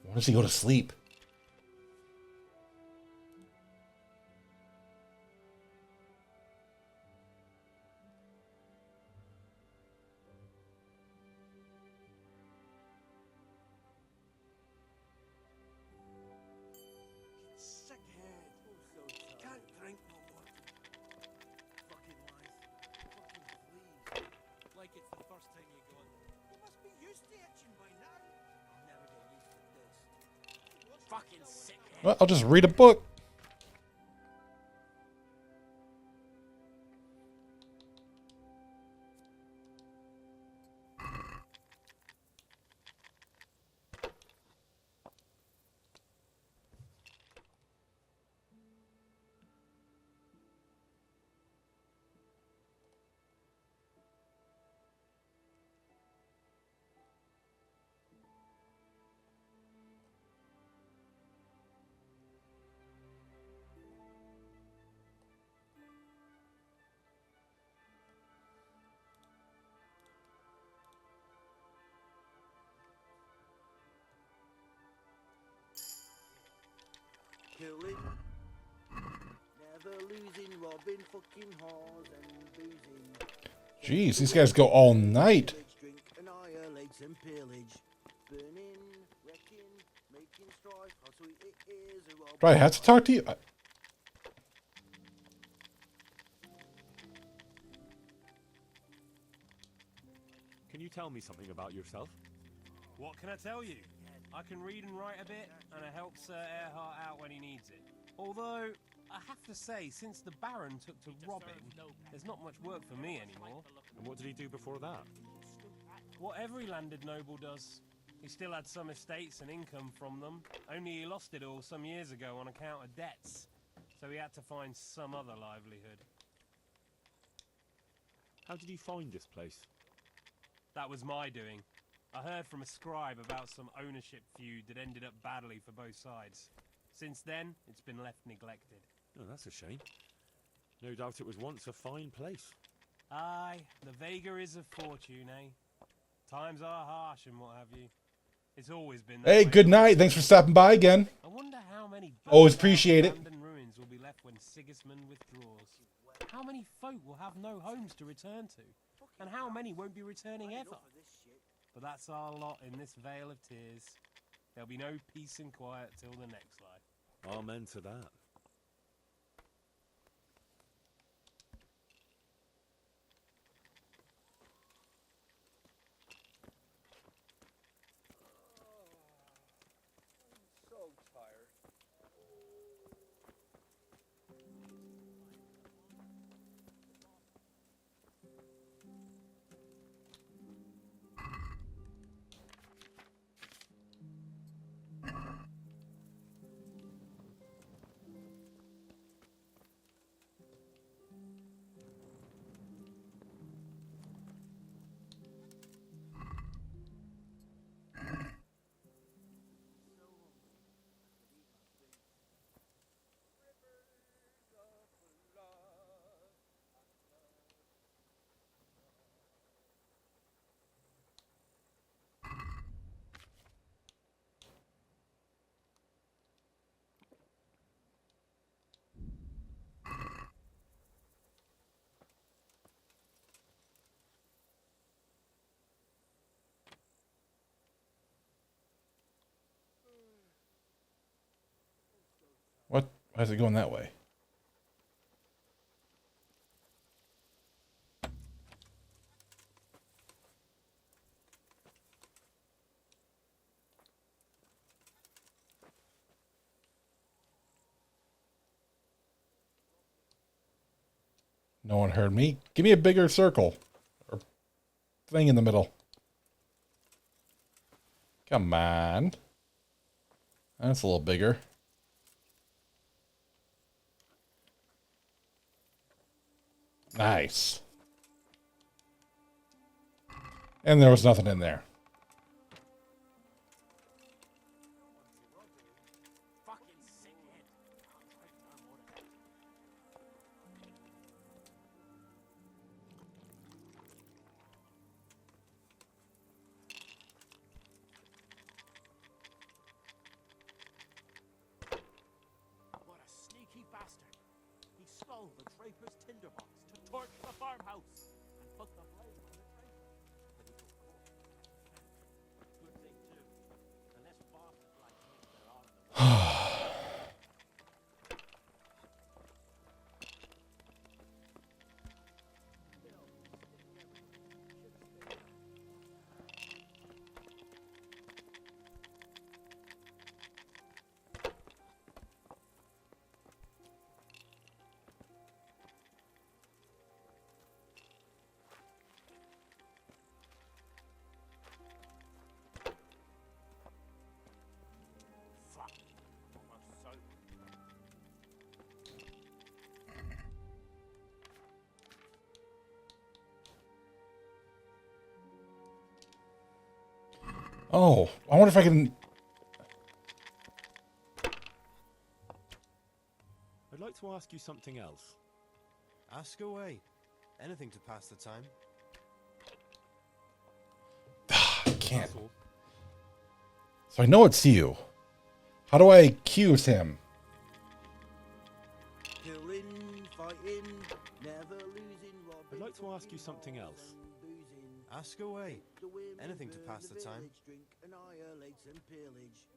Speaker 3: Why does he go to sleep?
Speaker 15: Sick head. Can't drink no more. Fucking lies. Fucking please.
Speaker 20: Like it's the first time you got.
Speaker 15: You must be used to itching by now. I'll never get used to this.
Speaker 7: Fucking sick head.
Speaker 3: Well, I'll just read a book.
Speaker 15: killing, never losing, robbing, fucking whores and boozing.
Speaker 3: Jeez, these guys go all night.
Speaker 15: Drink, annihilate and pillage, burning, wrecking, making strife. How sweet it is.
Speaker 3: Do I have to talk to you?
Speaker 2: Can you tell me something about yourself?
Speaker 14: What can I tell you? I can read and write a bit, and I help Sir Erhart out when he needs it. Although, I have to say, since the Baron took to robbing, there's not much work for me anymore.
Speaker 2: And what did he do before that?
Speaker 14: What every landed noble does. He still had some estates and income from them, only he lost it all some years ago on account of debts. So he had to find some other livelihood.
Speaker 2: How did you find this place?
Speaker 14: That was my doing. I heard from a scribe about some ownership feud that ended up badly for both sides. Since then, it's been left neglected.
Speaker 2: Oh, that's a shame. No doubt it was once a fine place.
Speaker 14: Aye, the vagaries of fortune, eh? Times are harsh and what have you. It's always been that
Speaker 3: Hey,
Speaker 14: way.
Speaker 3: good night. Thanks for stopping by again.
Speaker 14: I wonder how many
Speaker 3: Always appreciate it.
Speaker 14: abandoned ruins will be left when Sigismund withdraws. How many folk will have no homes to return to? And how many won't be returning ever? But that's our lot in this vale of tears. There'll be no peace and quiet till the next life.
Speaker 2: Amen to that.
Speaker 9: So tired.
Speaker 3: What? Why is it going that way? No one heard me. Give me a bigger circle or thing in the middle. Come on. That's a little bigger. Nice. And there was nothing in there.
Speaker 7: What a sneaky bastard. He stole the draper's tinderbox to torch the farmhouse and put the blame on the draper. But he got caught. Good thing too. The less bastards like him there are in the world. Fuck. Almost sober.
Speaker 3: Oh, I wonder if I can...
Speaker 2: I'd like to ask you something else.
Speaker 21: Ask away. Anything to pass the time.
Speaker 3: I can't. So I know it's you. How do I accuse him?
Speaker 2: like to ask you something else.
Speaker 21: Ask away. Anything to pass the time.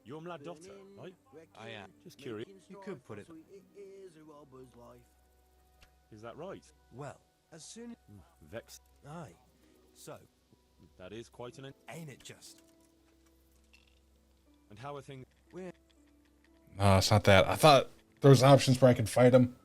Speaker 2: You're Mladotta, right?
Speaker 21: I am.
Speaker 2: Just curious.
Speaker 21: You could put it.
Speaker 2: Is that right?
Speaker 21: Well, as soon as...
Speaker 2: Vex.
Speaker 21: Aye. So,
Speaker 2: That is quite an...
Speaker 21: ain't it just?
Speaker 2: And how are things...
Speaker 21: We're...
Speaker 3: No, it's not that. I thought there was options where I could fight him.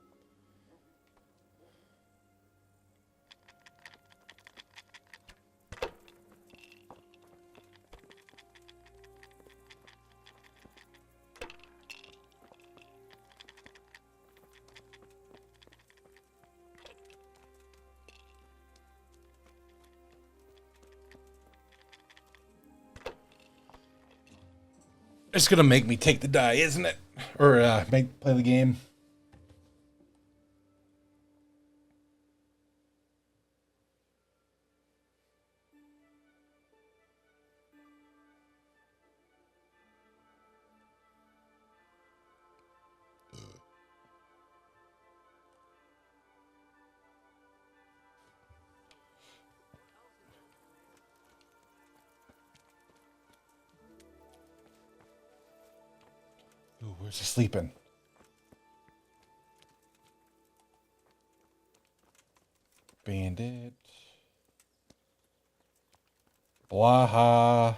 Speaker 3: It's gonna make me take the die, isn't it? Or play the game. Ooh, where's he sleeping? Bandit. Blaha.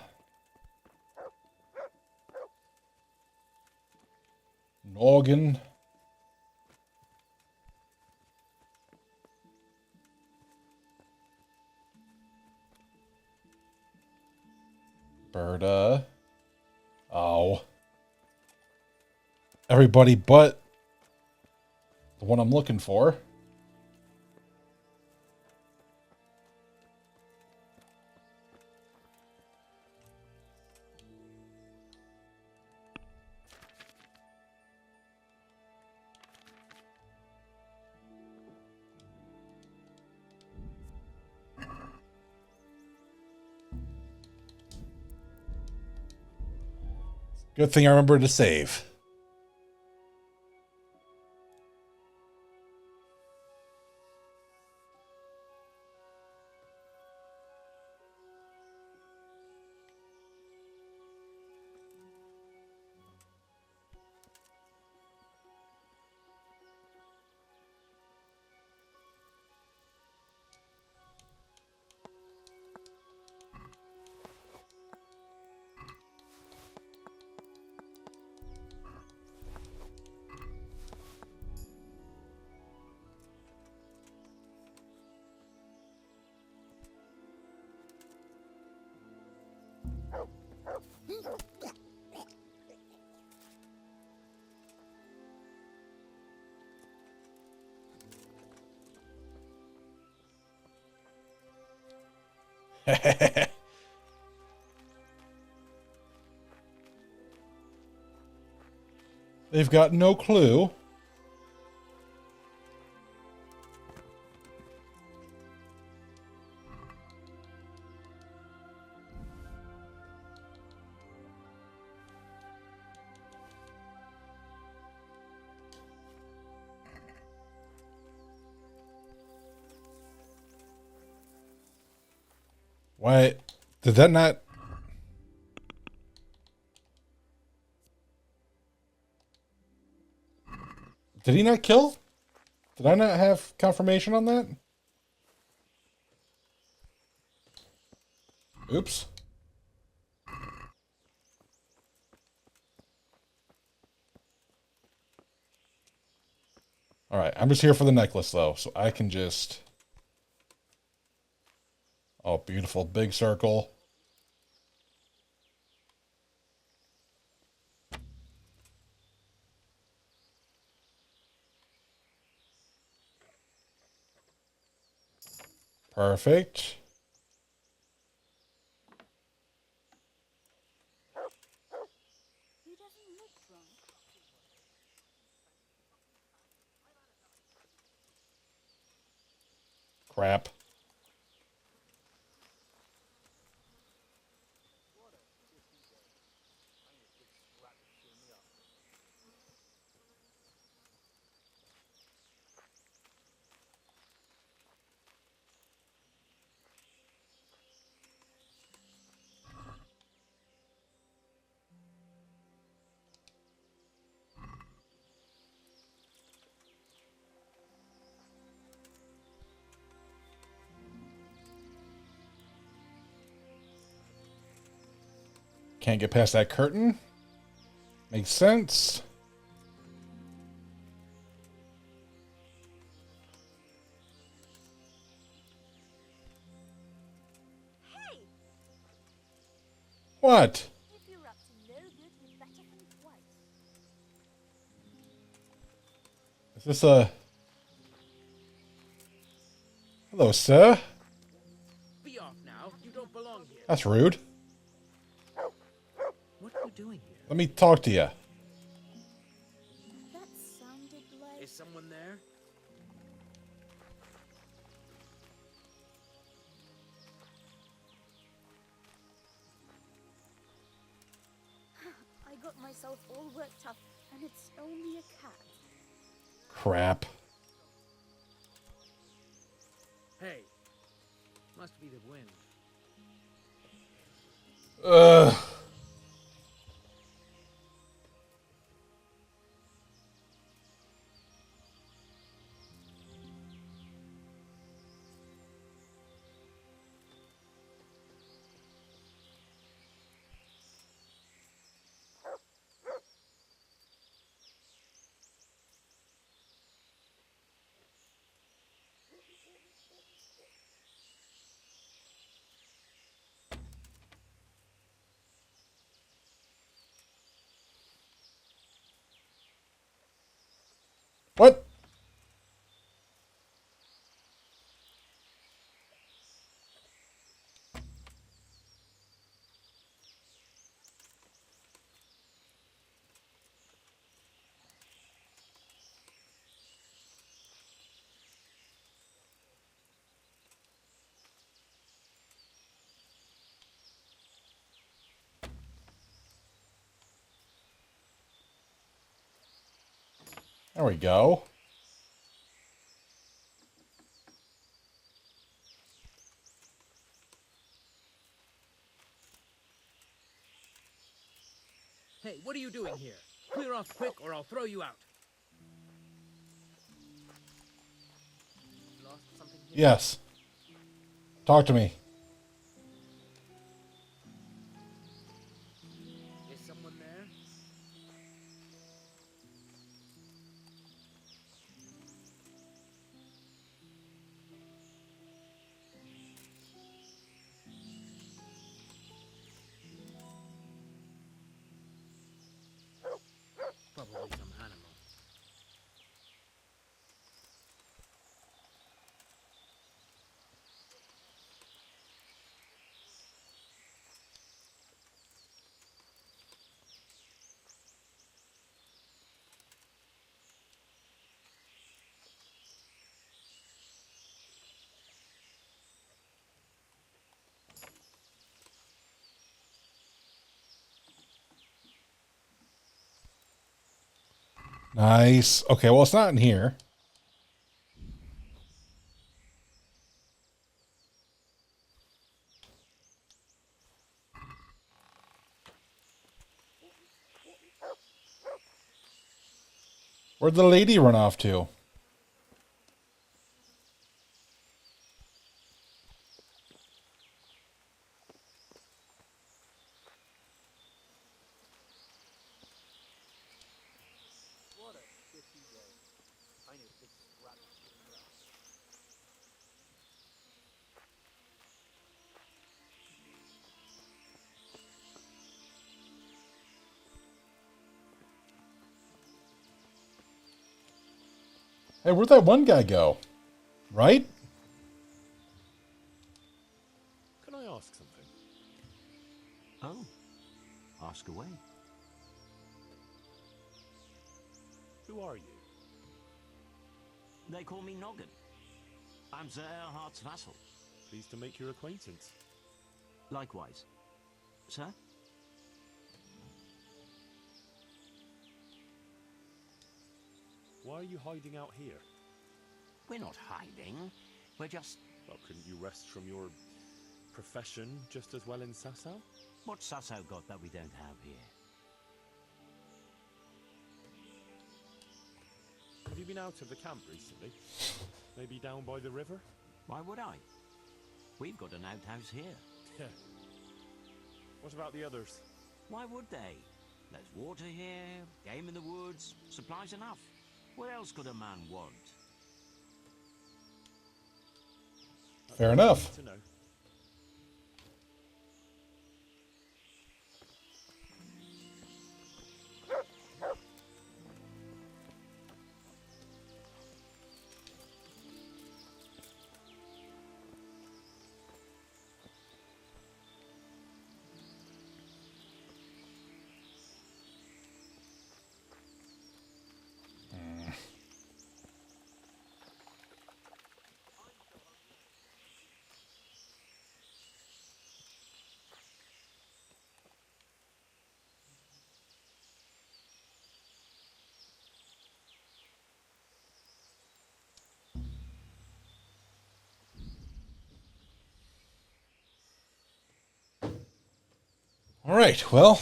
Speaker 3: Noggin. Berta. Oh. Everybody but the one I'm looking for. Good thing I remembered to save. They've got no clue. Why did that not? Did he not kill? Did I not have confirmation on that? Oops. All right, I'm just here for the necklace though, so I can just... Oh, beautiful big circle. Perfect. Crap. Can't get past that curtain. Makes sense.
Speaker 16: Hey!
Speaker 3: What?
Speaker 16: If you're up to no good, we'd better think twice.
Speaker 3: Is this a... Hello, sir.
Speaker 15: Be off now. You don't belong here.
Speaker 3: That's rude.
Speaker 15: What are you doing here?
Speaker 3: Let me talk to you.
Speaker 16: That sounded like...
Speaker 15: Is someone there?
Speaker 16: I got myself all worked up, and it's only a cat.
Speaker 3: Crap.
Speaker 15: Hey. Must be the wind.
Speaker 3: Ugh. What? There we go.
Speaker 15: Hey, what are you doing here? Clear off quick or I'll throw you out. Lost something here?
Speaker 3: Yes. Talk to me.
Speaker 15: Is someone there? Probably some animal.
Speaker 3: Nice. Okay, well, it's not in here. Where'd the lady run off to?
Speaker 15: What a shitty day. I need a big scratch.
Speaker 3: Hey, where'd that one guy go? Right?
Speaker 2: Can I ask something?
Speaker 11: Oh, ask away.
Speaker 2: Who are you?
Speaker 11: They call me Noggin. I'm Sir Erhard's vassal.
Speaker 2: Pleased to make your acquaintance.
Speaker 11: Likewise. Sir?
Speaker 2: Why are you hiding out here?
Speaker 11: We're not hiding. We're just...
Speaker 2: Well, couldn't you rest from your profession just as well in Sasau?
Speaker 11: What's Sasau got that we don't have here?
Speaker 2: Have you been out of the camp recently? Maybe down by the river?
Speaker 11: Why would I? We've got an outhouse here.
Speaker 2: Yeah. What about the others?
Speaker 10: Why would they? There's water here, game in the woods, supplies enough. What else could a man want?
Speaker 3: Fair enough.
Speaker 2: To know.
Speaker 3: All right, well.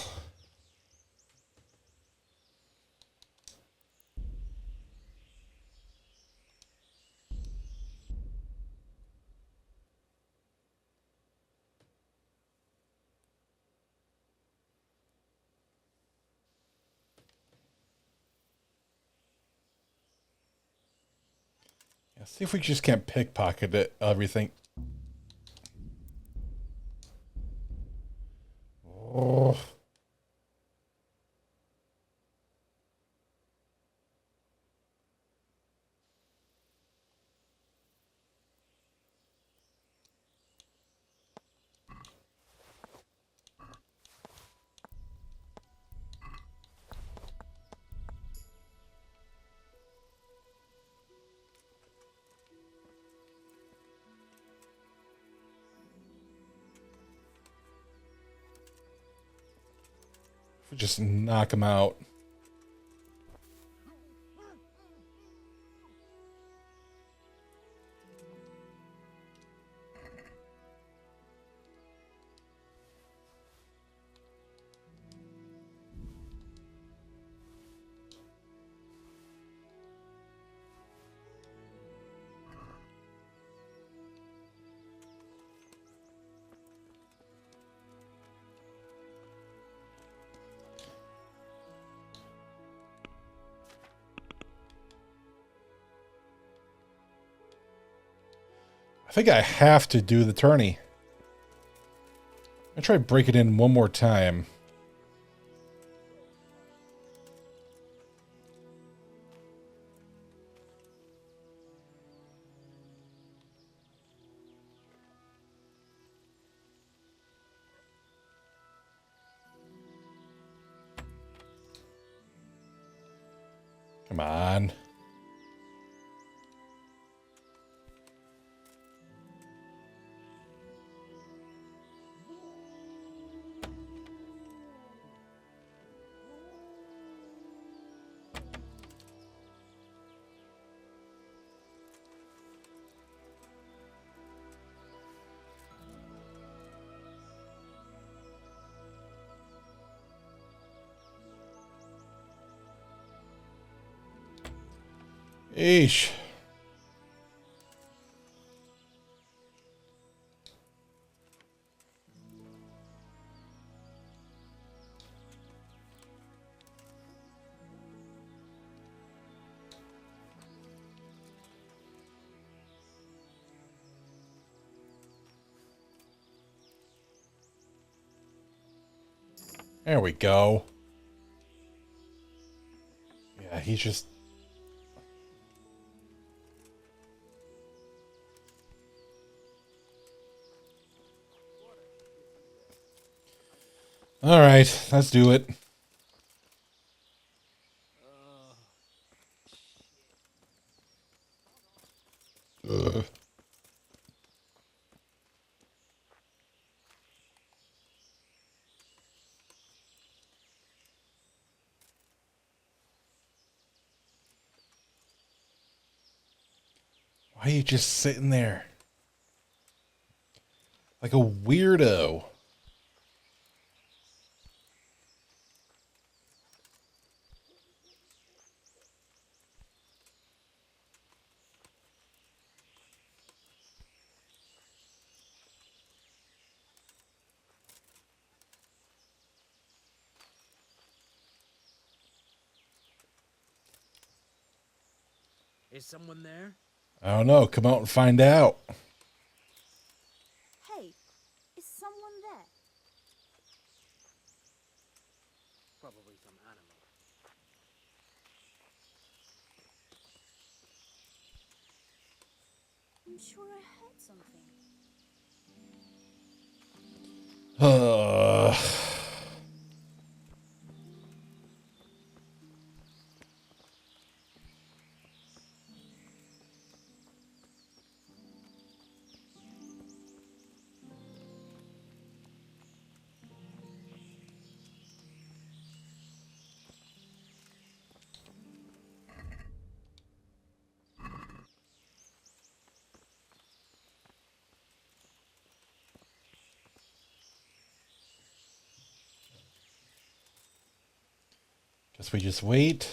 Speaker 3: Yeah, see if we just can't pickpocket it, everything. Oh. Just knock him out. I think I have to do the tourney. I'll try to break it in one more time. Come on. Eesh. There we go. Yeah, he's just... All right, let's do it. Ugh. Why are you just sitting there? Like a weirdo.
Speaker 4: Is someone there?
Speaker 3: I don't know. Come out and find out.
Speaker 16: Hey, is someone there?
Speaker 17: Probably some animal.
Speaker 16: I'm sure I heard something.
Speaker 3: Guess we just wait.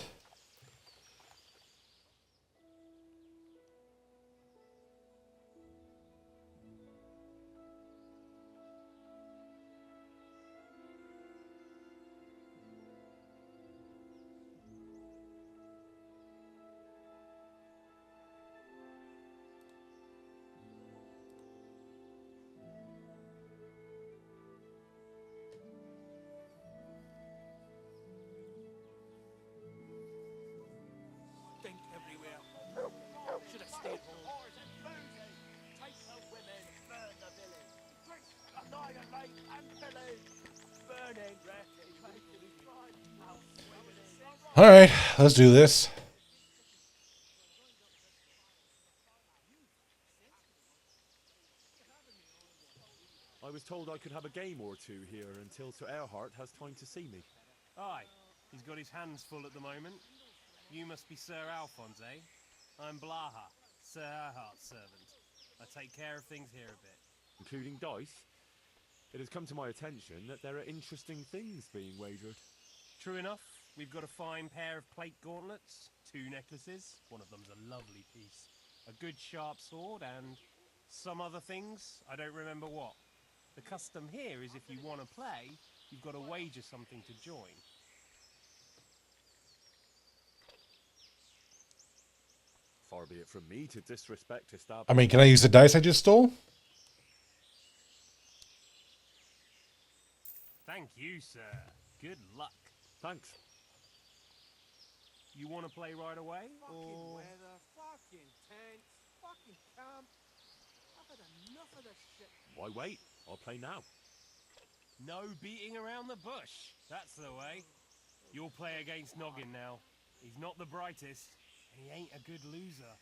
Speaker 17: Think everywhere. Should have stayed home. Take the women, burn the village. Annihilate and pillage. Burning,
Speaker 3: All right, let's do this.
Speaker 2: I was told I could have a game or two here until Sir Erhard has time to see me.
Speaker 14: Aye, he's got his hands full at the moment. You must be Sir Alphonse, eh? I'm Blaha, Sir Erhard's servant. I take care of things here a bit.
Speaker 2: Including dice? It has come to my attention that there are interesting things being wagered.
Speaker 14: True enough, we've got a fine pair of plate gauntlets, 2 necklaces, one of them's a lovely piece, a good sharp sword, and some other things, I don't remember what. The custom here is if you want to play, you've got to wager something to join.
Speaker 2: Far be it from me to disrespect established...
Speaker 3: I mean, can I use the dice I just stole?
Speaker 14: Thank you, sir. Good luck.
Speaker 2: Thanks.
Speaker 14: You want to play right away?
Speaker 17: Fucking weather, fucking tents, fucking camp. I've had enough of this shit.
Speaker 2: Why wait? I'll play now.
Speaker 14: No beating around the bush. That's the way. You'll play against Noggin now. He's not the brightest, and he ain't a good loser.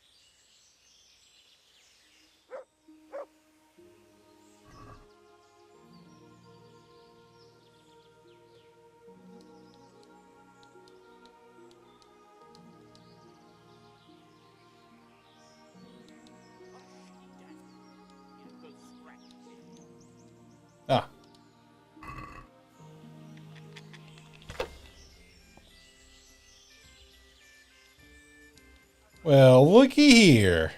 Speaker 3: Ah. Well, looky here.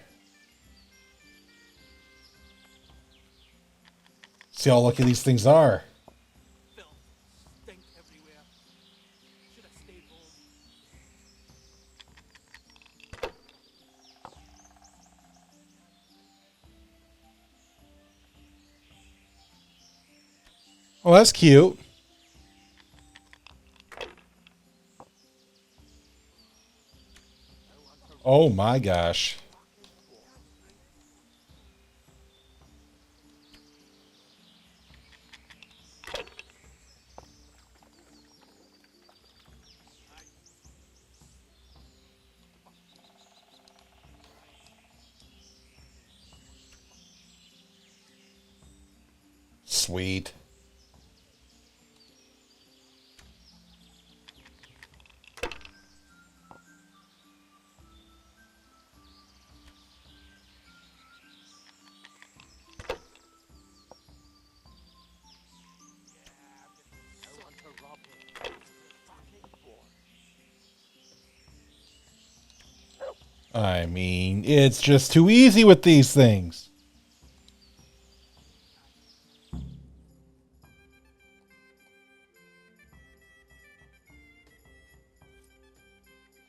Speaker 3: See how lucky these things are.
Speaker 17: Stink everywhere. Should have stayed home.
Speaker 3: Oh, that's cute. Oh my gosh. Sweet. I mean, it's just too easy with these things.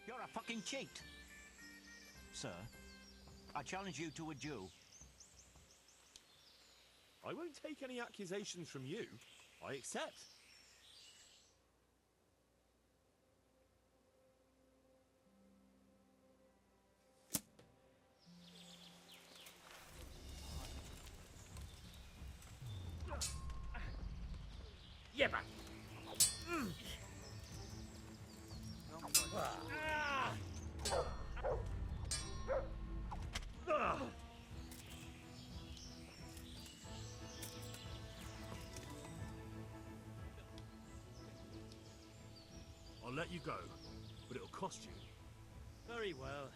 Speaker 10: You're a fucking cheat. Sir, I challenge you to a duel.
Speaker 2: I won't take any accusations from you. I accept.
Speaker 7: Yeah, man.
Speaker 2: I'll let you go, but it'll cost you.
Speaker 9: Very well.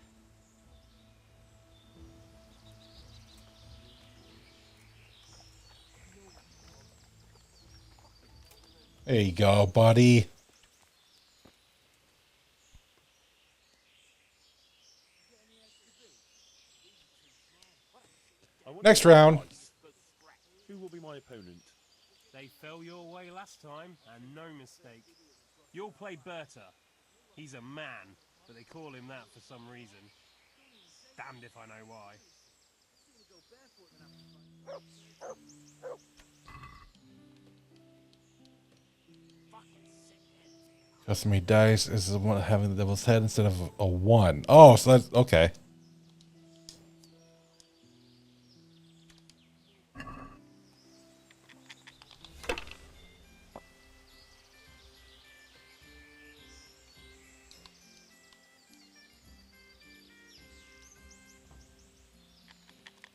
Speaker 3: There you go, buddy. Next round.
Speaker 2: Who will be my opponent?
Speaker 14: They fell your way last time, and no mistake. You'll play Berta. He's a man, but they call him that for some reason. Damned if I know why.
Speaker 3: Customary dice is the one having the devil's head instead of a 1. Oh, so that's okay.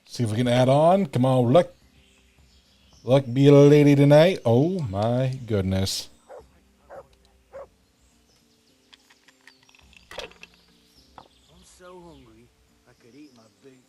Speaker 3: See if we can add on. Come on, luck. Luck be a lady tonight. Oh my goodness.
Speaker 15: I'm so hungry, I could eat my boots.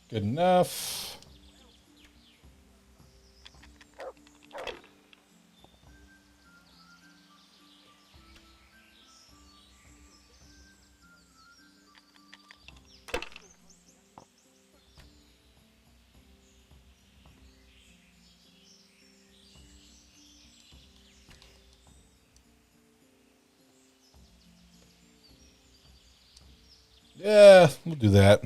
Speaker 3: Good enough. Yeah, we'll do that.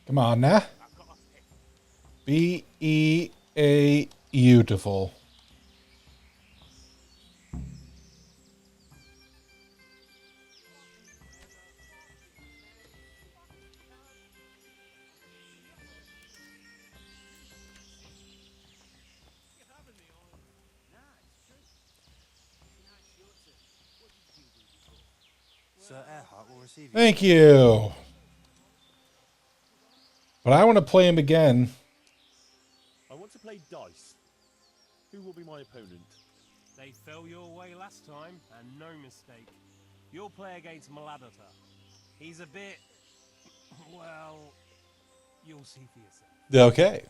Speaker 3: Come on now. B-E-A beautiful.
Speaker 21: Sir Earhart will receive you.
Speaker 3: Thank you. But I want to play him again.
Speaker 2: I want to play dice. Who will be my opponent?
Speaker 14: They fell your way last time, and no mistake. You'll play against Maladota. He's a bit... well... you'll see for yourself.
Speaker 3: Okay.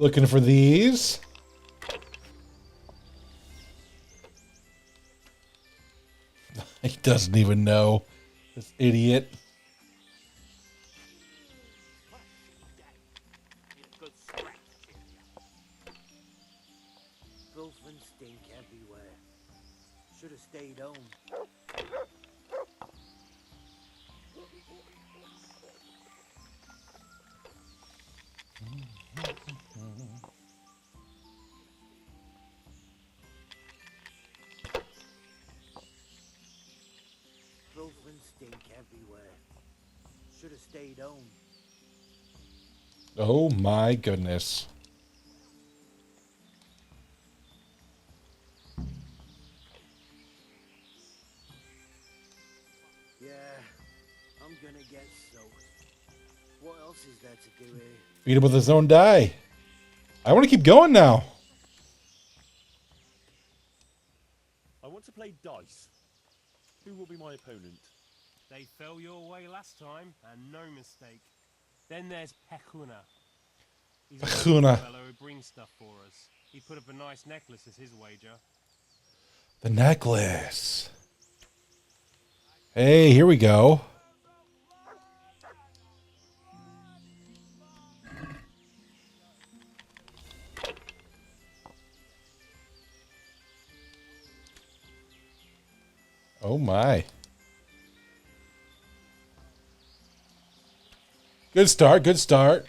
Speaker 3: Looking for these. He doesn't even know. This idiot.
Speaker 15: Filth and stink everywhere. Should have stayed home. Filth and stink everywhere. Should have stayed home.
Speaker 3: Oh my goodness.
Speaker 15: Yeah, I'm gonna get soaked. What else is there to do here?
Speaker 3: Beat him with his own die. I want to keep going now.
Speaker 2: I want to play dice. Who will be my opponent?
Speaker 14: They fell your way last time, and no mistake. Then there's Pekuna. He's a
Speaker 3: Pekuna.
Speaker 14: fellow who brings stuff for us. He put up a nice necklace as his wager.
Speaker 3: The necklace. Hey, here we go. Oh my. Good start, good start.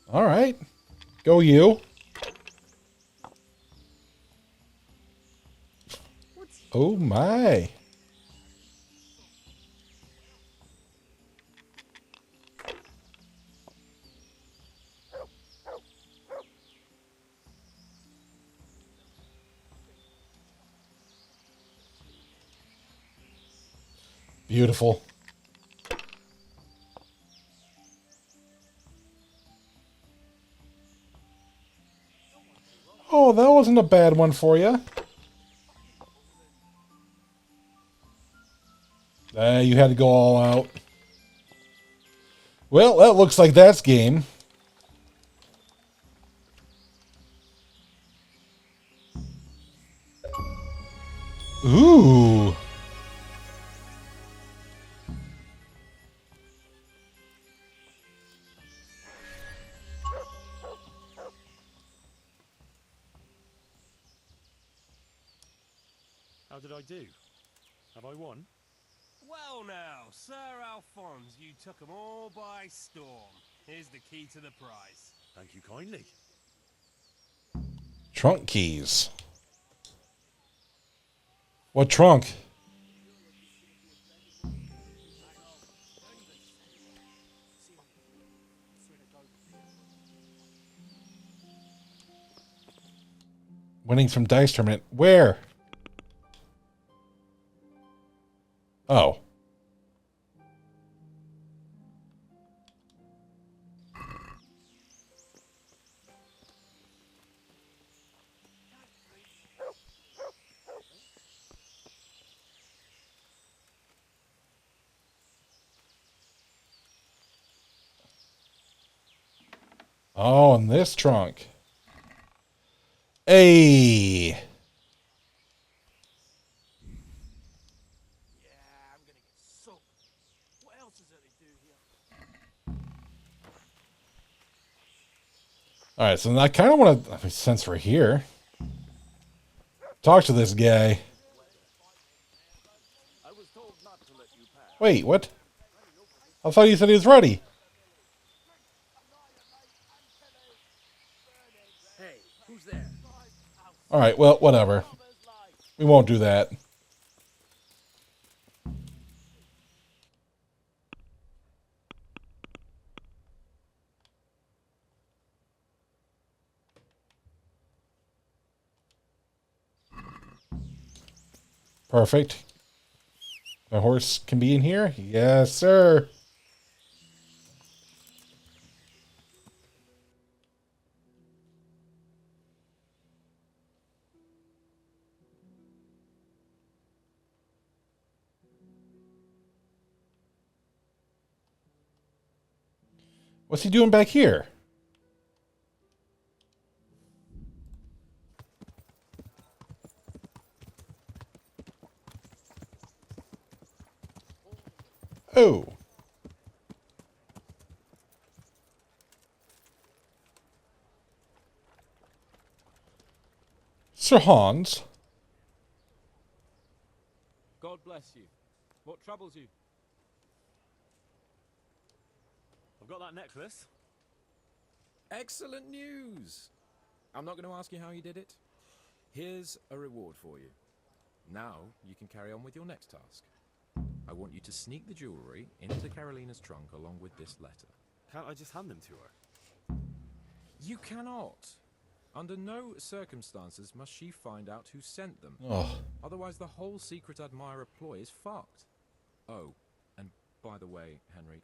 Speaker 3: All right. Go you. Oh my. Beautiful. Oh, that wasn't a bad one for you. You had to go all out. Well, that looks like that's game. Ooh.
Speaker 2: How did I do? Have I won?
Speaker 14: Well now, Sir Alphonse, you took them all by storm. Here's the key to the prize.
Speaker 2: Thank you kindly.
Speaker 3: Trunk keys. What trunk? Winnings from dice tournament. Where? Oh. Oh, in this trunk. Hey. All right, so I kind of want to, since we're here, talk to this guy. Wait, what? I thought you said he was ready.
Speaker 15: Hey, who's there?
Speaker 3: All right, well, whatever. We won't do that. Perfect. My horse can be in here? Yes, sir. What's he doing back here? Oh. Sir Hans.
Speaker 12: God bless you. What troubles you?
Speaker 2: I've got that necklace.
Speaker 4: Excellent news! I'm not going to ask you how you did it. Here's a reward for you. Now you can carry on with your next task. I want you to sneak the jewellery into Carolina's trunk along with this letter.
Speaker 2: Can't I just hand them to her?
Speaker 4: You cannot. Under no circumstances must she find out who sent them.
Speaker 3: Oh.
Speaker 4: Otherwise the whole secret admirer ploy is fucked. Oh, and by the way, Henry,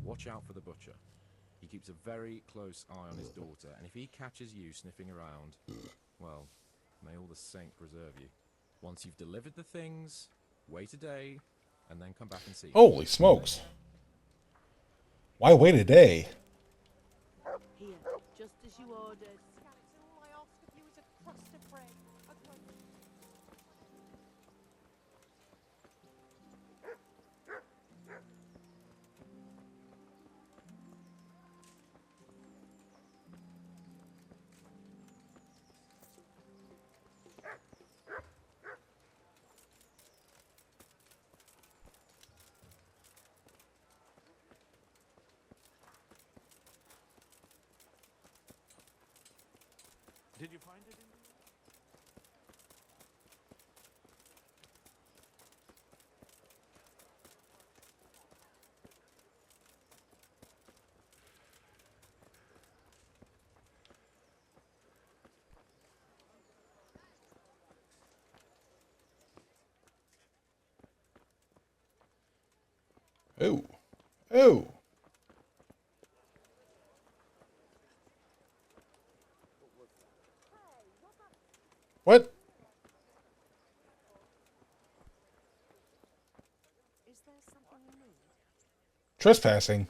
Speaker 4: watch out for the butcher. He keeps a very close eye on his daughter, and if he catches you sniffing around, well, may all the saint preserve you. Once you've delivered the things, wait a day, and then come back and see.
Speaker 3: Holy smokes. Why wait a day?
Speaker 15: Here, just as you ordered.
Speaker 16: All I ask of you is a crust of bread.
Speaker 5: Did you find it in
Speaker 3: Oh. Oh. What?
Speaker 16: Is there something you need?
Speaker 3: Trespassing.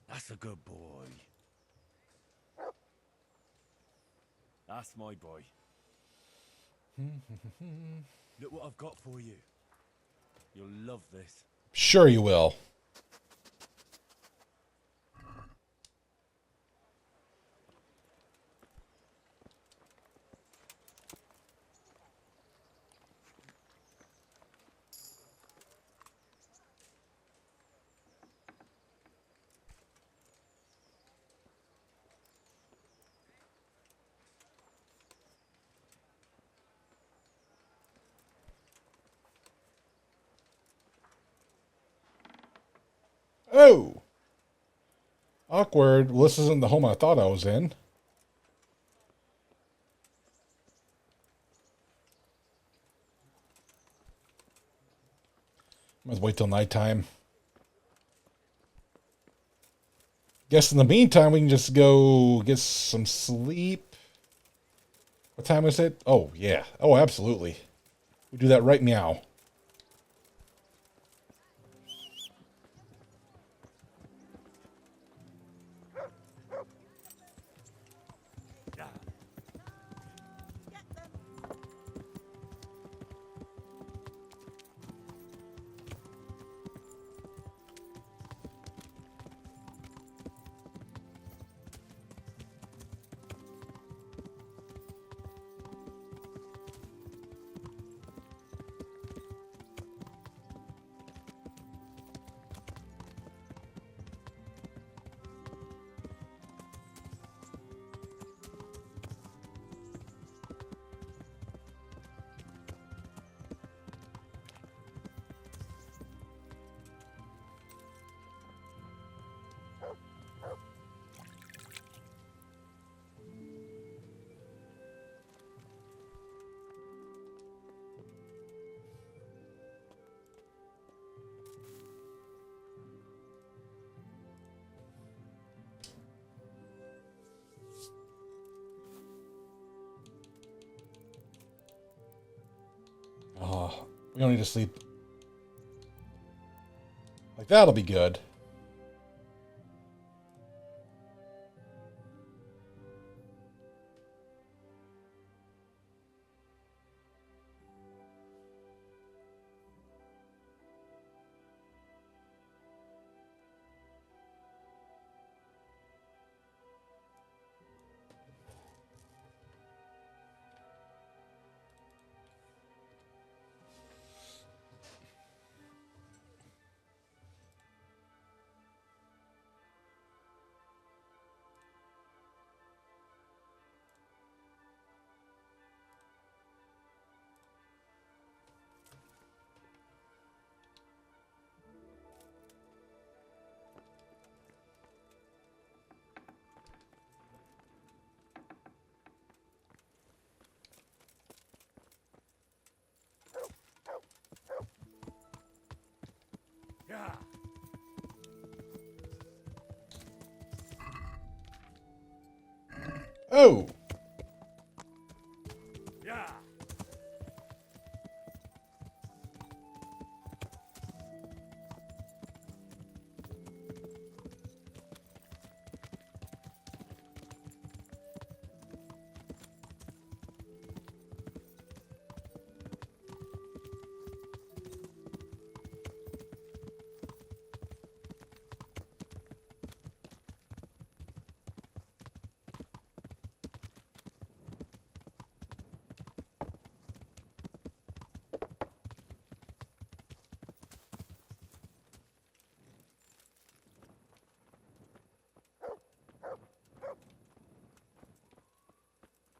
Speaker 2: That's a good boy. That's my boy. Look what I've got for you. You'll love this.
Speaker 3: Sure you will. Oh. Awkward. Well, this isn't the home I thought I was in. Let's wait till nighttime. Guess in the meantime, we can just go get some sleep. What time is it? Oh, yeah. Oh, absolutely. We do that right meow. Oh, we don't need to sleep. Like, that'll be good.
Speaker 5: Yeah.
Speaker 3: Oh!
Speaker 5: Yeah.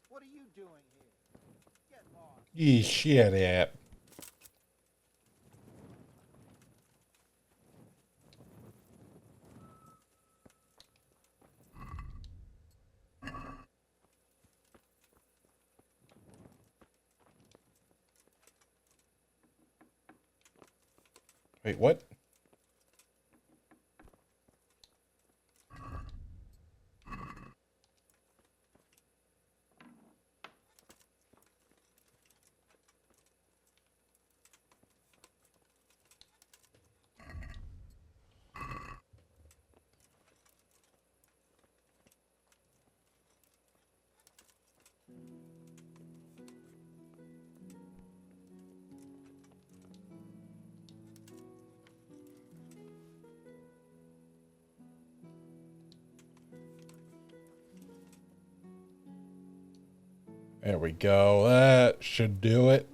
Speaker 17: What are you doing here? Get lost.
Speaker 3: Ye shit at. Wait, what? There we go. That should do it.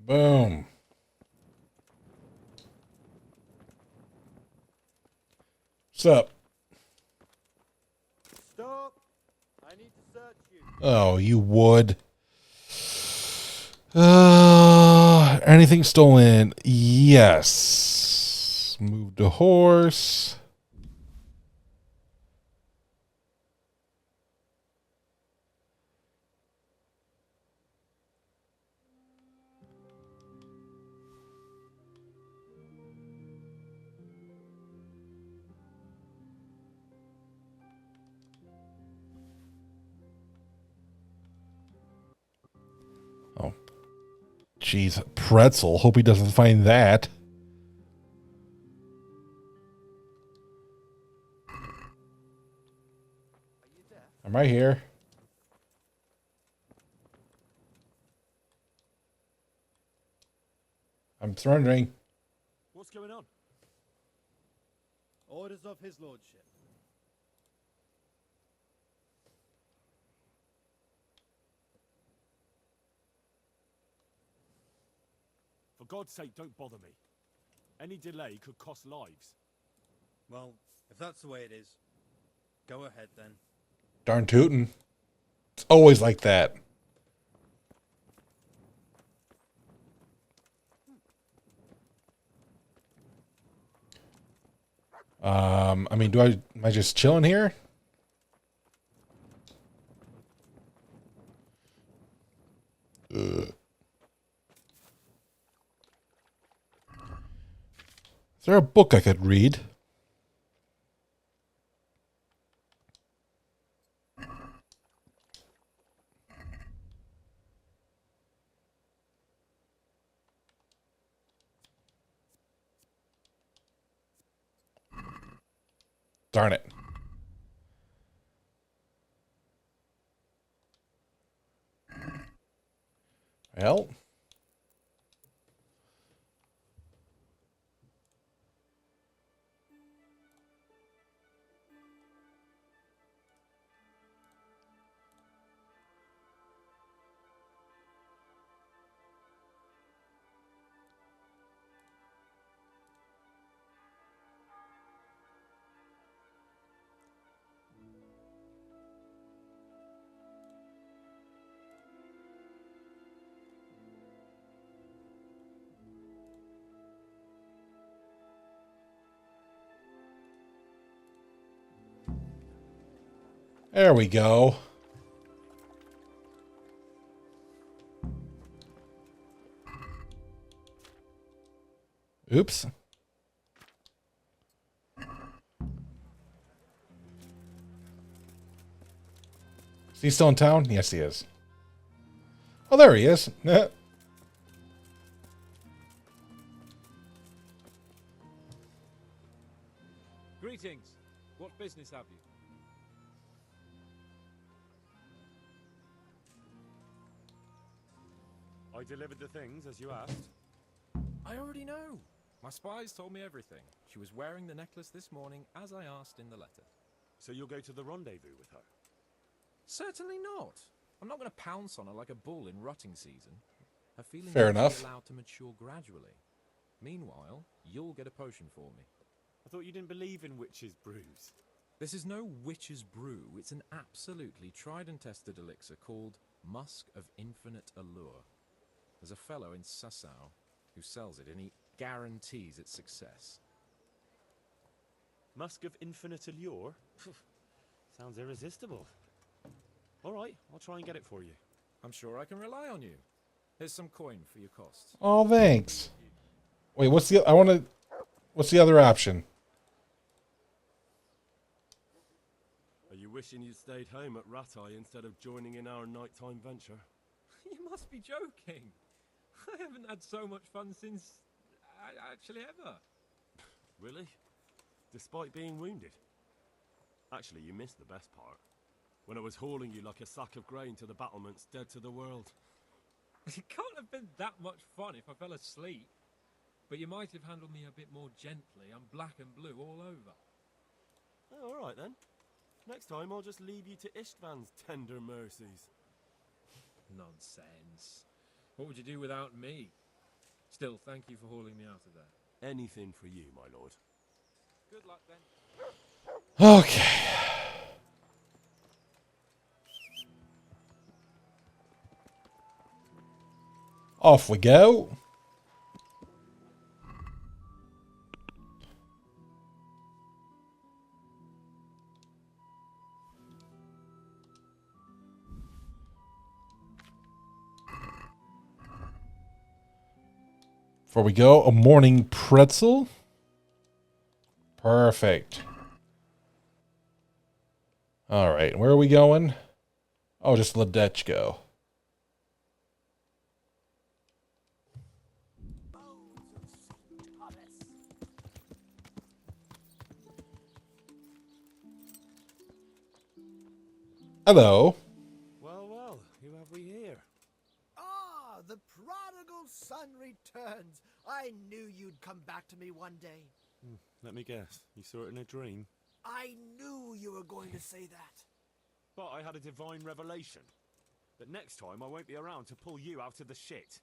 Speaker 3: Boom. What's up?
Speaker 6: Stop! I need to search you.
Speaker 3: Oh, you would. Anything stolen? Yes. Move the horse. Oh, jeez, pretzel. Hope he doesn't find that. I'm right here. I'm surrendering.
Speaker 2: What's going on?
Speaker 6: Orders of his lordship.
Speaker 2: For God's sake, don't bother me. Any delay could cost lives.
Speaker 1: Well,
Speaker 21: If that's the way it is, go ahead then.
Speaker 3: Darn tootin'. It's always like that. I mean, am I just chilling here? Ugh. Is there a book I could read? Darn it. Well. There we go. Oops. Is he still in town? Yes, he is. Oh, there he is.
Speaker 12: Greetings. What business have you?
Speaker 2: I delivered the things as you asked.
Speaker 4: I already know. My spies told me everything. She was wearing the necklace this morning, as I asked in the letter.
Speaker 2: So you'll go to the rendezvous with her?
Speaker 4: Certainly not. I'm not going to pounce on her like a bull in rutting season. Her feelings
Speaker 3: Fair
Speaker 4: will be
Speaker 3: enough.
Speaker 4: allowed to mature gradually. Meanwhile, you'll get a potion for me.
Speaker 2: I thought you didn't believe in witches' brews.
Speaker 4: This is no witch's brew. It's an absolutely tried and tested elixir called Musk of Infinite Allure. There's a fellow in Sasau who sells it, and he guarantees its success.
Speaker 2: Musk of Infinite Allure? Sounds irresistible. All right, I'll try and get it for you.
Speaker 4: I'm sure I can rely on you. Here's some coin for your costs.
Speaker 3: Oh, thanks. Wait, what's the other option?
Speaker 8: Are you wishing you'd stayed home at Ratai instead of joining in our nighttime venture?
Speaker 12: You must be joking. I haven't had so much fun since... actually ever.
Speaker 8: Really? Despite being wounded? Actually, you missed the best part. When I was hauling you like a sack of grain to the battlements, dead to the world.
Speaker 12: It can't have been that much fun if I fell asleep. But you might have handled me a bit more gently. I'm black and blue all over.
Speaker 8: Oh, all right then. Next time I'll just leave you to Istvan's tender mercies.
Speaker 12: Nonsense. What would you do without me? Still, thank you for hauling me out of there.
Speaker 8: Anything for you, my lord.
Speaker 12: Good luck then.
Speaker 3: Okay. Off we go. Before we go, a morning pretzel. Perfect. All right, where are we going? Oh, just Ledechko. Hello.
Speaker 13: Well, who have we here?
Speaker 17: Ah, the prodigal son returns. I knew you'd come back to me one day.
Speaker 2: Let me guess. You saw it in a dream?
Speaker 17: I knew you were going to say that.
Speaker 2: But I had a divine revelation. That next time I won't be around to pull you out of the shit.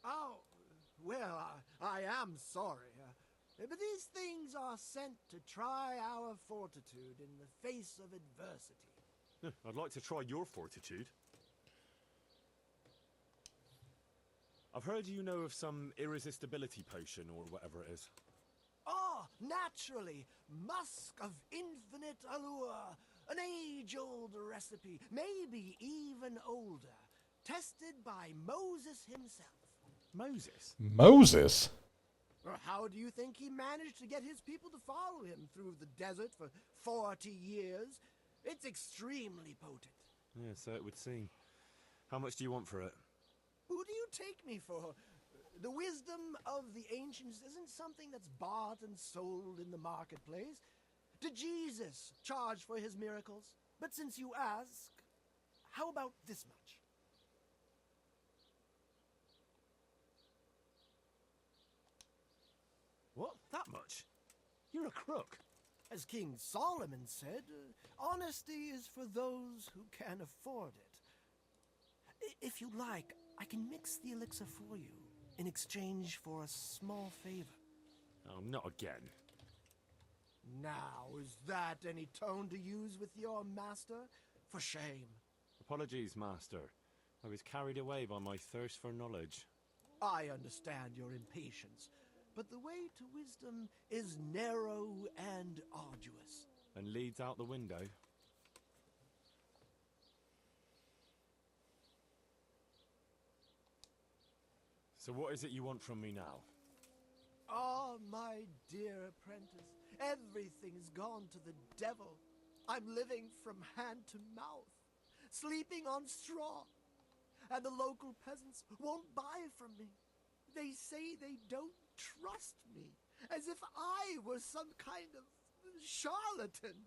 Speaker 17: Oh, well, I am sorry. But these things are sent to try our fortitude in the face of adversity.
Speaker 2: I'd like to try your fortitude. I've heard you know of some irresistibility potion or whatever it is.
Speaker 17: Ah, naturally! Musk of infinite allure! An age-old recipe, maybe even older. Tested by Moses himself.
Speaker 2: Moses?
Speaker 3: Moses?
Speaker 17: How do you think he managed to get his people to follow him through the desert for 40 years? It's extremely potent.
Speaker 2: Yeah, so it would seem. How much do you want for it?
Speaker 17: Who do you take me for? The wisdom of the ancients isn't something that's bought and sold in the marketplace. Did Jesus charge for his miracles? But since you ask, how about this much?
Speaker 2: What? That much? You're a crook.
Speaker 17: As King Solomon said, honesty is for those who can afford it. If you like, I can mix the elixir for you in exchange for a small favor.
Speaker 2: Oh, not again.
Speaker 17: Now, is that any tone to use with your master? For shame.
Speaker 2: Apologies, Master. I was carried away by my thirst for knowledge.
Speaker 17: I understand your impatience, but the way to wisdom is narrow and arduous.
Speaker 2: And leads out the window. So what is it you want from me now?
Speaker 17: Ah, my dear apprentice, everything's gone to the devil. I'm living from hand to mouth, sleeping on straw, and the local peasants won't buy from me. They say they don't trust me, as if I were some kind of charlatan.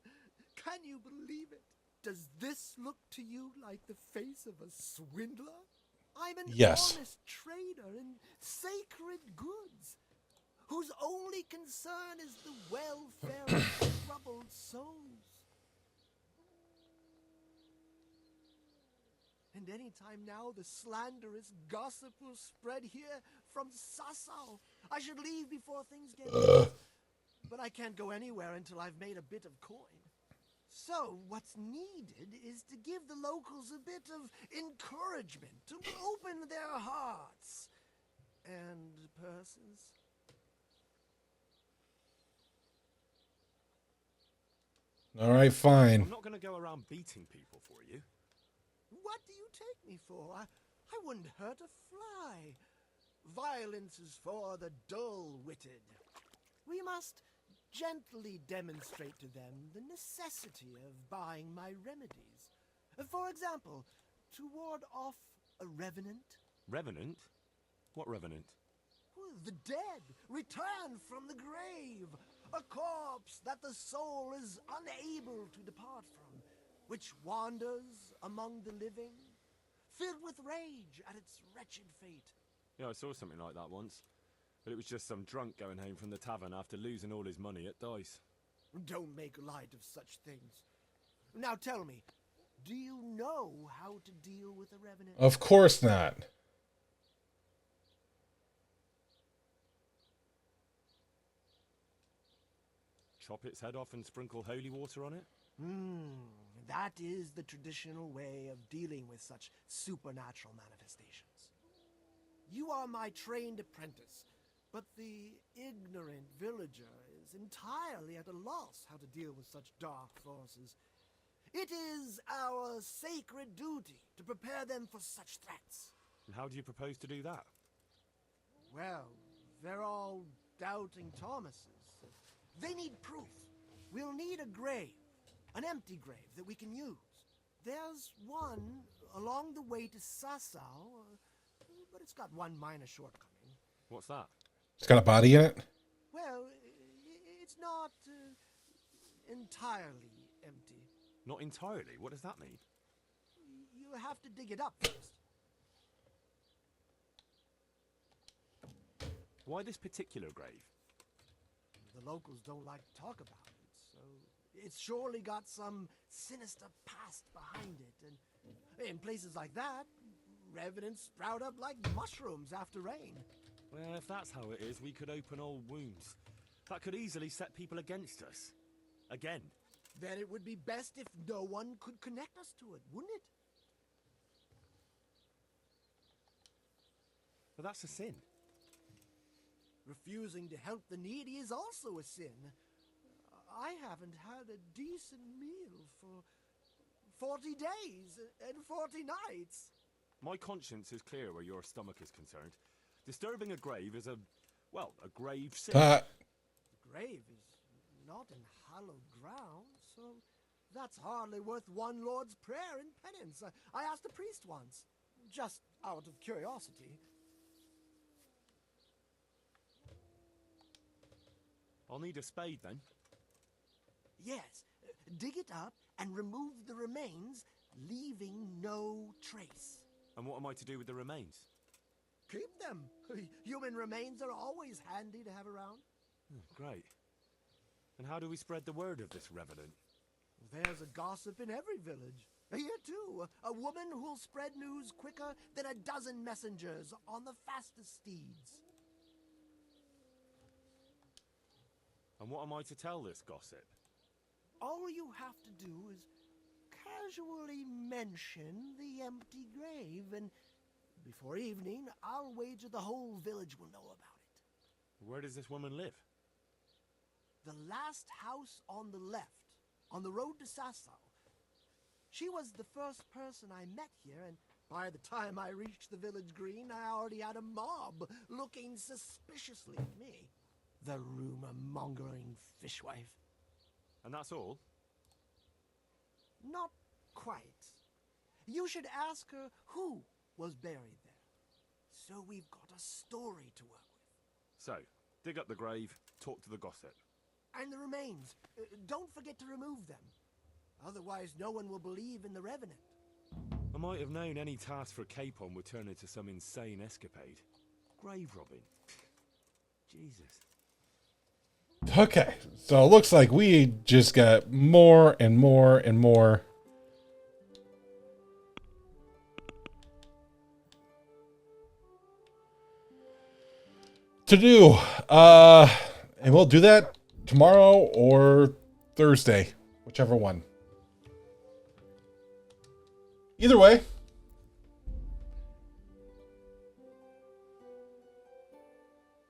Speaker 17: Can you believe it? Does this look to you like the face of a swindler? I'm an honest trader in sacred goods, whose only concern is the welfare of troubled souls. And any time now the slanderous gossip will spread here from Sasau. I should leave before things get worse. But I can't go anywhere until I've made a bit of coin. So what's needed is to give the locals a bit of encouragement, to open their hearts and purses.
Speaker 3: All right, fine.
Speaker 2: I'm not going to go around beating people for you.
Speaker 17: What do you take me for? I wouldn't hurt a fly. Violence is for the dull-witted. We must gently demonstrate to them the necessity of buying my remedies. For example, to ward off a revenant.
Speaker 2: Revenant? What revenant?
Speaker 17: The dead return from the grave. A corpse that the soul is unable to depart from, which wanders among the living, filled with rage at its wretched fate.
Speaker 2: Yeah, I saw something like that once. But it was just some drunk going home from the tavern after losing all his money at dice.
Speaker 17: Don't make light of such things. Now tell me, do you know how to deal with a revenant?
Speaker 3: Of course not.
Speaker 2: Chop its head off and sprinkle holy water on it?
Speaker 17: That is the traditional way of dealing with such supernatural manifestations. You are my trained apprentice, but the ignorant villager is entirely at a loss how to deal with such dark forces. It is our sacred duty to prepare them for such threats.
Speaker 2: And how do you propose to do that?
Speaker 17: Well, they're all doubting Thomases. They need proof. We'll need a grave, an empty grave that we can use. There's one along the way to Sasau, but it's got one minor shortcoming.
Speaker 2: What's that?
Speaker 3: It's got a body in it?
Speaker 17: Well, it's not entirely empty.
Speaker 2: Not entirely? What does that mean?
Speaker 17: You have to dig it up first.
Speaker 2: Why this particular grave?
Speaker 17: The locals don't like to talk about it, so it's surely got some sinister past behind it. And in places like that, revenants sprout up like mushrooms after rain.
Speaker 2: Well, if that's how it is, we could open old wounds. That could easily set people against us. Again.
Speaker 17: Then it would be best if no one could connect us to it, wouldn't it?
Speaker 2: But that's a sin.
Speaker 17: Refusing to help the needy is also a sin. I haven't had a decent meal for 40 days and 40 nights.
Speaker 2: My conscience is clear where your stomach is concerned. Disturbing a grave is a grave sin.
Speaker 17: The grave is not in hallowed ground, so that's hardly worth one Lord's Prayer in penance. I asked a priest once, just out of curiosity.
Speaker 2: I'll need a spade then.
Speaker 17: Yes, dig it up and remove the remains, leaving no trace.
Speaker 2: And what am I to do with the remains?
Speaker 17: Keep them. Human remains are always handy to have around.
Speaker 2: Great. And how do we spread the word of this revenant?
Speaker 17: There's a gossip in every village. Here too, a woman who'll spread news quicker than a dozen messengers on the fastest steeds.
Speaker 2: And what am I to tell this gossip?
Speaker 17: All you have to do is casually mention the empty grave, and before evening, I'll wager the whole village will know about it.
Speaker 2: Where does this woman live?
Speaker 17: The last house on the left, on the road to Sasau. She was the first person I met here, and by the time I reached the village green, I already had a mob looking suspiciously at me. The rumor-mongering fishwife.
Speaker 2: And that's all?
Speaker 17: Not quite. You should ask her who was buried there. So we've got a story to work with.
Speaker 2: So, dig up the grave, talk to the gossip.
Speaker 17: And the remains. Don't forget to remove them. Otherwise, no one will believe in the Revenant.
Speaker 2: I might have known any task for Capon would turn into some insane escapade. Grave robbing. Jesus.
Speaker 3: Okay, so it looks like we just got more and more and more to do. And we'll do that tomorrow or Thursday, whichever one. Either way,